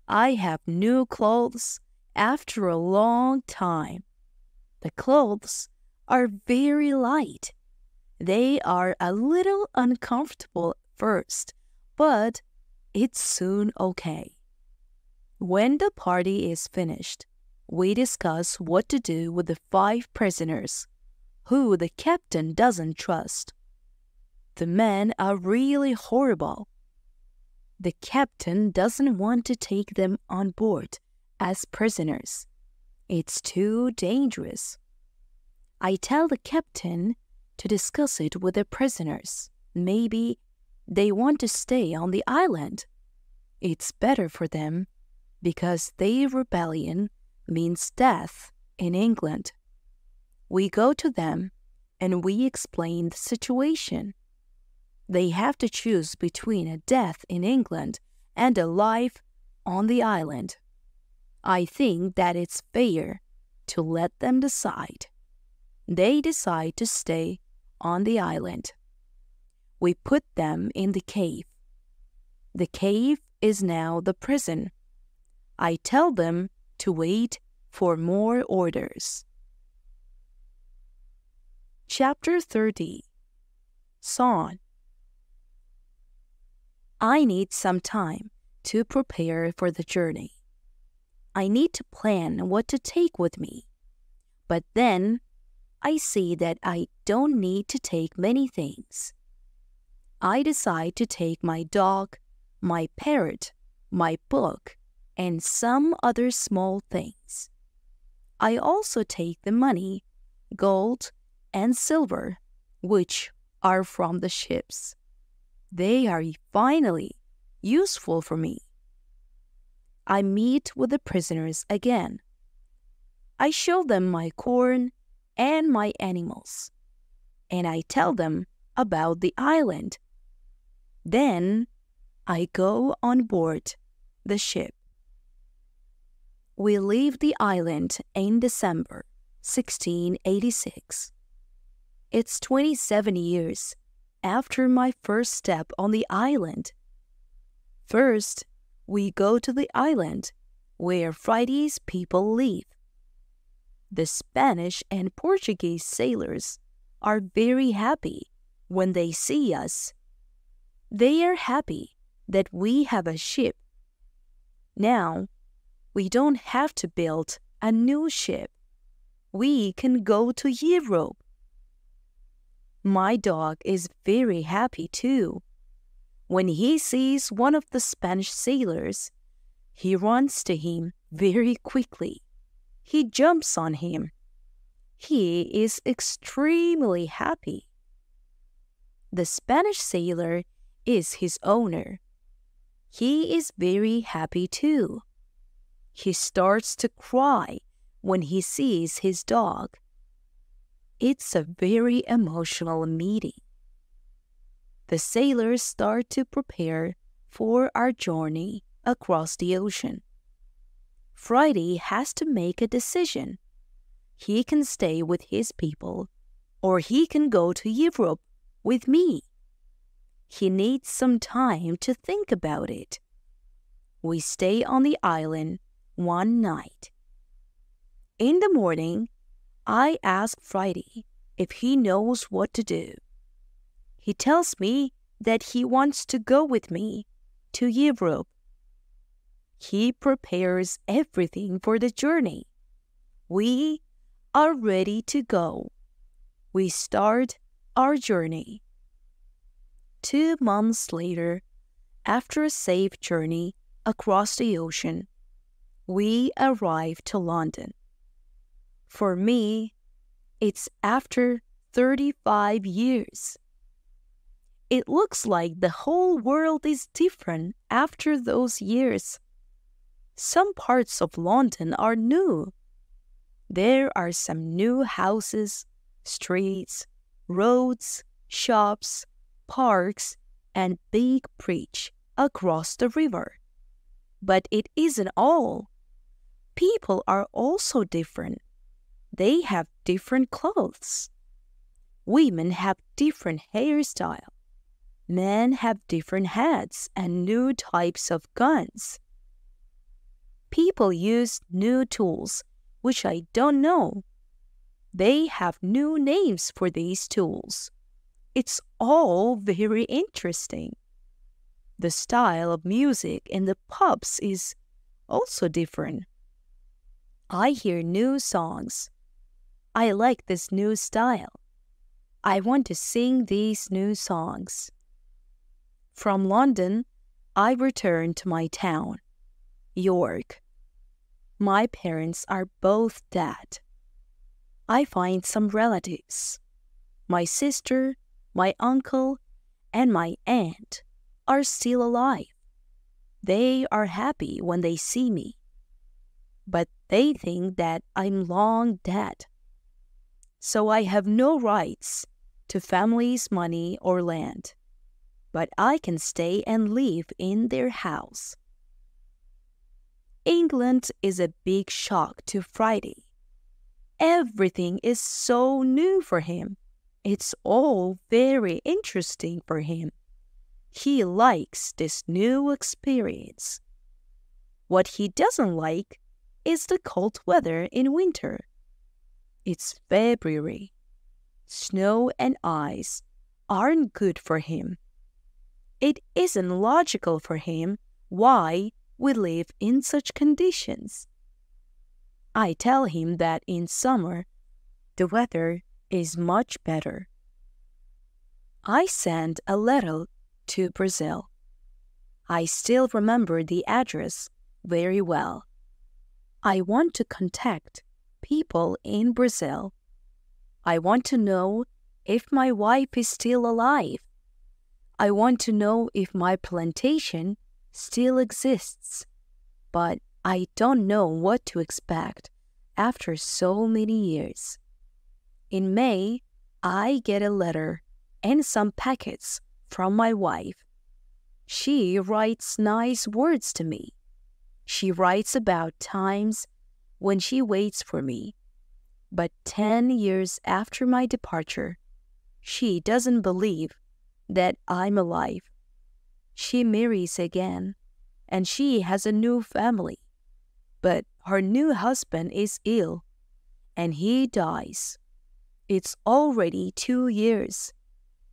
I have new clothes after a long time. The clothes are very light. They are a little uncomfortable at first, but it's soon okay. When the party is finished, we discuss what to do with the 5 prisoners who the captain doesn't trust. The men are really horrible. The captain doesn't want to take them on board as prisoners. It's too dangerous. I tell the captain to discuss it with the prisoners. Maybe they want to stay on the island. It's better for them because their rebellion means death in England. We go to them and we explain the situation. They have to choose between a death in England and a life on the island. I think that it's fair to let them decide. They decide to stay on the island. We put them in the cave. The cave is now the prison. I tell them to wait for more orders. Chapter 30. Song. I need some time to prepare for the journey. I need to plan what to take with me. But then I see that I don't need to take many things. I decide to take my dog, my parrot, my book, and some other small things. I also take the money, gold, and silver, which are from the ships. They are finally useful for me. I meet with the prisoners again. I show them my corn and my animals, and I tell them about the island. Then I go on board the ship. We leave the island in December 1686. It's 27 years after my first step on the island. First, we go to the island where Friday's people live. The Spanish and Portuguese sailors are very happy when they see us. They are happy that we have a ship. Now, we don't have to build a new ship. We can go to Europe. My dog is very happy too. When he sees one of the Spanish sailors, he runs to him very quickly. He jumps on him. He is extremely happy. The Spanish sailor is his owner. He is very happy too. He starts to cry when he sees his dog. It's a very emotional meeting. The sailors start to prepare for our journey across the ocean. Friday has to make a decision. He can stay with his people, or he can go to Europe with me. He needs some time to think about it. We stay on the island one night. In the morning, I ask Friday if he knows what to do. He tells me that he wants to go with me to Europe. He prepares everything for the journey. We are ready to go. We start our journey. 2 months later, after a safe journey across the ocean, we arrive to London. For me, it's after 35 years. It looks like the whole world is different after those years. Some parts of London are new. There are some new houses, streets, roads, shops, parks, and big bridge across the river. But it isn't all. People are also different. They have different clothes. Women have different hairstyle. Men have different hats and new types of guns. People use new tools, which I don't know. They have new names for these tools. It's all very interesting. The style of music in the pubs is also different. I hear new songs. I like this new style. I want to sing these new songs. From London, I return to my town, York. My parents are both dead. I find some relatives. My sister, my uncle, and my aunt are still alive. They are happy when they see me. But they think that I'm long dead. So I have no rights to family's money or land. But I can stay and live in their house. England is a big shock to Friday. Everything is so new for him. It's all very interesting for him. He likes this new experience. What he doesn't like is the cold weather in winter. It's February. Snow and ice aren't good for him. It isn't logical for him why we live in such conditions. I tell him that in summer The weather is much better. I sent a letter to Brazil. I still remember the address very well. I want to contact people in Brazil. I want to know if my wife is still alive. I want to know if my plantation still exists. But I don't know what to expect after so many years. In May, I get a letter and some packets from my wife. She writes nice words to me. She writes about times when she waits for me. But 10 years after my departure, she doesn't believe that I'm alive. She marries again, and she has a new family. But her new husband is ill, and he dies. It's already 2 years.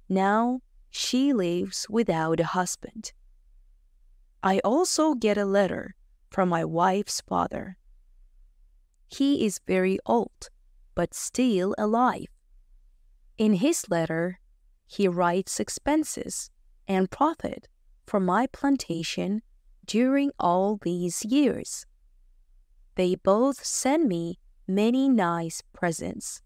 Now she lives without a husband. I also get a letter from my wife's father. He is very old, but still alive. In his letter, he writes expenses and profit for my plantation during all these years. They both send me many nice presents.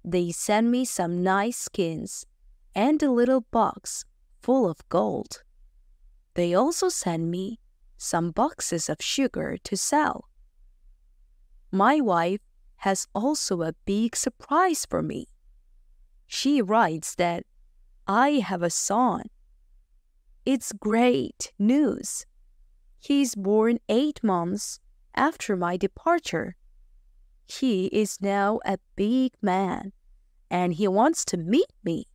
They send me some nice skins and a little box full of gold. They also send me some boxes of sugar to sell. My wife has also a big surprise for me. She writes that I have a son. It's great news. He's born 8 months after my departure. He is now a big man, and he wants to meet me.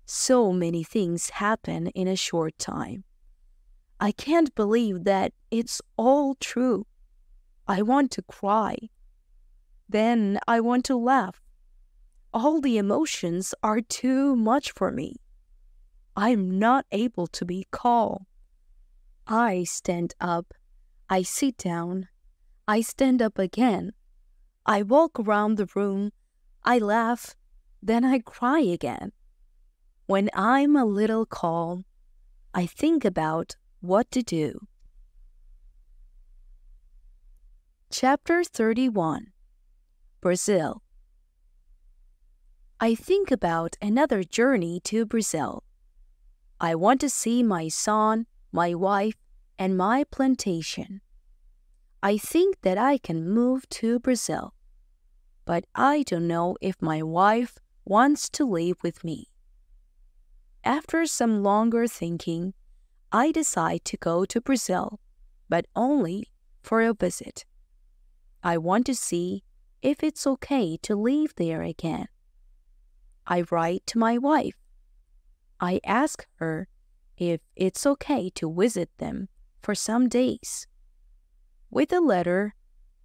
So many things happen in a short time. I can't believe that it's all true. I want to cry. Then I want to laugh. All the emotions are too much for me. I'm not able to be calm. I stand up. I sit down. I stand up again. I walk around the room. I laugh. Then I cry again. When I'm a little calm, I think about what to do. Chapter 31. Brazil. I think about another journey to Brazil. I want to see my son, my wife, and my plantation. I think that I can move to Brazil, but I don't know if my wife wants to live with me. After some longer thinking, I decide to go to Brazil, but only for a visit. I want to see if it's okay to live there again. I write to my wife. I ask her if it's okay to visit them for some days. With the letter,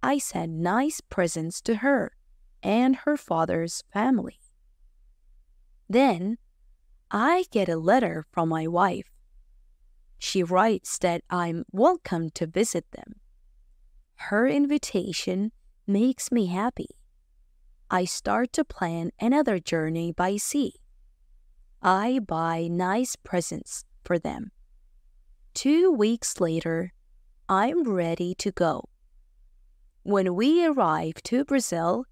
I send nice presents to her and her father's family. Then, I get a letter from my wife. She writes that I'm welcome to visit them. Her invitation makes me happy. I start to plan another journey by sea. I buy nice presents for them. 2 weeks later, I'm ready to go. When we arrive to Brazil,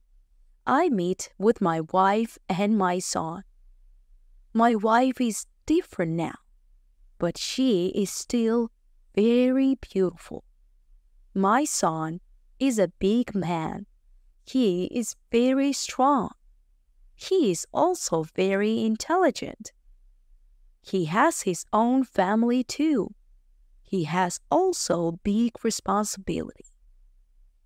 I meet with my wife and my son. My wife is different now, but she is still very beautiful. My son is a big man. He is very strong. He is also very intelligent. He has his own family too. He has also big responsibility.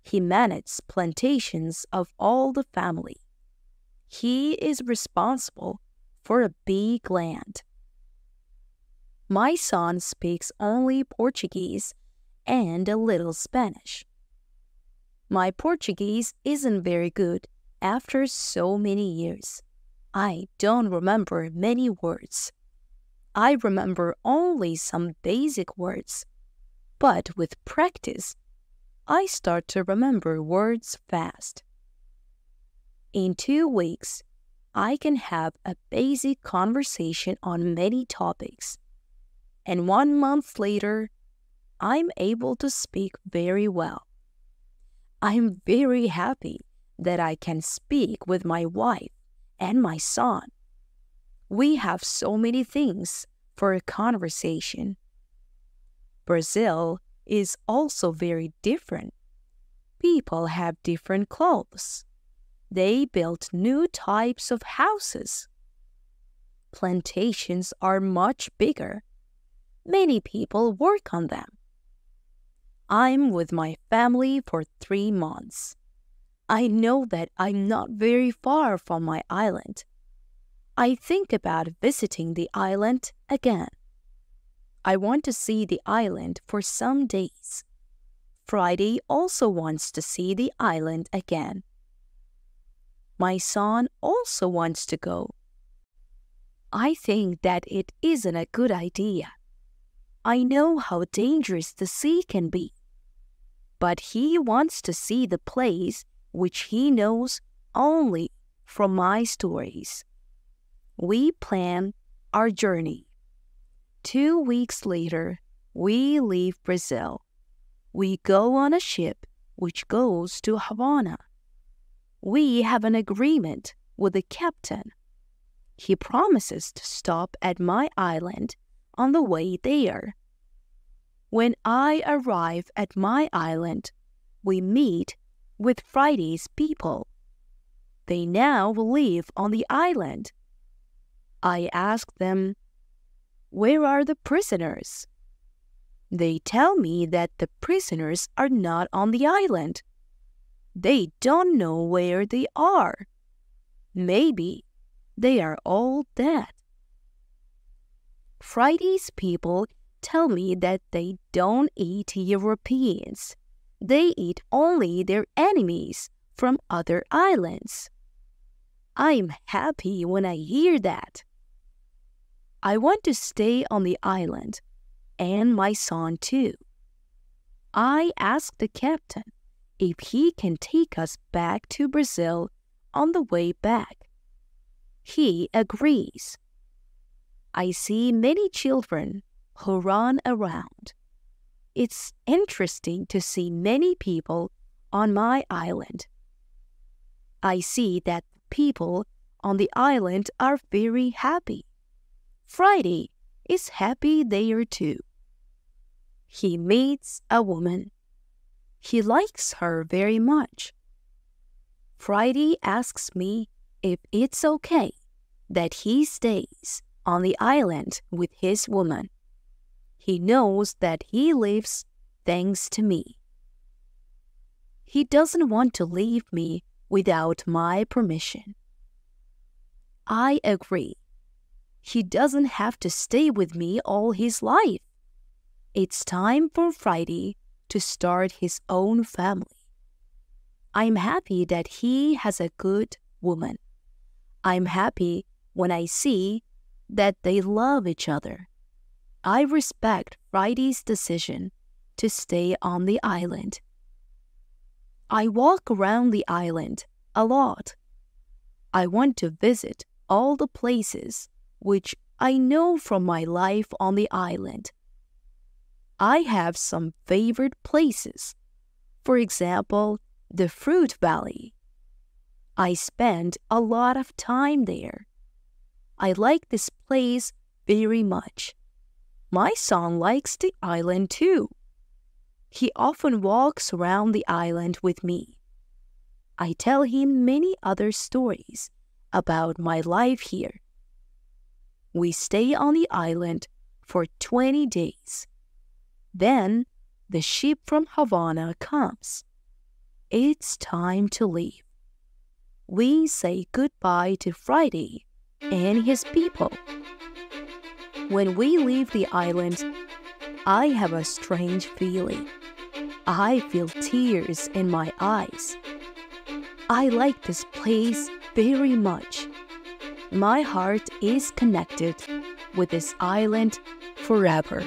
He manages plantations of all the family. He is responsible for a big land. My son speaks only Portuguese and a little Spanish. My Portuguese isn't very good after so many years. I don't remember many words. I remember only some basic words. But with practice, I start to remember words fast. In 2 weeks, I can have a basic conversation on many topics. And 1 month later, I'm able to speak very well. I'm very happy that I can speak with my wife and my son. We have so many things for a conversation. Brazil is also very different. People have different clothes. They built new types of houses. Plantations are much bigger. Many people work on them. I'm with my family for 3 months. I know that I'm not very far from my island. I think about visiting the island again. I want to see the island for some days. Friday also wants to see the island again. My son also wants to go. I think that it isn't a good idea. I know how dangerous the sea can be. But he wants to see the place which he knows only from my stories. We plan our journey. 2 weeks later, we leave Brazil. We go on a ship which goes to Havana. We have an agreement with the captain. He promises to stop at my island on the way there. When I arrive at my island, we meet with Friday's people. They now live on the island. I ask them, "Where are the prisoners?" They tell me that the prisoners are not on the island. They don't know where they are. Maybe they are all dead. Friday's people tell me that they don't eat Europeans. They eat only their enemies from other islands. I'm happy when I hear that. I want to stay on the island, and my son too. I ask the captain if he can take us back to Brazil on the way back. He agrees. I see many children who run around. It's interesting to see many people on my island. I see that people on the island are very happy. Friday is happy there too. He meets a woman. He likes her very much. Friday asks me if it's okay that he stays on the island with his woman. He knows that he lives thanks to me. He doesn't want to leave me without my permission. I agree. He doesn't have to stay with me all his life. It's time for Friday to start his own family. I'm happy that he has a good woman. I'm happy when I see that they love each other. I respect Friday's decision to stay on the island. I walk around the island a lot. I want to visit all the places which I know from my life on the island. I have some favorite places. For example, the Fruit Valley. I spend a lot of time there. I like this place very much. My son likes the island too. He often walks around the island with me. I tell him many other stories about my life here. We stay on the island for 20 days. Then the ship from Havana comes. It's time to leave. We say goodbye to Friday and his people. When we leave the island, I have a strange feeling. I feel tears in my eyes. I like this place very much. My heart is connected with this island forever.